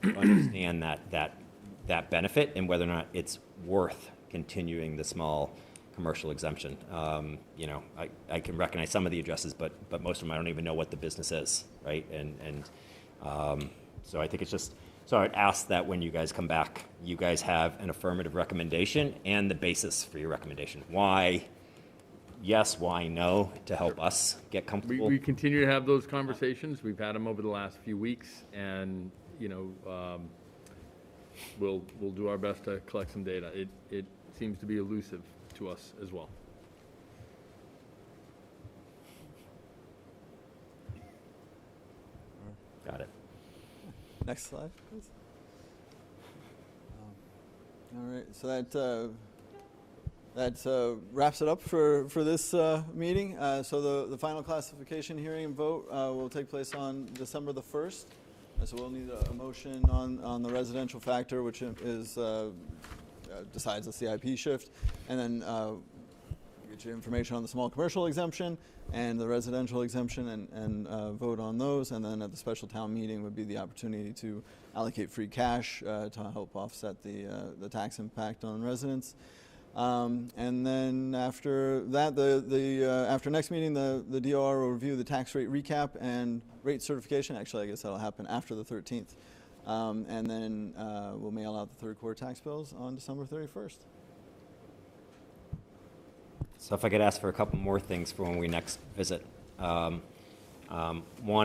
to understand that benefit and whether or not it's worth continuing the small commercial exemption. You know, I can recognize some of the addresses, but most of them I don't even know what the business is, right? And so I think it's just, so I'd ask that when you guys come back, you guys have an affirmative recommendation and the basis for your recommendation. Why yes, why no, to help us get comfortable. We continue to have those conversations. We've had them over the last few weeks, and you know, we'll do our best to collect some data. It seems to be elusive to us as well. Got it. Next slide, please. All right, so that wraps it up for this meeting. So the final classification hearing and vote will take place on December the 1st. So we'll need a motion on the residential factor, which is decides the CIP shift, and then get you information on the small commercial exemption and the residential exemption, and vote on those. And then at the special town meeting would be the opportunity to allocate free cash to help offset the tax impact on residents. And then after that, after next meeting, the DOR will review the tax rate recap and rate certification. Actually, I guess that'll happen after the 13th. And then we'll mail out the third quarter tax bills on December 31st. So if I could ask for a couple more things for when we next visit. One,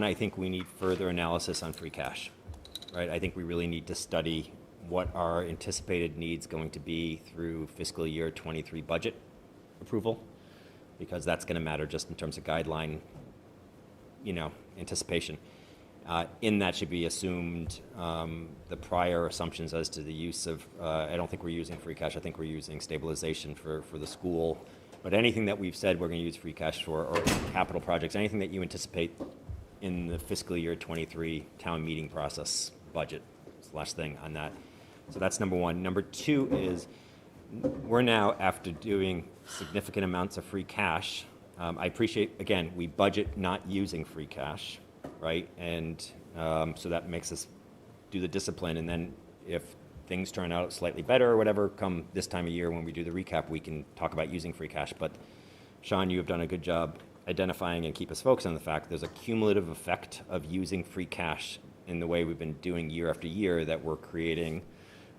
I think we need further analysis on free cash, right? I think we really need to study what our anticipated needs going to be through fiscal year 23 budget approval, because that's going to matter just in terms of guideline, you know, anticipation. In that should be assumed the prior assumptions as to the use of, I don't think we're using free cash, I think we're using stabilization for the school. But anything that we've said we're going to use free cash for, or capital projects, anything that you anticipate in the fiscal year 23 town meeting process budget, / thing on that. So that's number one. Number two is we're now, after doing significant amounts of free cash, I appreciate, again, we budget not using free cash, right? And so that makes us do the discipline. And then if things turn out slightly better or whatever, come this time of year when we do the recap, we can talk about using free cash. But Sean, you have done a good job identifying and keep us focused on the fact there's a cumulative effect of using free cash in the way we've been doing year after year, that we're creating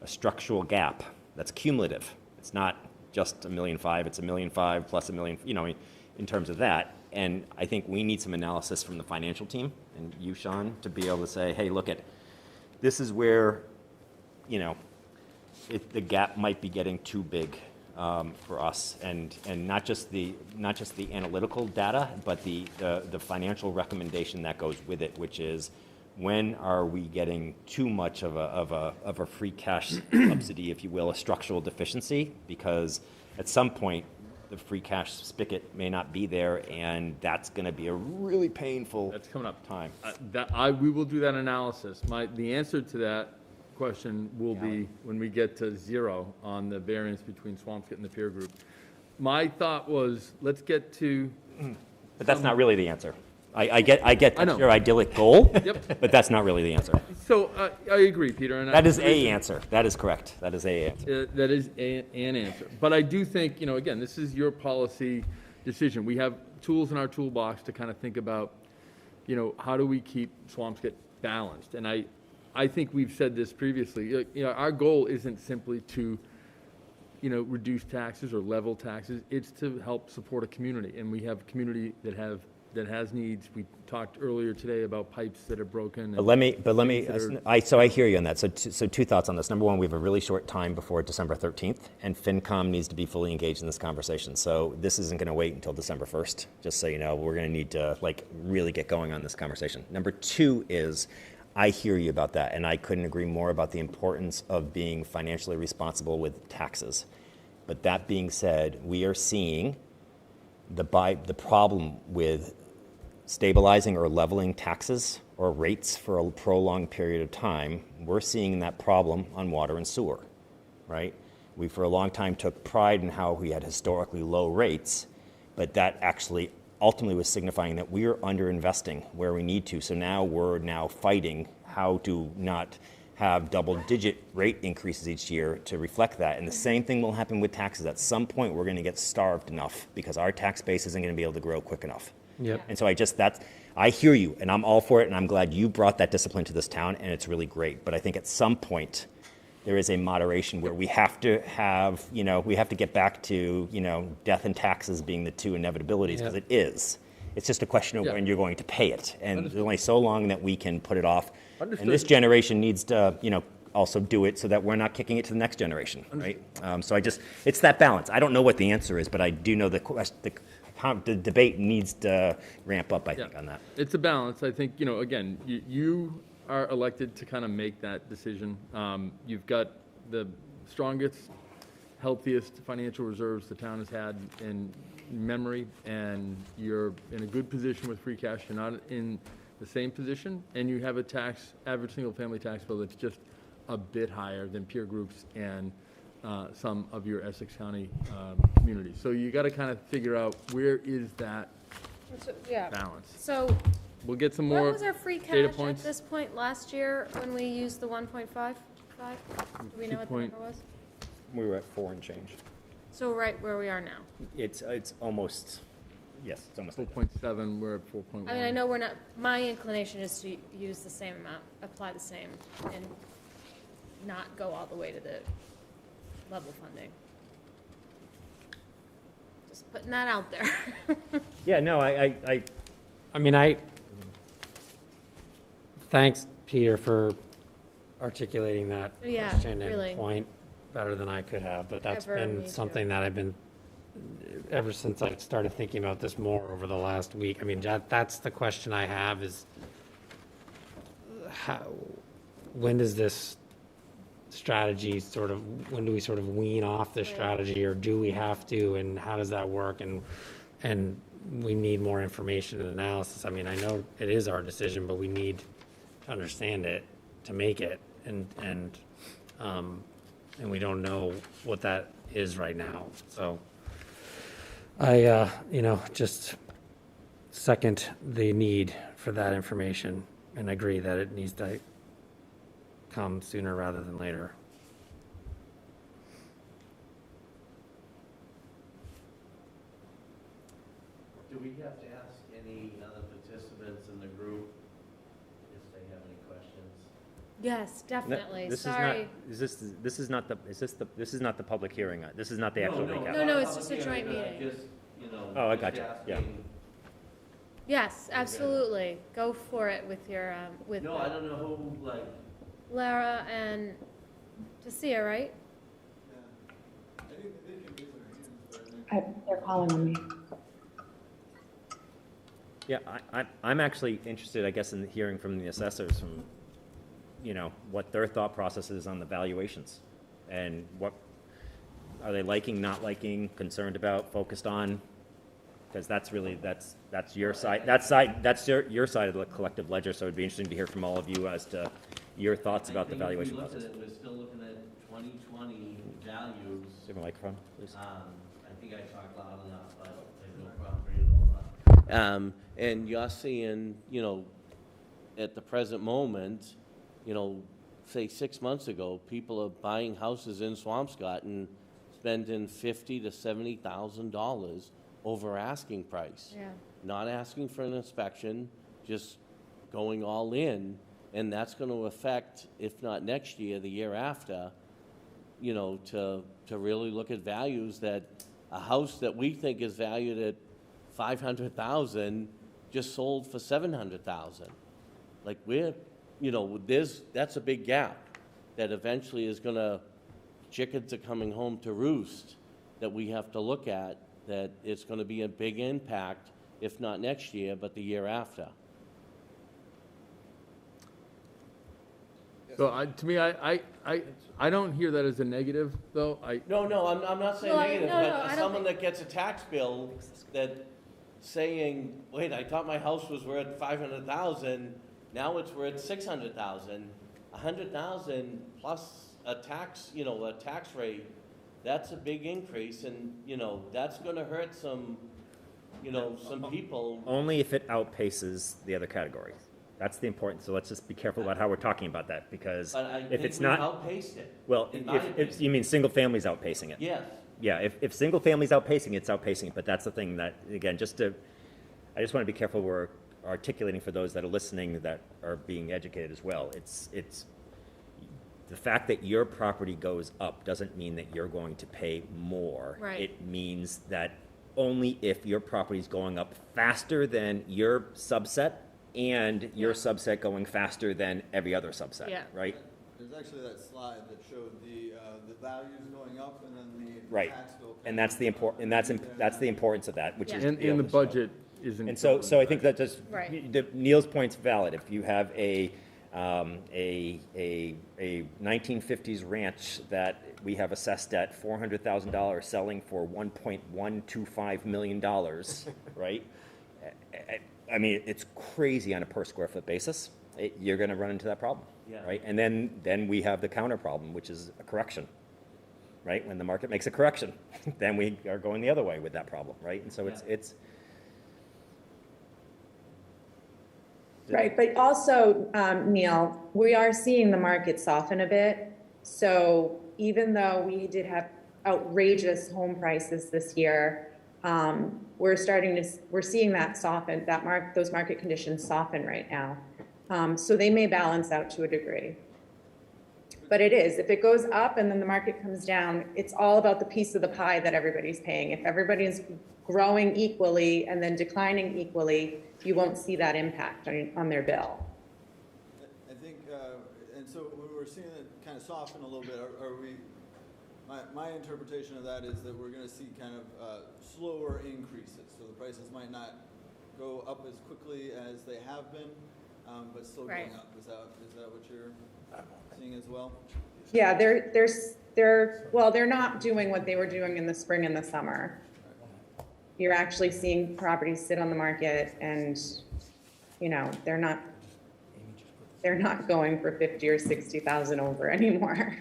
a structural gap that's cumulative. It's not just $1.5 million, it's $1.5 million plus $1 million, you know, in terms of that. And I think we need some analysis from the financial team and you, Sean, to be able to say, hey, look at, this is where, you know, the gap might be getting too big for us, and not just the analytical data, but the financial recommendation that goes with it, which is, when are we getting too much of a free cash subsidy, if you will, a structural deficiency? Because at some point, the free cash spigot may not be there, and that's going to be a really painful That's coming up. time. We will do that analysis. The answer to that question will be when we get to 0 on the variance between Swampscott and the peer group. My thought was, let's get to... But that's not really the answer. I get that's your idyllic goal, Yep. But that's not really the answer. So I agree, Peter. And That is a answer. That is correct. That is a answer. That is an answer. But I do think, you know, again, this is your policy decision. We have tools in our toolbox to kind of think about, you know, how do we keep Swampscott balanced? And I think we've said this previously. You know, our goal isn't simply to, you know, reduce taxes or level taxes. It's to help support a community. And we have a community that has needs. We talked earlier today about pipes that are broken. But let me. So I hear you on that. So two thoughts on this. Number one, we have a really short time before December 13th, and FinCom needs to be fully engaged in this conversation. So this isn't going to wait until December 1st. Just so you know, we're going to need to really get going on this conversation. Number two is, I hear you about that, and I couldn't agree more about the importance of being financially responsible with taxes. But that being said, we are seeing the problem with stabilizing or leveling taxes or rates for a prolonged period of time. We're seeing that problem on water and sewer, right? We, for a long time, took pride in how we had historically low rates, but that actually ultimately was signifying that we are underinvesting where we need to. So now we're fighting how to not have double-digit rate increases each year to reflect that. And the same thing will happen with taxes. At some point, we're going to get starved enough because our tax base isn't going to be able to grow quick enough. Yep. And so I hear you, and I'm all for it, and I'm glad you brought that discipline to this town, and it's really great. But I think at some point, there is a moderation where we have to have, we have to get back to, death and taxes being the two inevitabilities, because it is. It's just a question of when you're going to pay it. And there's only so long that we can put it off. Understood. And this generation needs to, also do it so that we're not kicking it to the next generation, right? So it's that balance. I don't know what the answer is, but I do know the debate needs to ramp up, I think, on that. It's a balance. I think, again, you are elected to kind of make that decision. You've got the strongest, healthiest financial reserves the town has had in memory, and you're in a good position with free cash. You're not in the same position, and you have average single-family tax bill that's just a bit higher than peer groups and some of your Essex County communities. So you got to kind of figure out where is that balance. So we'll get some more what was our free data cash points. at this point last year when we used the 1.55? Do we know what the number was? We were at 4 and change. So right where we are now. It's almost, yes, it's almost. 4.7, we're at 4.1. I mean, I know we're not, my inclination is to use the same amount, apply the same, and not go all the way to the level funding. Just putting that out there. Yeah, no, Thanks, Peter, for articulating that Yeah, question really. and point better than I could have, but that's Ever, me been too. something that I've been, ever since I started thinking about this more over the last week. I mean, that's the question I have is, when does this strategy when do we sort of wean off this strategy, or do we have to, and how does that work? And we need more information and analysis. I mean, I know it is our decision, but we need to understand it to make it, and we don't know what that is right now. So I, just second the need for that information and agree that it needs to come sooner rather than later. Do we have to ask any other participants in the group if they have any questions? Yes, definitely. This Sorry. this is not the public hearing. This is not the actual recap. No, it's just a joint meeting. Oh, I got you. Yeah. Yes, absolutely. Go for it with your, with No, I don't know who, Lara and Tasia, right? They're calling on me. Yeah, I'm actually interested, I guess, in hearing from the assessors, from, what their thought process is on the valuations, and what are they liking, not liking, concerned about, focused on, because that's really that's your side. That's your side of the collective ledger. So it'd be interesting to hear from all of you as to your thoughts about the valuation process. We're still looking at 2020 values. Do you have a microphone, please? I think I talked loud enough, but there's no problem bringing it over. And you're seeing, at the present moment, say 6 months ago, people are buying houses in Swampscott and spending $50,000 to $70,000 over asking price. Yeah. Not asking for an inspection, just going all in, and that's going to affect, if not next year, the year after, to really look at values that a house that we think is valued at $500,000 just sold for $700,000. Like that's a big gap that eventually is going to, chickens are coming home to roost, that we have to look at, that it's going to be a big impact, if not next year, but the year after. So to me, I don't hear that as a negative, though. No, I'm not saying Well, negative, no, but I don't someone that gets a tax bill that saying, wait, I thought my house was worth $500,000, now it's worth $600,000. $100,000 plus a tax rate, that's a big increase, and, that's gonna hurt some, you know, some people, Only if it outpaces the other categories. That's the important, so let's just be careful about how we're talking about that, because but I if think it's we've not, outpaced it. well, in my opinion. if, you mean single family's outpacing it? Yes. Yeah, if single family's outpacing, it's outpacing it, but that's the thing that, again, I just want to be careful we're articulating for those that are listening that are being educated as well. It's the fact that your property goes up doesn't mean that you're going to pay more. Right. It means that only if your property is going up faster than your subset and your subset going faster than every other subset, Yeah. right? There's actually that slide that showed the values going up and then the Right. tax bill. And that's the that's the importance of that, which is. And the budget isn't. And so I think that just, Right. Neil's point's valid. If you have a 1950s ranch that we have assessed at $400,000 selling for $1.125 million, right? I mean, it's crazy on a per square foot basis. You're going to run into that problem, Yeah. right? And then we have the counter problem, which is a correction, right? When the market makes a correction, then we are going the other way with that problem, right? And so it's Right, but also, Neil, we are seeing the market soften a bit. So even though we did have outrageous home prices this year, we're seeing that soften, those market conditions soften right now. So they may balance out to a degree. But it is, if it goes up and then the market comes down, it's all about the piece of the pie that everybody's paying. If everybody's growing equally and then declining equally, you won't see that impact on their bill. I think, and so when we're seeing it kind of soften a little bit, are we, my interpretation of that is that we're going to see kind of slower increases. So the prices might not go up as quickly as they have been, but still going up. Is that what you're seeing as well? Yeah, they're not doing what they were doing in the spring and the summer. You're actually seeing properties sit on the market and, you know, they're not going for 50 or 60,000 over anymore.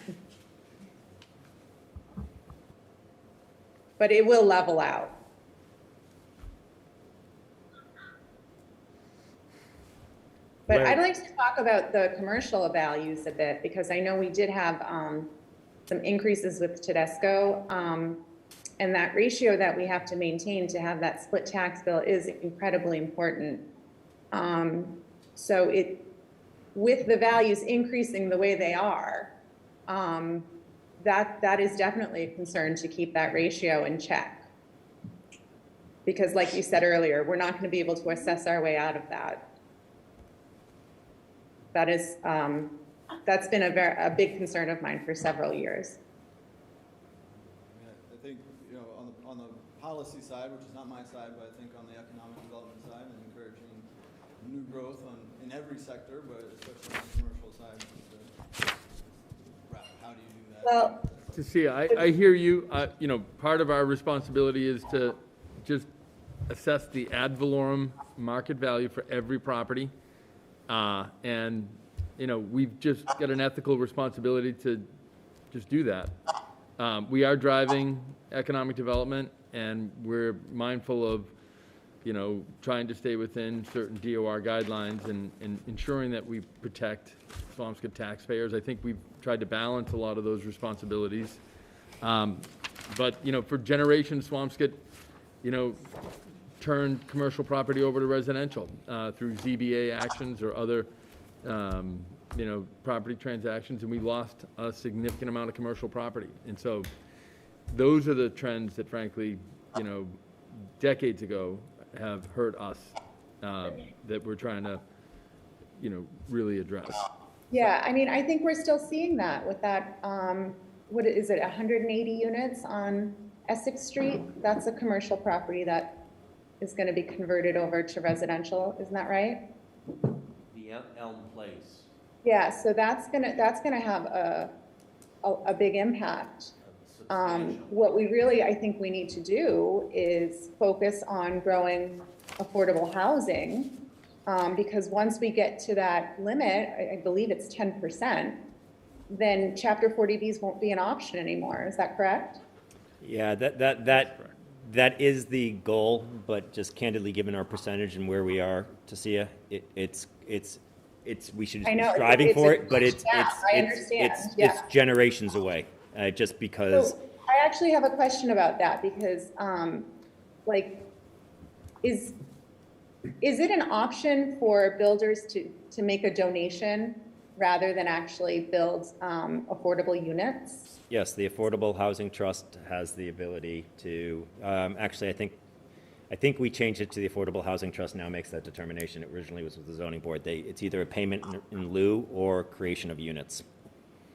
But it will level out. But I'd like to talk about the commercial values a bit, because I know we did have some increases with Tedesco. And that ratio that we have to maintain to have that split tax bill is incredibly important. So with the values increasing the way they are, that is definitely a concern to keep that ratio in check. Because like you said earlier, we're not going to be able to assess our way out of that. That is, that's been a big concern of mine for several years. I think, you know, on the policy side, which is not my side, but I think on the economic development side and encouraging new growth in every sector, but especially on the commercial side, how do you do that? Well, To see, I hear you. You know, part of our responsibility is to just assess the ad valorem market value for every property. And, you know, we've just got an ethical responsibility to just do that. We are driving economic development, and we're mindful of, you know, trying to stay within certain DOR guidelines and ensuring that we protect Swampscott taxpayers. I think we've tried to balance a lot of those responsibilities. But, you know, for generations, Swampscott, you know, turned commercial property over to residential through ZBA actions or other, you know, property transactions, and we lost a significant amount of commercial property. And so those are the trends that, frankly, you know, decades ago have hurt us that we're trying to, you know, really address. yeah, I mean, I think we're still seeing that with that, what is it, 180 units on Essex Street? That's a commercial property that is going to be converted over to residential, isn't that right? The Elm Place. Yeah, so that's gonna have a big impact. What we really, I think we need to do is focus on growing affordable housing, because once we get to that limit, I believe it's 10%, then Chapter 40Bs won't be an option anymore. Is that correct? Yeah, That is the goal, but just candidly, given our percentage and where we are, Tasia, it's we should I be know, striving it's for a it, but huge gap. I understand, yeah. it's generations away, just because. So I actually have a question about that because, like, is it an option for builders to make a donation rather than actually build affordable units? Yes, the Affordable Housing Trust has the ability to, actually, I think we changed it to the Affordable Housing Trust now makes that determination. It originally was with the zoning board. It's either a payment in lieu or creation of units.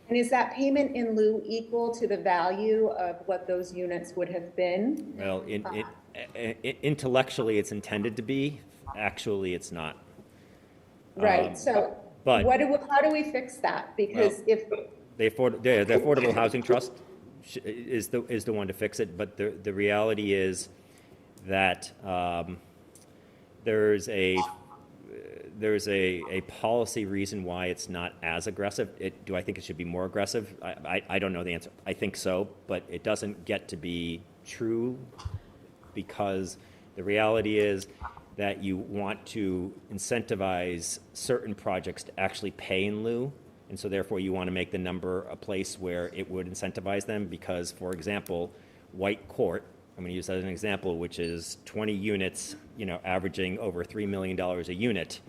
And is that payment in lieu equal to the value of what those units would have been? Well, intellectually, it's intended to be. Actually, it's not. Right, so but how do we fix that? Because if the Affordable Housing Trust is the one to fix it, but the reality is that there's a policy reason why it's not as aggressive. Do I think it should be more aggressive? I don't know the answer. I think so, but it doesn't get to be true because the reality is that you want to incentivize certain projects to actually pay in lieu. And so therefore you want to make the number a place where it would incentivize them because, for example, White Court, I'm going to use that as an example, which is 20 units, averaging over $3 million a unit.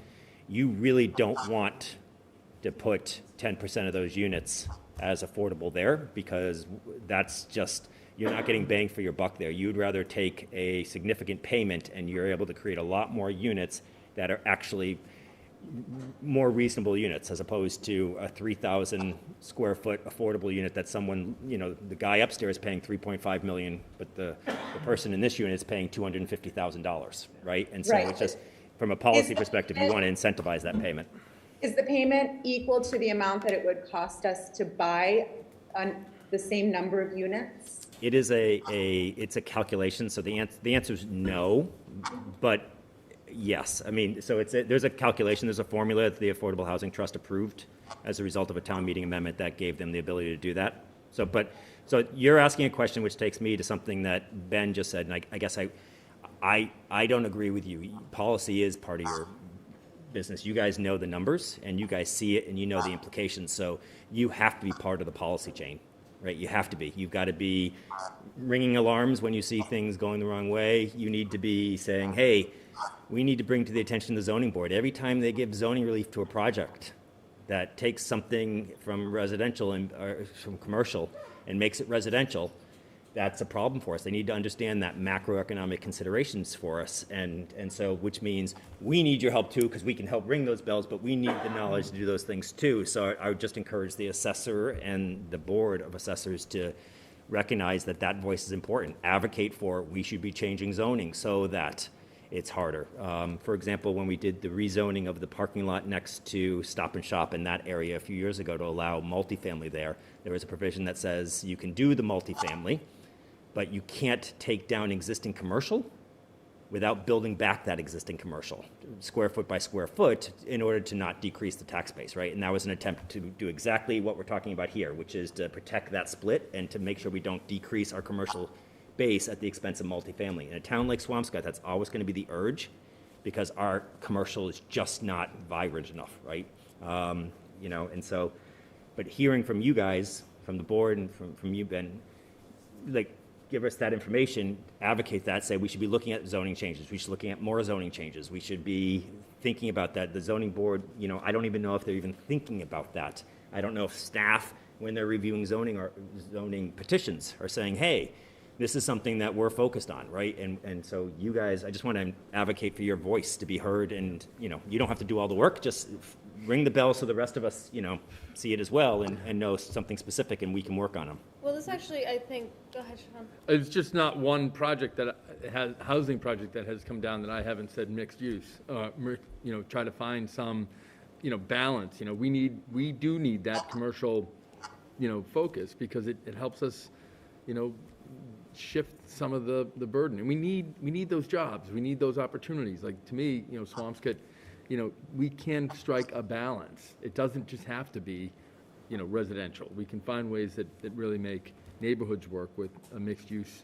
You really don't want to put 10% of those units as affordable there because that's just, you're not getting bang for your buck there. You'd rather take a significant payment and you're able to create a lot more units that are actually more reasonable units as opposed to a 3,000 square foot affordable unit that someone, the guy upstairs is paying $3.5 million, but the person in this unit is paying $250,000, right? And so it's just, from a policy perspective, you want to incentivize that payment. Is the payment equal to the amount that it would cost us to buy the same number of units? It is it's a calculation, so the answer is no, but yes. I mean, so there's a calculation, there's a formula that the Affordable Housing Trust approved as a result of a town meeting amendment that gave them the ability to do that. So you're asking a question which takes me to something that Ben just said, and I guess I don't agree with you. Policy is part of your business. You guys know the numbers, and you guys see it, and you know the implications, so you have to be part of the policy chain. Right, you have to be. You've got to be ringing alarms when you see things going the wrong way. You need to be saying, hey, we need to bring to the attention of the zoning board. Every time they give zoning relief to a project that takes something from residential or from commercial and makes it residential, that's a problem for us. They need to understand that macroeconomic considerations for us. And so, which means we need your help too, because we can help ring those bells, but we need the knowledge to do those things too. So I would just encourage the assessor and the board of assessors to recognize that that voice is important. Advocate for, we should be changing zoning so that it's harder. For example, when we did the rezoning of the parking lot next to Stop and Shop in that area a few years ago to allow multifamily there was a provision that says you can do the multifamily, but you can't take down existing commercial without building back that existing commercial, square foot by square foot, in order to not decrease the tax base, right? And that was an attempt to do exactly what we're talking about here, which is to protect that split and to make sure we don't decrease our commercial base at the expense of multifamily. In a town like Swampscott, that's always going to be the urge because our commercial is just not vibrant enough, right? And so, but hearing from you guys, from the board and from you, Ben, like, give us that information, advocate that, say we should be looking at zoning changes, we should be looking at more zoning changes, we should be thinking about that. The zoning board, I don't even know if they're even thinking about that. I don't know if staff, when they're reviewing zoning or zoning petitions, are saying, hey, this is something that we're focused on, right? And so you guys, I just want to advocate for your voice to be heard, and you don't have to do all the work, just ring the bell so the rest of us, see it as well and know something specific and we can work on them. Well, this actually, I think, go ahead, Sean. It's just not one project that has, housing project that has come down that I haven't said mixed use. Try to find some, balance. We do need that commercial, focus because it helps us, shift some of the burden. And we need those jobs. We need those opportunities. Like, to me, Swampscott, we can strike a balance. It doesn't just have to be, residential. We can find ways that really make neighborhoods work with a mixed use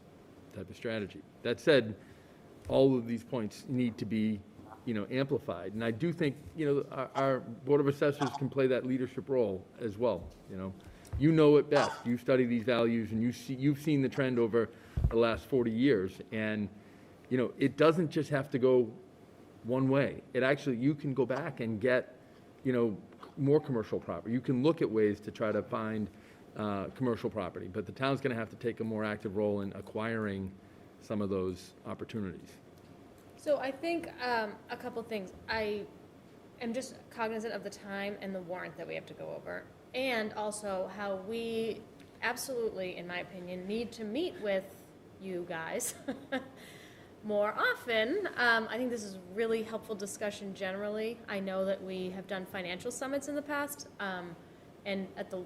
type of strategy. That said, all of these points need to be, amplified. And I do think, our Board of Assessors can play that leadership role as well, You know it best. You study these values and you've seen the trend over the last 40 years. And, it doesn't just have to go one way. It actually, you can go back and get, more commercial property. You can look at ways to try to find commercial property, but the town's going to have to take a more active role in acquiring some of those opportunities. So I think a couple things. I am just cognizant of the time and the warrant that we have to go over, and also how we absolutely, in my opinion, need to meet with you guys more often. I think this is a really helpful discussion generally. I know that we have done financial summits in the past, and at the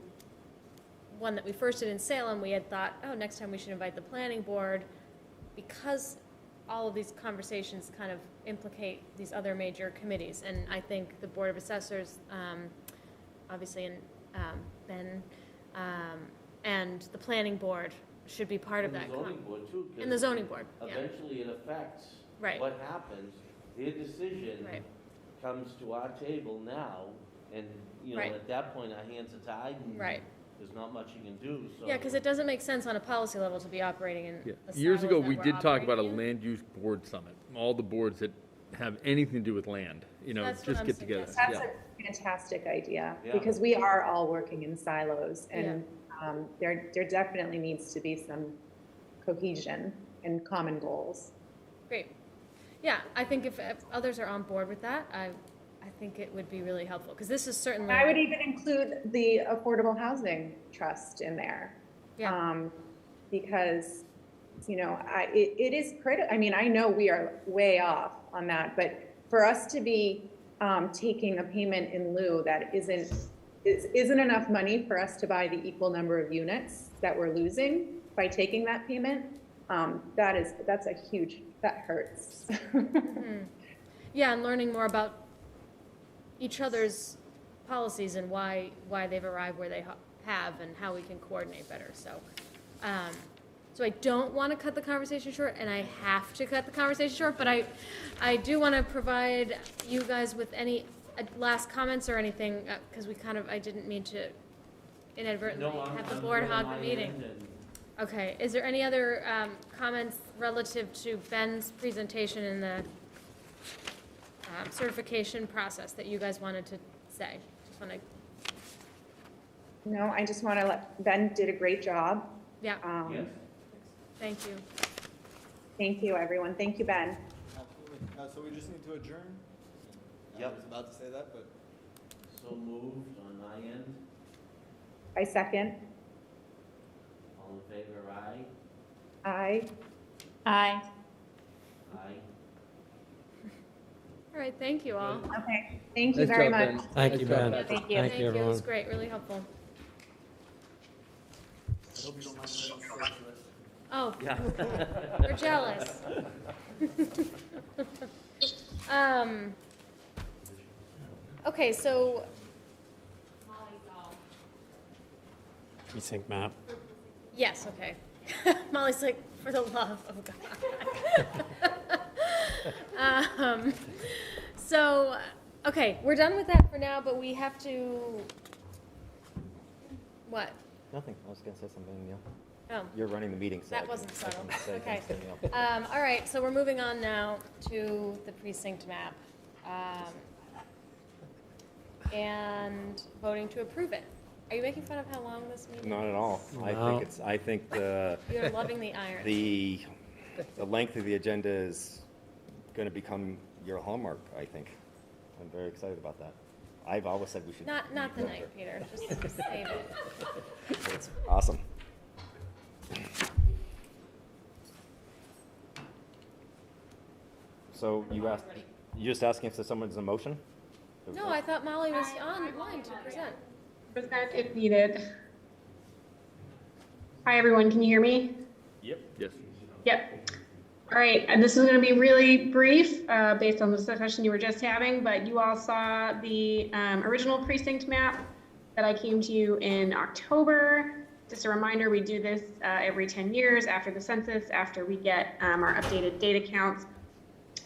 one that we first did in Salem, we had thought, oh, next time we should invite the planning board, because all of these conversations kind of implicate these other major committees. And I think the Board of Assessors, obviously, and Ben, and the planning board should be part of that. The zoning board too. And the zoning board, yeah. Eventually it affects Right. what happens. Their decision Right. comes to our table now, and, Right. at that point, our hands are tied, and Right. there's not much you can do, so. Yeah, because it doesn't make sense on a policy level to be operating in Yeah. the Years silos ago, that we we're did talk about a operating in. land use board summit. All the boards that have anything to do with land, That's what just I'm get together. That's Yeah. a fantastic idea, Yeah. because we are all working in silos, and there definitely needs to be some cohesion and common goals. Great. Yeah, I think if others are on board with that, I think it would be really helpful, because this is certainly. I would even include the Affordable Housing Trust in there. Yeah. Because, it is critical. I mean, I know we are way off on that, but for us to be taking a payment in lieu that isn't enough money for us to buy the equal number of units that we're losing by taking that payment, that's a huge, that hurts. Mhm. Yeah, and learning more about each other's policies and why they've arrived where they have, and how we can coordinate better. So, so I don't want to cut the conversation short, and I have to cut the conversation short, but I do want to provide you guys with any last comments or anything, because I didn't mean to inadvertently have the board hog the meeting. Okay, is there any other comments relative to Ben's presentation and the certification process that you guys wanted to say? Just want to. No, I just want to Ben did a great job. Yeah. Yes. Thank you. Thank you, everyone. Thank you, Ben. Absolutely. So we just need to adjourn? Yep. I was about to say that, but. So moved on my end. I second. All in favor, aye? Aye. Aye. Aye. All right, thank you all. Okay, thank you Nice very job, much. Ben. Thank Nice you, job, Ben. Patrick. Thank you. Thank you, It everyone. was great, really helpful. I hope you don't mind that. Oh, Yeah. we're jealous. Okay, so Precinct map. yes, okay. Molly's like, for the love of God. So, okay, we're done with that for now, but we have to, what? Nothing. I was going to say something, Neil. Oh, You're running the meeting, so that I wasn't can subtle. say Okay. things to Neil. All right, so we're moving on now to the precinct map. And voting to approve it. Are you making fun of how long this meeting is? Not at all. No. I think the You're loving the iron. the length of the agenda is going to become your hallmark, I think. I'm very excited about that. I've always said we should. Not the vote night, for- Peter, just save it. It's awesome. So you just asking if someone's a motion? No, I thought Molly was online to present. Present if needed. Hi, everyone. Can you hear me? Yes. Yep. All right, and this is going to be really brief based on the discussion you were just having, but you all saw the original precinct map that I came to you in October Just a reminder, we do this every 10 years after the census, after we get our updated data counts.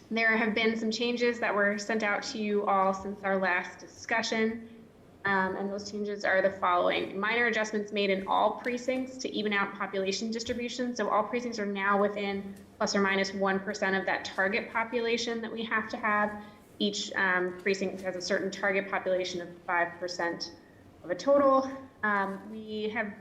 There have been some changes that were sent out to you all since our last discussion. And those changes are the following. Minor adjustments made in all precincts to even out population distribution. So all precincts are now within plus or minus 1% of that target population that we have to have. Each precinct has a certain target population of 5% of a total. We have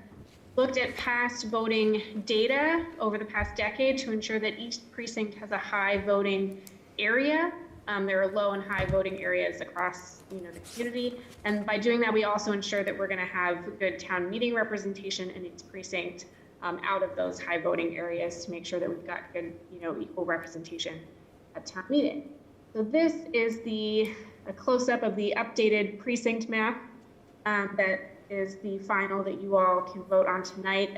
looked at past voting data over the past decade to ensure that each precinct has a high voting area. There are low and high voting areas across the community. And by doing that, we also ensure that we're going to have good town meeting representation in each precinct out of those high voting areas to make sure that we've got good, equal representation at town meeting. So this is a close-up of the updated precinct map that is the final that you all can vote on tonight.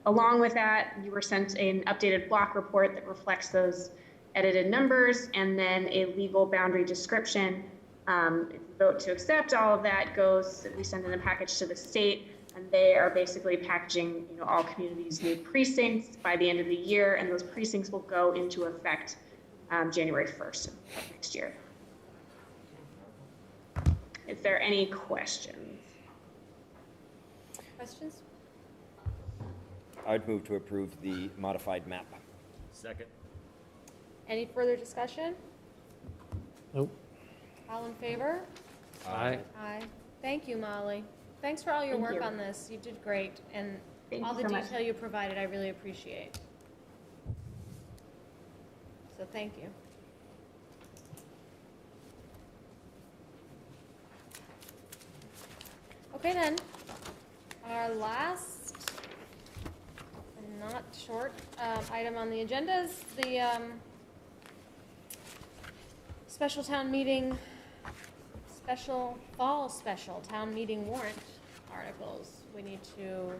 Along with that, you were sent an updated block report that reflects those edited numbers, and then a legal boundary description. If you vote to accept, all of that we send in a package to the state, and they are basically packaging all communities' new precincts by the end of the year, and those precincts will go into effect January 1st of next year. Is there any questions? Questions? I'd move to approve the modified map. Second. Any further discussion? Nope. All in favor? Aye. Aye. Thank you, Molly. Thanks for all your Thank work you. on this. You did great, and Thank all you the so much. detail you provided, I really appreciate. So thank you. Okay then, our last, and not short, item on the agenda is the special town meeting, fall special town meeting warrant articles. We need to,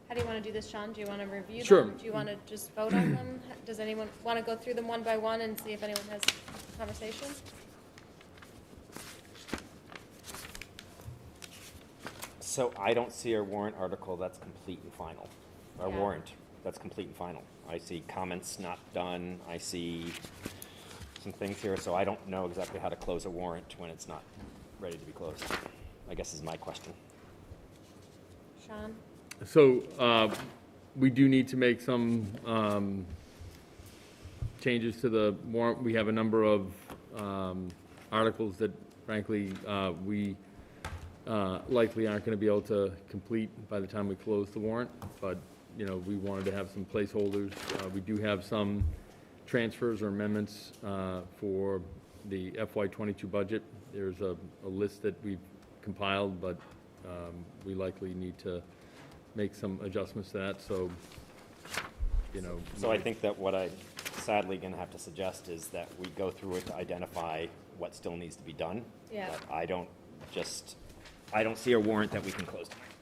how do you want to do this, Sean? Do you want to review Sure. them? Do you want to just vote on them? Does anyone want to go through them one by one and see if anyone has a conversation? So I don't see a warrant article that's complete and final. A Yeah. warrant that's complete and final. I see comments not done. I see some things here, so I don't know exactly how to close a warrant when it's not ready to be closed, I guess is my question. Sean? So we do need to make some changes to the warrant. We have a number of articles that frankly we likely aren't going to be able to complete by the time we close the warrant, but we wanted to have some placeholders. We do have some transfers or amendments for the FY22 budget. There's a list that we've compiled, but we likely need to make some adjustments to that, so, So I think that what I'm sadly going to have to suggest is that we go through it to identify what still needs to be done. Yeah. But I don't see a warrant that we can close tonight.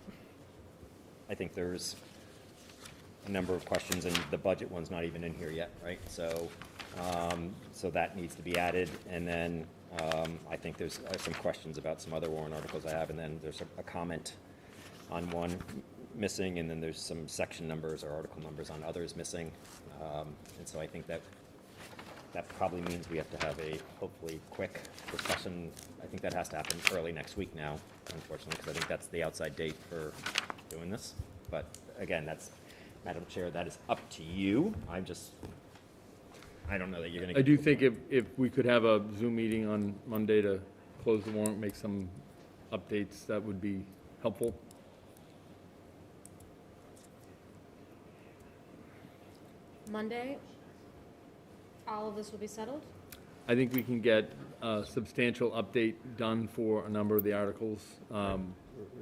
I think there's a number of questions, and the budget one's not even in here yet, right? So that needs to be added, and then I think there's some questions about some other warrant articles I have, and then there's a comment on one missing, and then there's some section numbers or article numbers on others missing, and so I think that probably means we have to have a hopefully quick discussion. I think that has to happen early next week now, unfortunately, because I think that's the outside date for doing this. But again, Madam Chair, that is up to you. I don't know that you're going to. I do think if we could have a Zoom meeting on Monday to close the warrant, make some updates, that would be helpful. Monday, all of this will be settled? I think we can get a substantial update done for a number of the articles.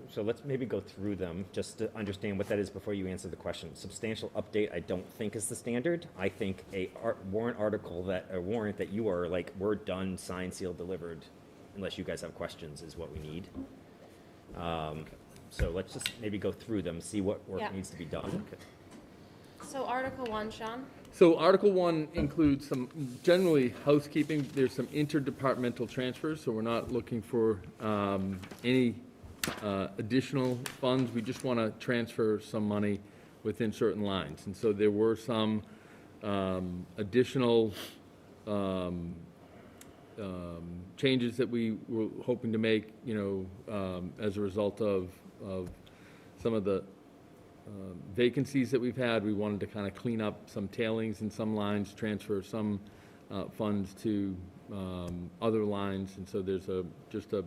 So let's maybe go through them just to understand what that is before you answer the question. Substantial update, I don't think is the standard. I think a warrant that you are like, we're done, signed, sealed, delivered, unless you guys have questions, is what we need. So let's just maybe go through them, see what work needs to be done. So Article 1, Sean? So Article 1 includes some generally housekeeping. There's some interdepartmental transfers, so we're not looking for any additional funds. We just want to transfer some money within certain lines. And so there were some additional changes that we were hoping to make, as a result of some of the vacancies that we've had. We wanted to kind of clean up some tailings in some lines, transfer some funds to other lines, and so there's just a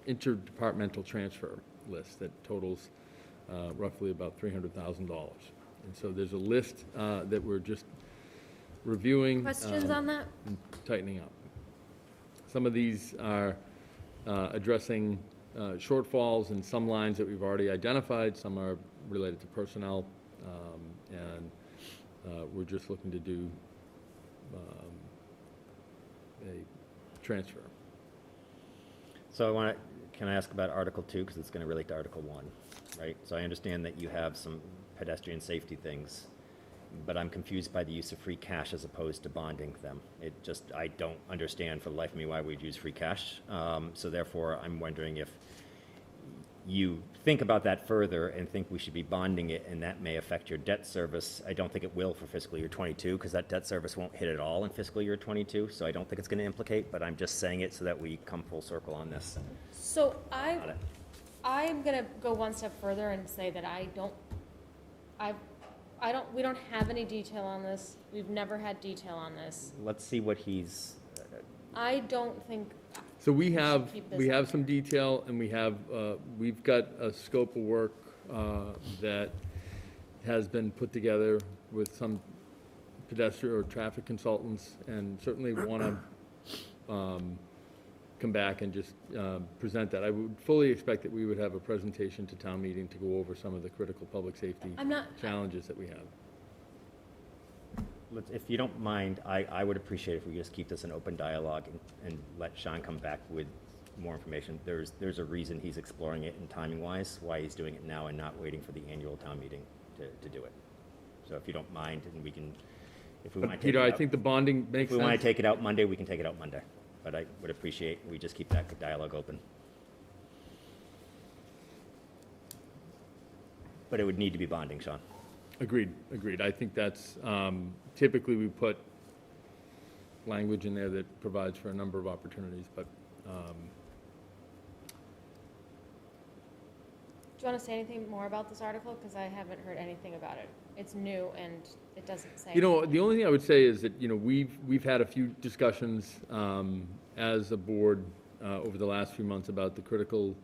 interdepartmental transfer list that totals roughly about $300,000. And so there's a list that we're just reviewing. Questions on that? And tightening up. Some of these are addressing shortfalls in some lines that we've already identified. Some are related to personnel, and we're just looking to do a transfer. So can I ask about Article 2, because it's going to relate to Article 1, right? So I understand that you have some pedestrian safety things, but I'm confused by the use of free cash as opposed to bonding them. I don't understand for the life of me why we'd use free cash. So therefore, I'm wondering if you think about that further and think we should be bonding it, and that may affect your debt service. I don't think it will for fiscal year 22, because that debt service won't hit at all in fiscal year 22, so I don't think it's going to implicate, but I'm just saying it so that we come full circle on this. So I'm going to go one step further and say that we don't have any detail on this. We've never had detail on this. Let's see what he's... I don't think... So we have some detail, and we've got a scope of work that has been put together with some pedestrian or traffic consultants, and certainly want to come back and just present that. I would fully expect that we would have a presentation to town meeting to go over some of the critical public safety challenges that we have. If you don't mind, I would appreciate if we just keep this an open dialogue and let Sean come back with more information. There's a reason he's exploring it, and timing-wise, why he's doing it now and not waiting for the annual town meeting to do it. So if you don't mind, and we can, if we want to take Peter, it out, I think the bonding makes sense. If we want to take it out Monday, we can take it out Monday. But I would appreciate we just keep that dialogue open. But it would need to be bonding, Sean. Agreed. I think that's, typically we put language in there that provides for a number of opportunities, but. Do you want to say anything more about this article? Because I haven't heard anything about it. It's new and it doesn't say. The only thing I would say is that, we've had a few discussions as a board over the last few months about the critical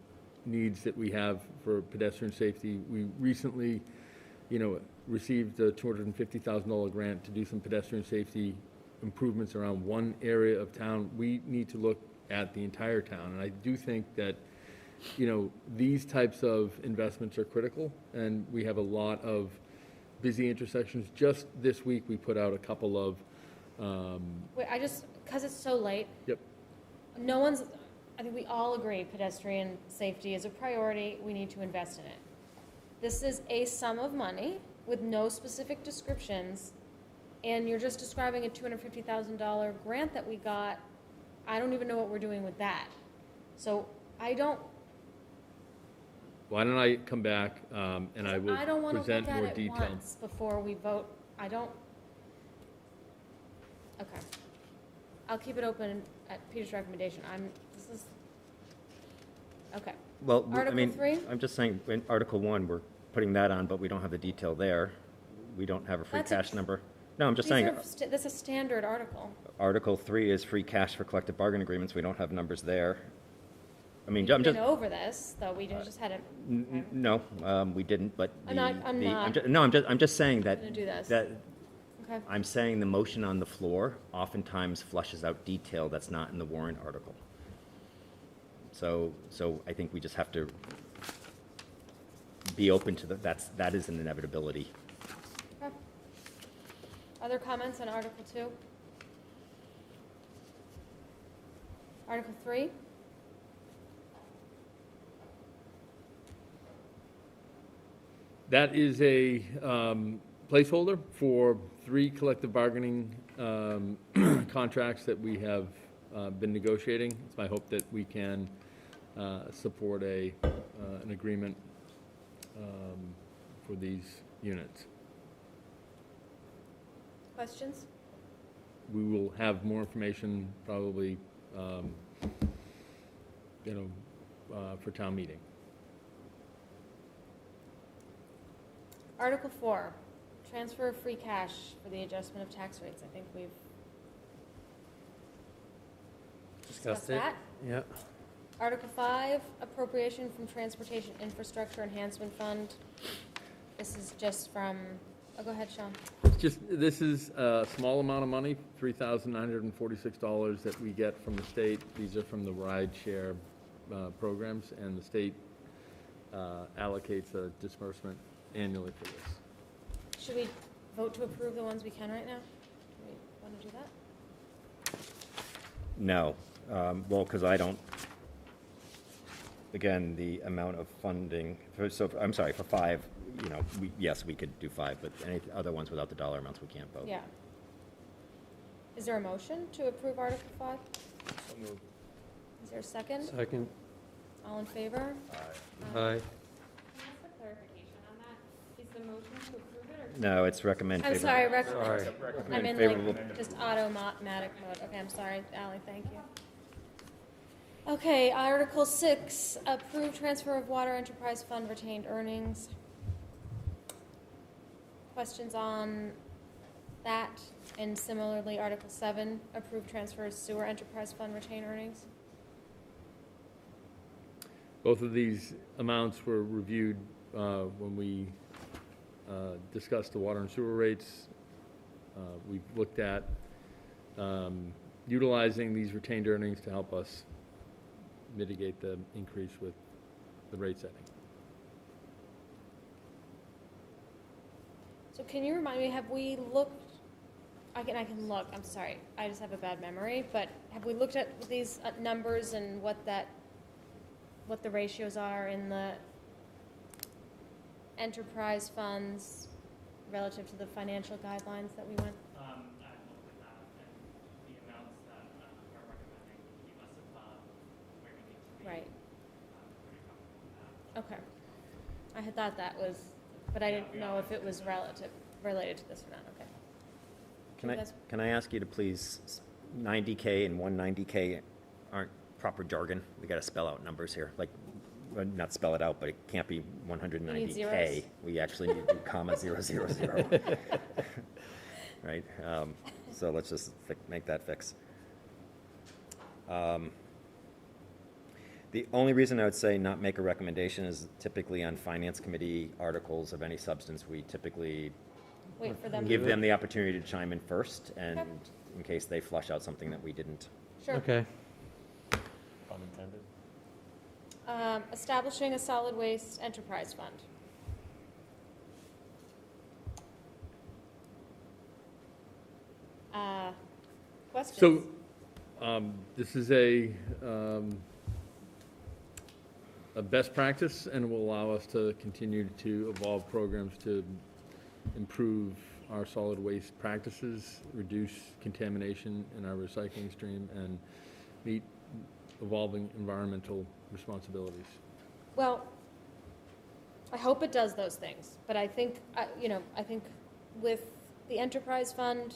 needs that we have for pedestrian safety. We recently, received a $250,000 grant to do some pedestrian safety improvements around one area of town. We need to look at the entire town, and I do think that, these types of investments are critical, and we have a lot of busy intersections. Just this week, we put out a couple of... Wait, because it's so late. Yep. I think we all agree pedestrian safety is a priority. We need to invest in it. This is a sum of money with no specific descriptions, and you're just describing a $250,000 grant that we got. I don't even know what we're doing with that. So I don't... Why don't I come back and I will present more detail. I don't want to look at it once before we vote. Okay. I'll keep it open at Peter's recommendation. Okay. Well, Article 3? I'm just saying, in Article 1, we're putting that on, but we don't have the detail there. We don't have a free cash number. No, I'm just saying. That's a standard article. Article 3 is free cash for collective bargaining agreements. We don't have numbers there. We've been over this, though. We just had it. No, we didn't. But I'm just saying that. Gonna do this. Okay. I'm saying the motion on the floor oftentimes flushes out detail that's not in the warrant article. So I think we just have to be open to that is an inevitability. Okay. Other comments on Article 2? Article 3? That is a placeholder for 3 collective bargaining contracts that we have been negotiating. It's my hope that we can support an agreement for these units. Questions? We will have more information probably, for town meeting. Article 4, transfer of free cash for the adjustment of tax rates. I think we've discussed that. Yeah. Article 5, appropriation from Transportation Infrastructure Enhancement Fund. This is just from, oh, go ahead, Sean. This is a small amount of money, $3,946 that we get from the state. These are from the ride share programs, and the state allocates a disbursement annually for this. Should we vote to approve the ones we can right now? Do we want to do that? No, well, because I don't, again, the amount of funding, I'm sorry, for 5, yes, we could do 5, but any other ones without the dollar amounts, we can't vote. Yeah. Is there a motion to approve Article 5? So moved. Is there a second? Second. All in favor? Aye. Can I ask a clarification on that? Is the motion to approve it or? No, it's recommend I'm favorable. sorry, Sorry. I'm in favorable. like just automatic mode. Okay, I'm sorry, Ally, thank you. Okay, Article 6, approve transfer of water enterprise fund retained earnings. Questions on that? And similarly, Article 7, approve transfer of sewer enterprise fund retained earnings. Both of these amounts were reviewed when we discussed the water and sewer rates. We've looked at utilizing these retained earnings to help us mitigate the increase with the rate setting. So can you remind me, have we looked, I can look, I'm sorry, I just have a bad memory, but have we looked at these numbers and what the ratios are in the enterprise funds relative to the financial guidelines that we went? I've looked at that, and the amounts that are recommending keep us above where we need to be. Right. Pretty comfortable with that. Okay. I had thought that was, but I didn't know if it was related to this or not, okay. Can I ask you to please, 90K and 190K aren't proper jargon. We got to spell out numbers here. Like, well, not spell it out, but it can't be 190K. We actually need to do comma 000. Right? So let's just make that fix. The only reason I would say not make a recommendation is typically on finance committee articles of any substance, we typically Wait for them. give them the opportunity to chime in first, and in case they flush out something that we didn't. Sure. Okay. Unintended? Establishing a solid waste enterprise fund. Questions? So, this is a best practice, and will allow us to continue to evolve programs to improve our solid waste practices, reduce contamination in our recycling stream, and meet evolving environmental responsibilities. Well, I hope it does those things, but I think, I think with the enterprise fund,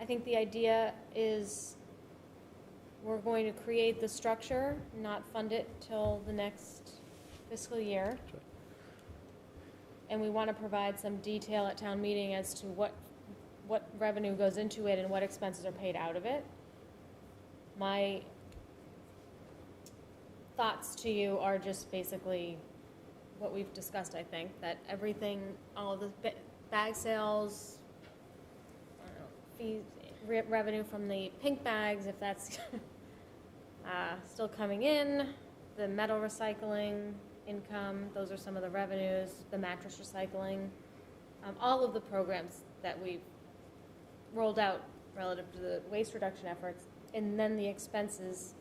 I think the idea is we're going to create the structure, not fund it till the next fiscal year. That's right. And we want to provide some detail at town meeting as to what revenue goes into it and what expenses are paid out of it. My thoughts to you are just basically what we've discussed, I think, that everything, all of the bag sales, I don't know, fees, revenue from the pink bags, if that's still coming in, the metal recycling income, those are some of the revenues, the mattress recycling, all of the programs that we've rolled out relative to the waste reduction efforts, and then the expenses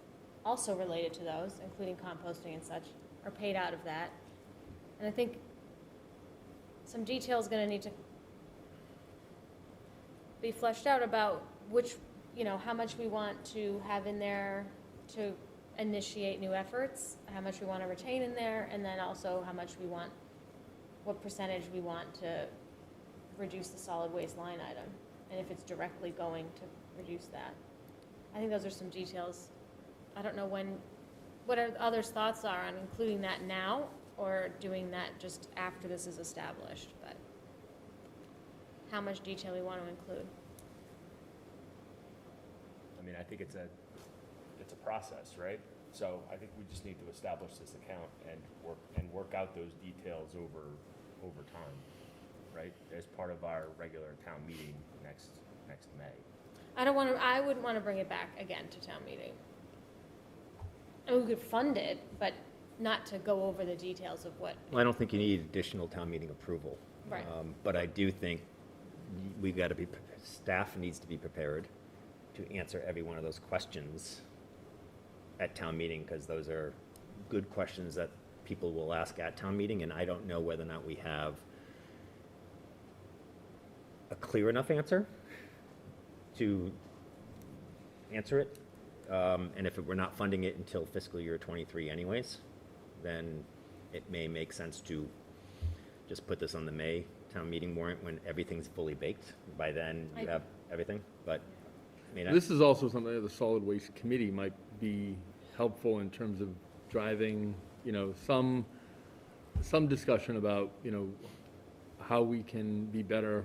also related to those, including composting and such, are paid out of that. And I think some detail is going to need to be fleshed out about which, how much we want to have in there to initiate new efforts, how much we want to retain in there, and then also how much we want, what percentage we want to reduce the solid waste line item, and if it's directly going to reduce that. I think those are some details. I don't know what others' thoughts are on including that now or doing that just after this is established, but how much detail we want to include. I mean, I think it's a process, right? So I think we just need to establish this account and work out those details over time, right? As part of our regular town meeting next May. I wouldn't want to bring it back again to town meeting. And we could fund it, but not to go over the details of what. Well, I don't think you need additional town meeting approval. Right. But I do think we've got to be, staff needs to be prepared to answer every one of those questions at town meeting, because those are good questions that people will ask at town meeting, and I don't know whether or not we have a clear enough answer to answer it. And if we're not funding it until fiscal year 23 anyways, then it may make sense to just put this on the May town meeting warrant when everything's fully baked. By then, you have everything, but I mean, This is also something that the Solid Waste Committee might be helpful in terms of driving, some discussion about, how we can be better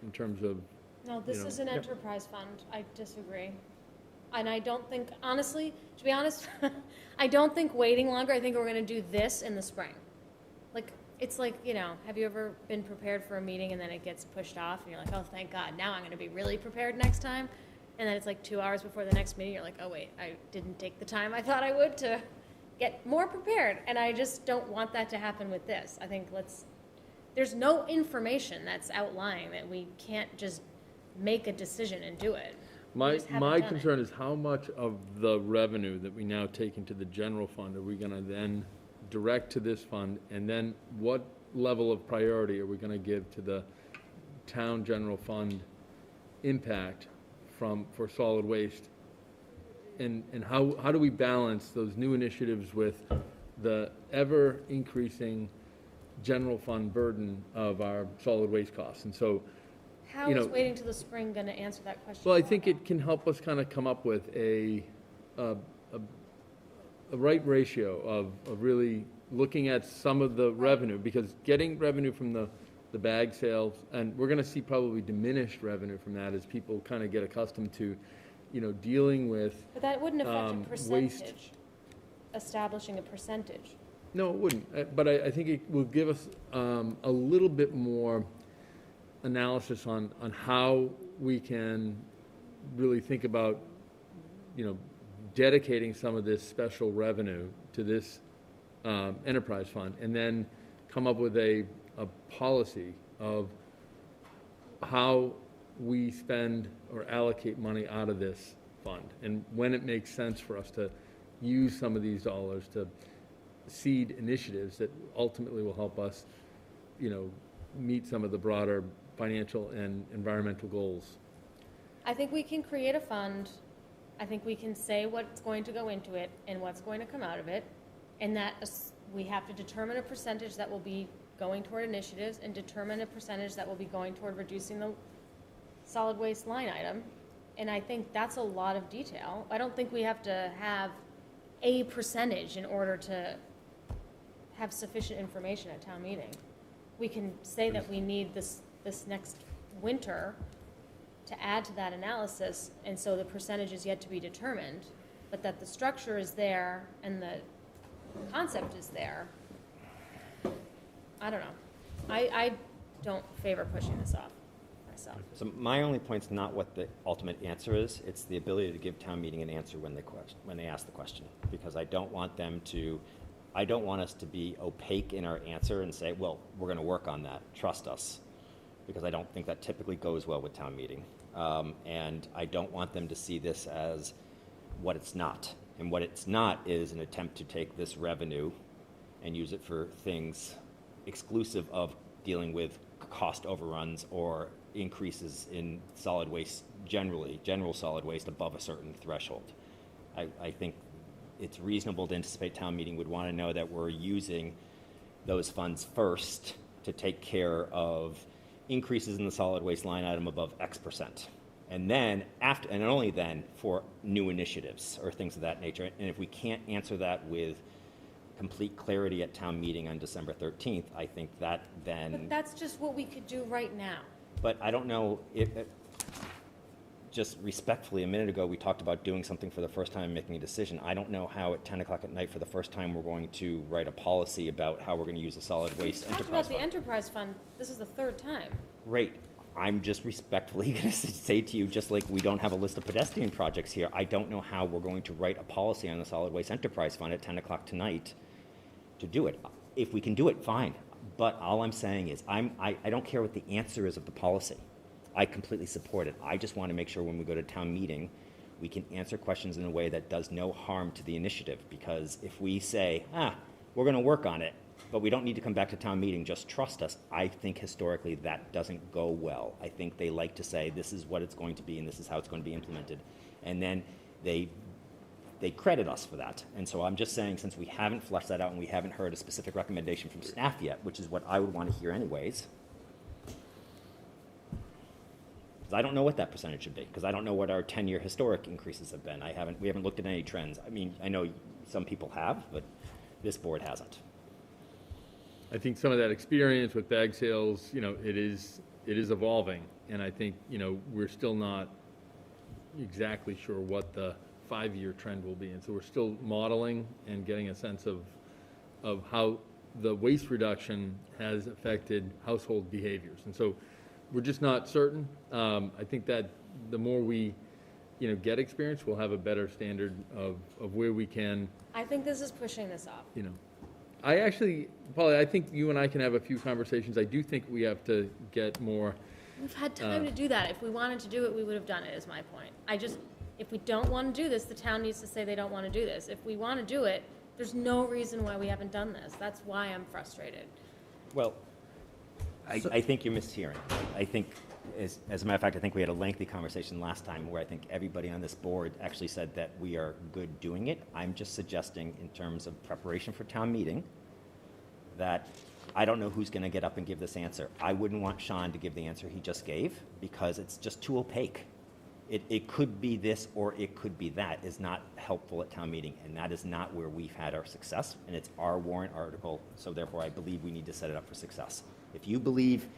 in terms of. No, this is an enterprise fund. I disagree. And I don't think, honestly, to be honest, I don't think waiting longer. I think we're going to do this in the spring. It's like, have you ever been prepared for a meeting and then it gets pushed off and you're like, oh, thank God, now I'm going to be really prepared next time. And then it's like 2 hours before the next meeting, you're like, oh, wait, I didn't take the time I thought I would to get more prepared. And I just don't want that to happen with this. I think there's no information that's outlying that we can't just make a decision and do it. My concern is how much of the revenue that we now take into the general fund are we going to then direct to this fund, and then what level of priority are we going to give to the town general fund impact for solid waste, and how do we balance those new initiatives with the ever increasing general fund burden of our solid waste costs? And so, how is waiting till the spring going to answer that question? Well, I think it can help us kind of come up with a right ratio of really looking at some of the revenue, because getting revenue from the bag sales, and we're going to see probably diminished revenue from that as people kind of get accustomed to, dealing with But that wouldn't affect a waste. percentage, establishing a percentage. No, it wouldn't. But I think it will give us a little bit more analysis on how we can really think about, dedicating some of this special revenue to this enterprise fund, and then come up with a policy of how we spend or allocate money out of this fund, and when it makes sense for us to use some of these dollars to seed initiatives that ultimately will help us, meet some of the broader financial and environmental goals. I think we can create a fund. I think we can say what's going to go into it and what's going to come out of it, and that we have to determine a percentage that will be going toward initiatives and determine a percentage that will be going toward reducing the solid waste line item. And I think that's a lot of detail. I don't think we have to have a percentage in order to have sufficient information at town meeting. We can say that we need this next winter to add to that analysis, and so the percentage is yet to be determined, but that the structure is there and the concept is there. I don't know. I don't favor pushing this off myself. So my only point's not what the ultimate answer is. It's the ability to give town meeting an answer when they ask the question, because I don't want us to be opaque in our answer and say, well, we're going to work on that. Trust us. Because I don't think that typically goes well with town meeting. And I don't want them to see this as what it's not. And what it's not is an attempt to take this revenue and use it for things exclusive of dealing with cost overruns or increases in solid waste general solid waste above a certain threshold. I think it's reasonable to anticipate town meeting would want to know that we're using those funds first to take care of increases in the solid waste line item above X%. And then after, and only then, for new initiatives or things of that nature. And if we can't answer that with complete clarity at town meeting on December 13th, I think that then. But that's just what we could do right now. But I don't know if, just respectfully, a minute ago, we talked about doing something for the first time and making a decision. I don't know how at 10 o'clock at night for the first time we're going to write a policy about how we're going to use a solid waste We talked enterprise about the fund. enterprise fund. This is the third time. Great. I'm just respectfully going to say to you, just like we don't have a list of pedestrian projects here, I don't know how we're going to write a policy on the solid waste enterprise fund at 10 o'clock tonight to do it. If we can do it, fine. But all I'm saying is I don't care what the answer is of the policy. I completely support it. I just want to make sure when we go to town meeting, we can answer questions in a way that does no harm to the initiative. Because if we say, we're going to work on it, but we don't need to come back to town meeting, just trust us, I think historically that doesn't go well. I think they like to say, this is what it's going to be and this is how it's going to be implemented. And then they credit us for that. And so I'm just saying, since we haven't fleshed that out and we haven't heard a specific recommendation from staff yet, which is what I would want to hear anyways, because I don't know what that percentage should be, because I don't know what our 10-year historic increases have been. We haven't looked at any trends. I mean, I know some people have, but this board hasn't. I think some of that experience with bag sales, it is evolving, and I think, we're still not exactly sure what the 5-year trend will be, and so we're still modeling and getting a sense of how the waste reduction has affected household behaviors, and so we're just not certain. I think that the more we, get experience, we'll have a better standard of where we can. I think this is pushing this off. I actually, Polly, I think you and I can have a few conversations. I do think we have to get more. We've had time to do that. If we wanted to do it, we would have done it, is my point. If we don't want to do this, the town needs to say they don't want to do this. If we want to do it, there's no reason why we haven't done this. That's why I'm frustrated. Well, I think you're mishearing. I think, as a matter of fact, I think we had a lengthy conversation last time where I think everybody on this board actually said that we are good doing it. I'm just suggesting, in terms of preparation for town meeting, that I don't know who's going to get up and give this answer. I wouldn't want Sean to give the answer he just gave because it's just too opaque. It could be this or it could be that is not helpful at town meeting, and that is not where we've had our success, and it's our warrant article, so therefore I believe we need to set it up for success. If you believe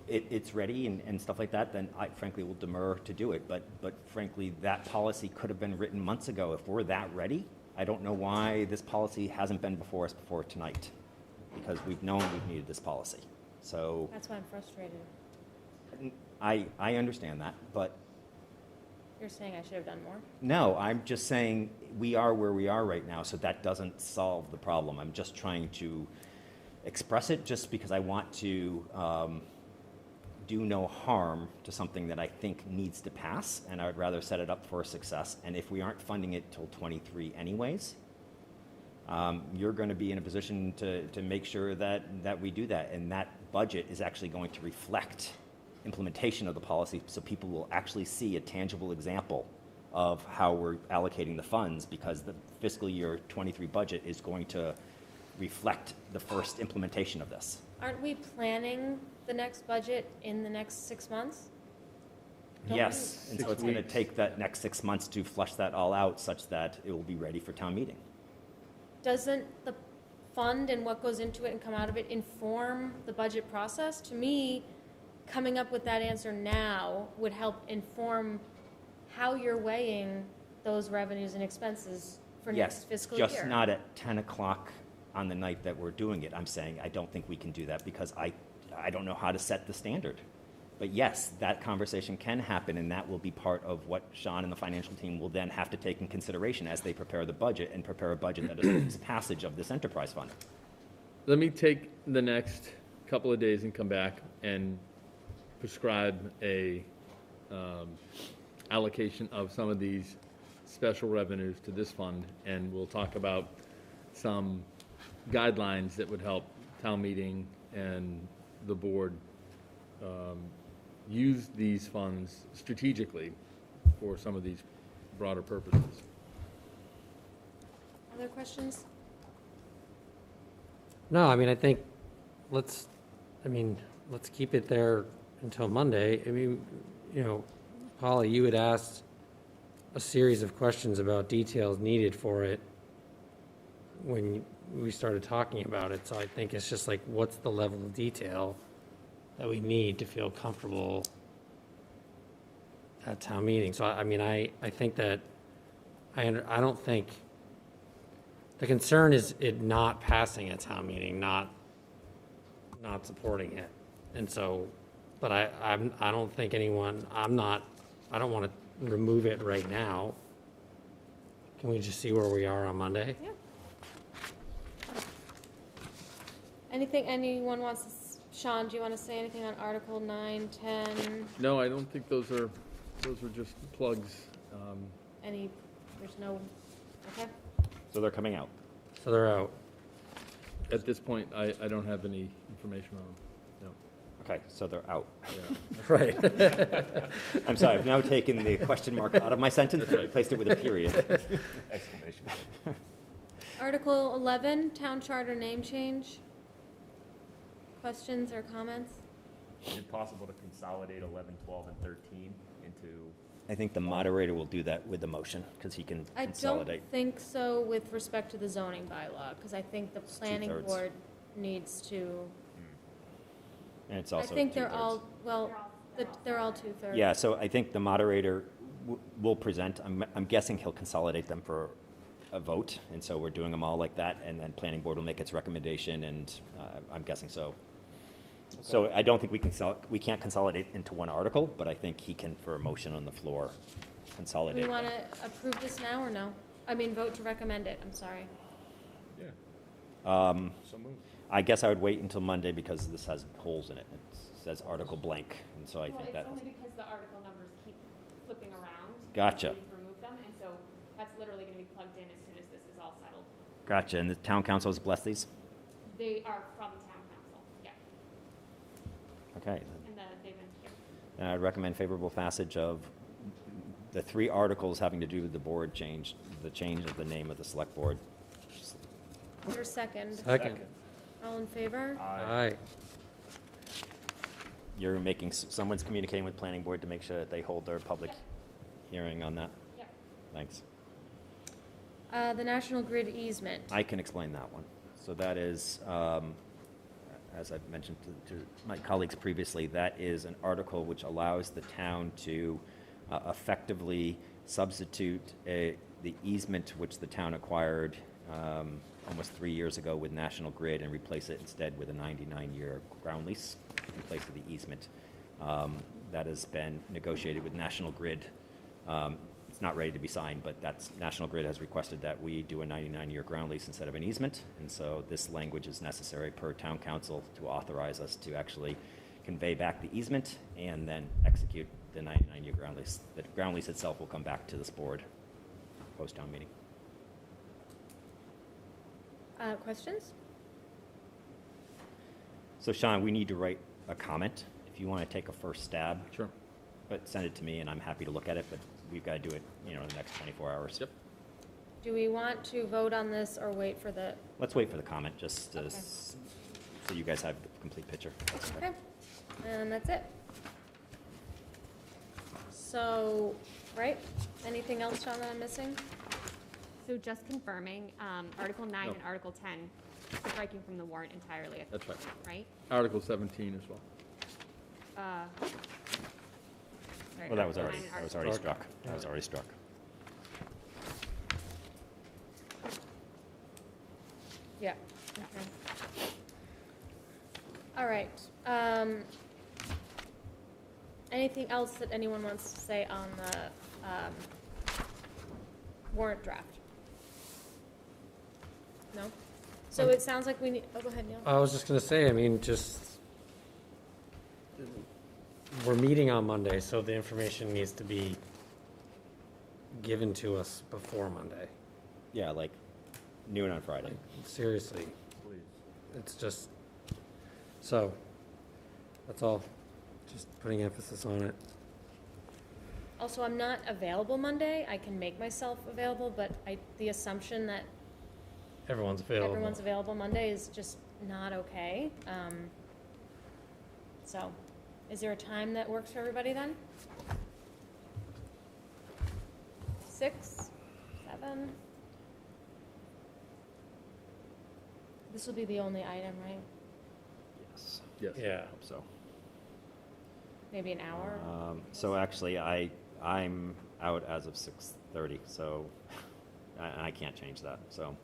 it's ready and stuff like that, then I frankly will demur to do it, but frankly that policy could have been written months ago. If we're that ready, I don't know why this policy hasn't been before us before tonight, because we've known we've needed this policy. So That's why I'm frustrated. I understand that, but You're saying I should have done more? no, I'm just saying we are where we are right now, so that doesn't solve the problem. I'm just trying to express it just because I want to do no harm to something that I think needs to pass, and I would rather set it up for success. And if we aren't funding it till 23 anyways, you're going to be in a position to make sure that we do that, and that budget is actually going to reflect implementation of the policy, so people will actually see a tangible example of how we're allocating the funds, because the fiscal year 23 budget is going to reflect the first implementation of this. Aren't we planning the next budget in the next 6 months? Yes, and so it's going to take that next 6 months to flush that all out such that it will be ready for town meeting. Doesn't the fund and what goes into it and come out of it inform the budget process? To me, coming up with that answer now would help inform how you're weighing those revenues and expenses for next fiscal year. Yes, just not at 10 o'clock on the night that we're doing it. I'm saying I don't think we can do that because I don't know how to set the standard. But yes, that conversation can happen, and that will be part of what Sean and the financial team will then have to take in consideration as they prepare the budget and prepare a budget that is passage of this enterprise fund. Let me take the next couple of days and come back and prescribe a allocation of some of these special revenues to this fund, and we'll talk about some guidelines that would help town meeting and the board use these funds strategically for some of these broader purposes. Other questions? No, I mean, I think, let's keep it there until Monday. I mean, you know, Polly, you had asked a series of questions about details needed for it when we started talking about it, so I think it's just like, what's the level of detail that we need to feel comfortable at town meeting? So, I mean, I think that, I don't think, the concern is it not passing at town meeting, not supporting it. And so, but I don't think anyone, I don't want to remove it right now. Can we just see where we are on Monday? Yeah. Anything anyone wants to, Sean, do you want to say anything on Article 9, 10? No, I don't think those are just plugs. There's no, okay. So they're coming out. So they're out. At this point, I don't have any information on them, no. Okay, so they're out. Yeah. Right. I'm sorry, I've now taken the question mark out of my sentence and replaced it with a period. Exclamation. Article 11, Town Charter name change. Questions or comments? Is it possible to consolidate 11, 12, and 13 into? I think the moderator will do that with the motion, because he can I consolidate. don't think so with respect to the zoning bylaw, because I think the planning two-thirds. board needs to, And it's I also think they're two-thirds. all, well, they're all two-thirds. Yeah, so I think the moderator will present, I'm guessing he'll consolidate them for a vote, and so we're doing them all like that, and then planning board will make its recommendation, and I'm guessing so. Okay. So I don't think we can't consolidate into one article, but I think he can, for a motion on the floor, Do consolidate. we want to approve this now or no? I mean, vote to recommend it, I'm sorry. Yeah. So moved. I guess I would wait until Monday because this has holes in it. It says article blank, and so I think that. Well, it's only because the article numbers keep flipping around. Gotcha. We've removed them, and so that's literally going to be plugged in as soon as this is all settled. Gotcha, and the town council has blessed these? They are from the town council, yeah. Okay. And they've been here. And I'd recommend favorable passage of the 3 articles having to do with the board change, the change of the name of the select board. Your second. Second. All in favor? Aye. You're making, someone's communicating with planning board to make sure that they hold their public hearing on that? Yep. Thanks. The National Grid easement. I can explain that one. So that is, as I've mentioned to my colleagues previously, that is an article which allows the town to effectively substitute the easement which the town acquired almost 3 years ago with National Grid and replace it instead with a 99-year ground lease in place of the easement. That has been negotiated with National Grid. It's not ready to be signed, but National Grid has requested that we do a 99-year ground lease instead of an easement, and so this language is necessary per town council to authorize us to actually convey back the easement and then execute the 99-year ground lease. The ground lease itself will come back to this board post-town meeting. Questions? So Sean, we need to write a comment if you want to take a first stab. Sure. But send it to me and I'm happy to look at it, but we've got to do it, in the next 24 hours. Yep. Do we want to vote on this or wait for the, Let's wait for the comment, just Okay. so you guys have the complete picture. okay, and that's it. So, right, anything else, Sean, that I'm missing? So just confirming, Article 9 No. and Article 10, striking from the warrant entirely at this That's right. point, right? Article 17 as well. Sorry, Well, that was Article already, 9 and that was Article already 10. struck. That was already struck. Yeah, okay. All right, anything else that anyone wants to say on the, warrant draft? No? So it sounds like we need, oh, go ahead, Neil. I was just gonna say, I mean, we're meeting on Monday, so the information needs to be given to us before Monday. Yeah, like noon on Friday. Seriously. Please. It's just, so, that's all. Just putting emphasis on it. Also, I'm not available Monday. I can make myself available, but the assumption that everyone's available. everyone's available Monday is just not okay. So, is there a time that works for everybody then? 6, 7? This will be the only item, right? Yes. Yes. Yeah. I hope so. Maybe an hour? So actually, I'm out as of 6:30, so I can't change that, so.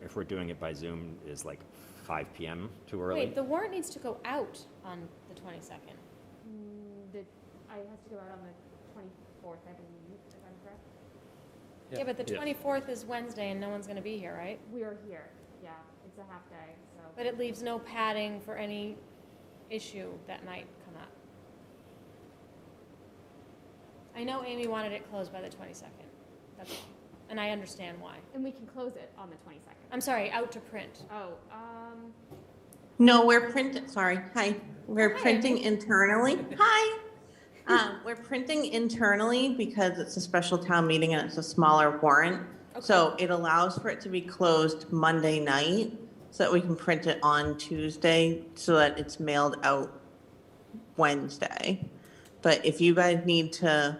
If we're doing it by Zoom, is like 5 p.m. too early? Wait, the warrant needs to go out on the 22nd. I has to go out on the 24th, I believe, if I'm correct. Yeah, but the Yeah. 24th is Wednesday and no one's going to be here, right? We are here, yeah, it's a half day, so. But it leaves no padding for any issue that might come up. I know Amy wanted it closed by the 22nd. That's all. And I understand why. And we can close it on the 22nd. I'm sorry, out to print. Oh, No, we're printing, sorry, hi. We're Hi. printing internally. Hi. We're printing internally because it's a special town meeting and it's a smaller warrant. So it allows for it to be closed Monday night so that we can print it on Tuesday so that it's mailed out Wednesday. But if you guys need to,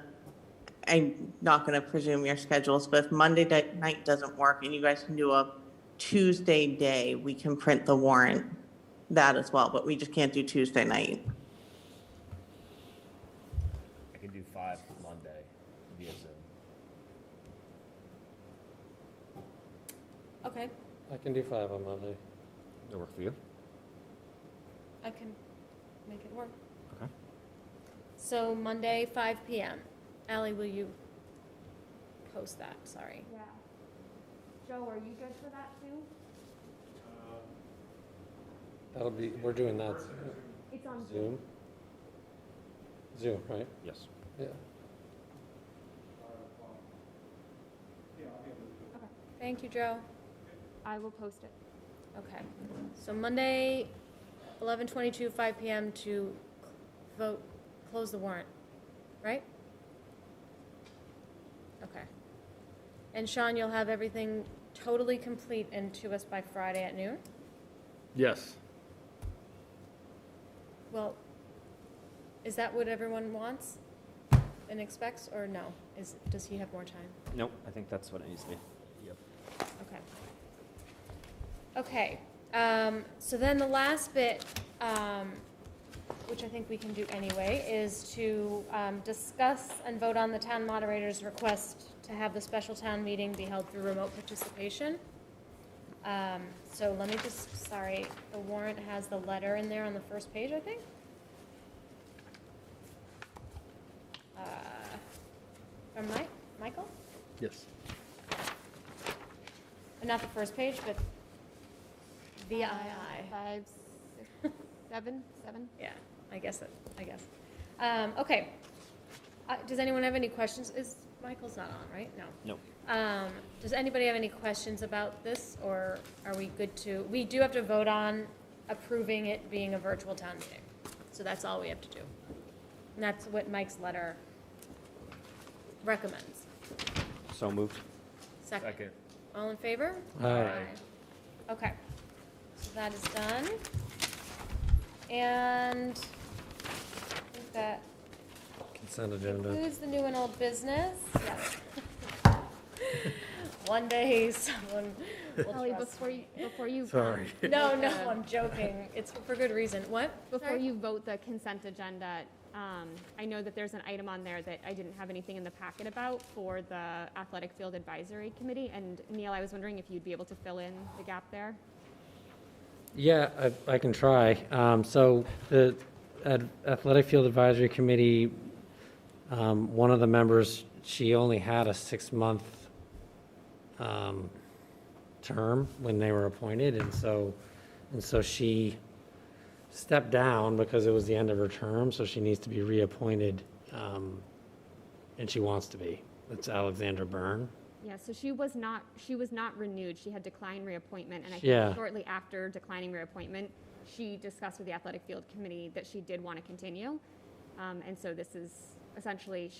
I'm not going to presume your schedules, but if Monday night doesn't work and you guys can do a Tuesday day, we can print the warrant that as well, but we just can't do Tuesday night. I can do 5 Monday via Zoom. Okay, I can do 5 on Monday. Does it work for you? I can make it work. Okay. So Monday, 5 p.m. Ally, will you post that? Sorry. yeah. Joe, are you good for that too? That'll be, we're doing that It's on Zoom. Zoom, right? Yes. Yeah. Thank you, Joe. I will post it. Okay. So Monday, 11/22, 5 p.m. to vote, close the warrant, right? Okay. And Sean, you'll have everything totally complete and to us by Friday at noon? Yes. Well, is that what everyone wants and expects, or no? Does he have more time? Nope, I think that's what it needs to be. Yep. Okay. Okay, so then the last bit, which I think we can do anyway, is to discuss and vote on the town moderator's request to have the special town meeting be held through remote participation. So let me just, sorry, the warrant has the letter in there on the first page, I think. From Michael? Yes. Not the first page, but VII. 5, 6, 7. Yeah, I guess. Okay. Does anyone have any questions? Michael's not on, right? No. Nope. Does anybody have any questions about this, or are we good to? We do have to vote on approving it being a virtual town meeting. So that's all we have to do. And that's what Mike's letter recommends. So moved. Second. All in favor? Aye. Okay. So that is done. And I think that Consent agenda. includes the new and old business. Yes. One day someone will Ellie, trust me. before you. Sorry. No, I'm joking. It's for good reason. What? Before Sorry? you vote the consent agenda, I know that there's an item on there that I didn't have anything in the packet about for the Athletic Field Advisory Committee. And Neil, I was wondering if you'd be able to fill in the gap there? Yeah, I can try. So the Athletic Field Advisory Committee, one of the members, she only had a 6-month term when they were appointed, and so she stepped down because it was the end of her term, so she needs to be reappointed, and she wants to be. It's Alexandra Byrne. Yeah, so she was not renewed. She had declined reappointment, and I think Yeah. shortly after declining reappointment, she discussed with the Athletic Field Committee that she did want to continue. And so this is essentially,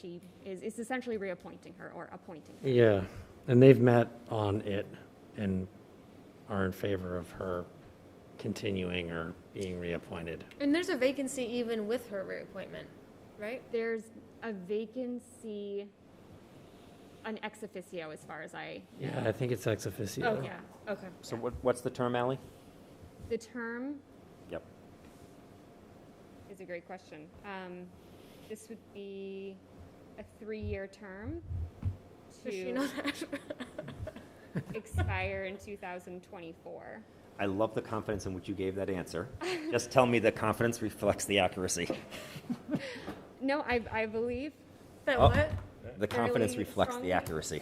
it's essentially reappointing her or appointing her. Yeah, and they've met on it and are in favor of her continuing or being reappointed. And there's a vacancy even with her reappointment, right? There's a vacancy, an ex officio as far as I. Yeah, I think it's ex officio. Oh, yeah, okay. So what's the term, Ally? The term Yep. is a great question. This would be a 3-year term Does she know that? expire in 2024. I love the confidence in which you gave that answer. Just tell me the confidence reflects the accuracy. No, I believe. That Oh. what? The confidence Fairly reflects the strongly. accuracy.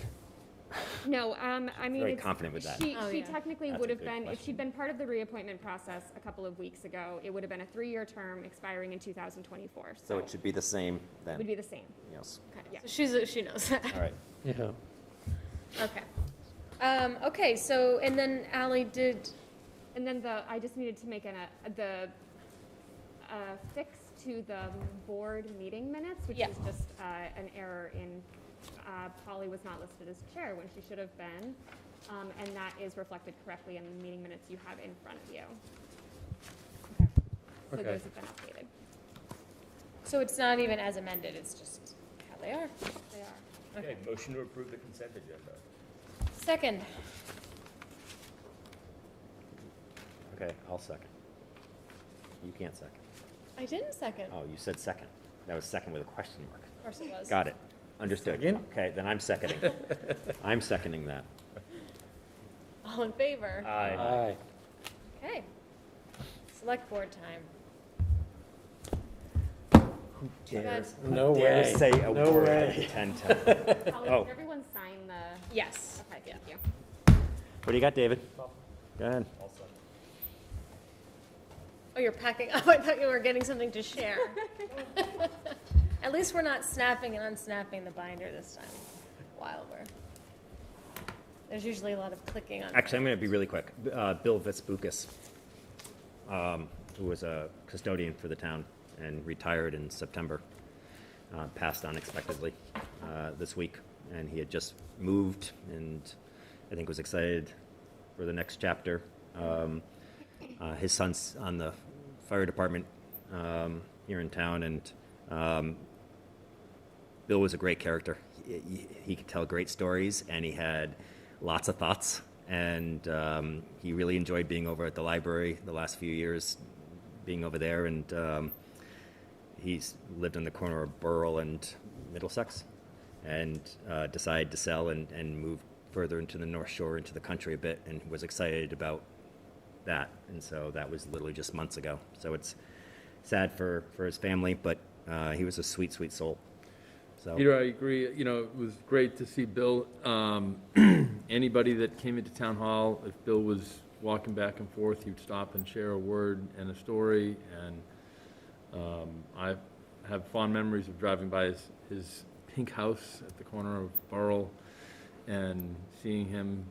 No, I mean. Very it's- confident with that. She Oh, yeah. technically That's would a have good been, if question. she'd been part of the reappointment process a couple of weeks ago, it would have been a 3-year term expiring in 2024. So it should be the same then? Would be the same. Yes. Okay, Yeah. so she knows that. All right. Yeah. Okay. Okay, so, and then Ally did, And then I just needed to make fix to the board meeting minutes, which Yeah. is just an error in, Polly was not listed as chair when she should have been. And that is reflected correctly in the meeting minutes you have in front of you. So Okay. those have been updated. so it's not even as amended, it's just how they are. They are. Okay, motion to approve the consent agenda. Second. Okay, I'll second. You can't second. I didn't second. Oh, you said second. That was second with a question mark. Of course it was. Got it. Understood. Second? Okay, then I'm seconding. I'm seconding that. All in favor? Aye. Okay. Select board time. Dares. No Dare way. say a No word way. at 10 Polly, Oh. did everyone sign the? Yes. Okay, thank you. What do you got, David? Go ahead. Oh, you're packing up. I thought you were getting something to share. At least we're not snapping and unsnapping the binder this time. While there's usually a lot of clicking on. Actually, I'm going to be really quick. Bill Vitsboukas, who was a custodian for the town and retired in September, passed unexpectedly this week. And he had just moved and I think was excited for the next chapter. His son's on the fire department here in town, and Bill was a great character. He could tell great stories, and he had lots of thoughts, and he really enjoyed being over at the library the last few years, being over there, and he's lived on the corner of Burrell and Middlesex, and decided to sell and move further into the North Shore, into the country a bit, and was excited about that. And so that was literally just months ago. So it's sad for his family, but he was a sweet, sweet soul. So Peter, I agree. You know, it was great to see Bill. Anybody that came into town hall, if Bill was walking back and forth, he'd stop and share a word and a story. And I have fond memories of driving by his pink house at the corner of Burrell and seeing him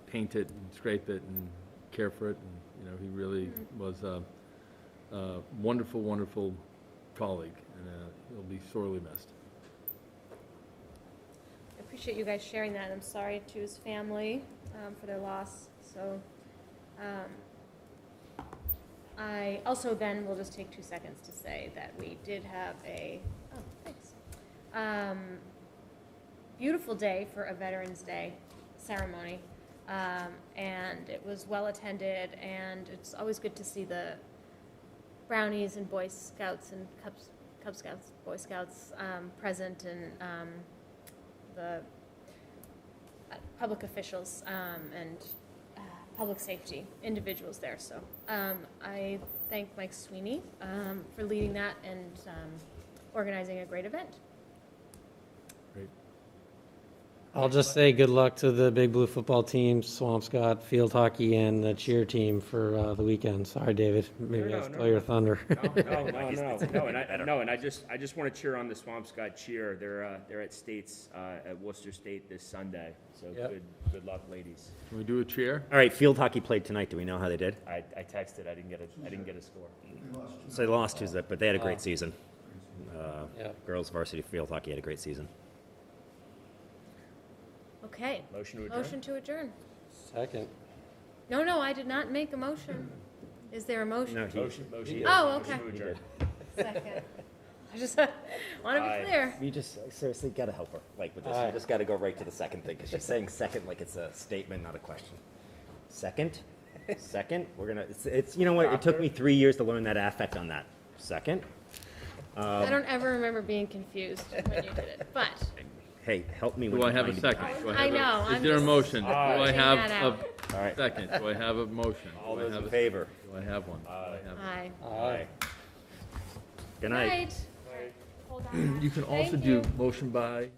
paint it and scrape it and care for it. And, you know, he really was a wonderful, wonderful colleague, and he'll be sorely missed. I appreciate you guys sharing that. I'm sorry to his family for their loss. So I also then will just take 2 seconds to say that we did have a beautiful day for a Veterans Day ceremony, and it was well attended, and it's always good to see the Brownies and Boy Scouts and Cub Scouts, Boy Scouts present, and the public officials and public safety individuals there. So I thank Mike Sweeney for leading that and organizing a great event. Great. I'll just say good luck to the Big Blue football team, Swampscott, field hockey, and the cheer team for the weekend. Sorry, David. Maybe I stole your thunder. No, and I just want to cheer on the Swampscott cheer. They're at States at Worcester State this Sunday. So Yep. good luck, ladies. Can we do a cheer? all right, field hockey played tonight. Do we know how they did? I texted. I didn't get a score. So they lost Tuesday, but they had a great season. Yeah. Girls varsity field hockey had a great season. Okay. Motion to adjourn? Motion to adjourn. Second. No, I did not make a motion. Is there a motion? No, he- Motion. Oh, okay. Motion to adjourn. Second. I just want to Aye. be clear. You just seriously gotta help her, like with this. Aye. You just gotta go right to the second thing, because she's saying second like it's a statement, not a question. Second? Second? We're gonna, it's, you know what, it took me 3 years to learn that affect on that. Second? I don't ever remember being confused when you did it, but Hey, help me when Do I you're have a trying to be- second? Do I have a- know, Is I'm there a just motion? Do I pointing have that a out. All right. second? Do I have a motion? All Do I those have in a- favor? Do I have one? Do I have- Aye. Aye. Good night. Night. Hold on. You can Thank also do you. motion by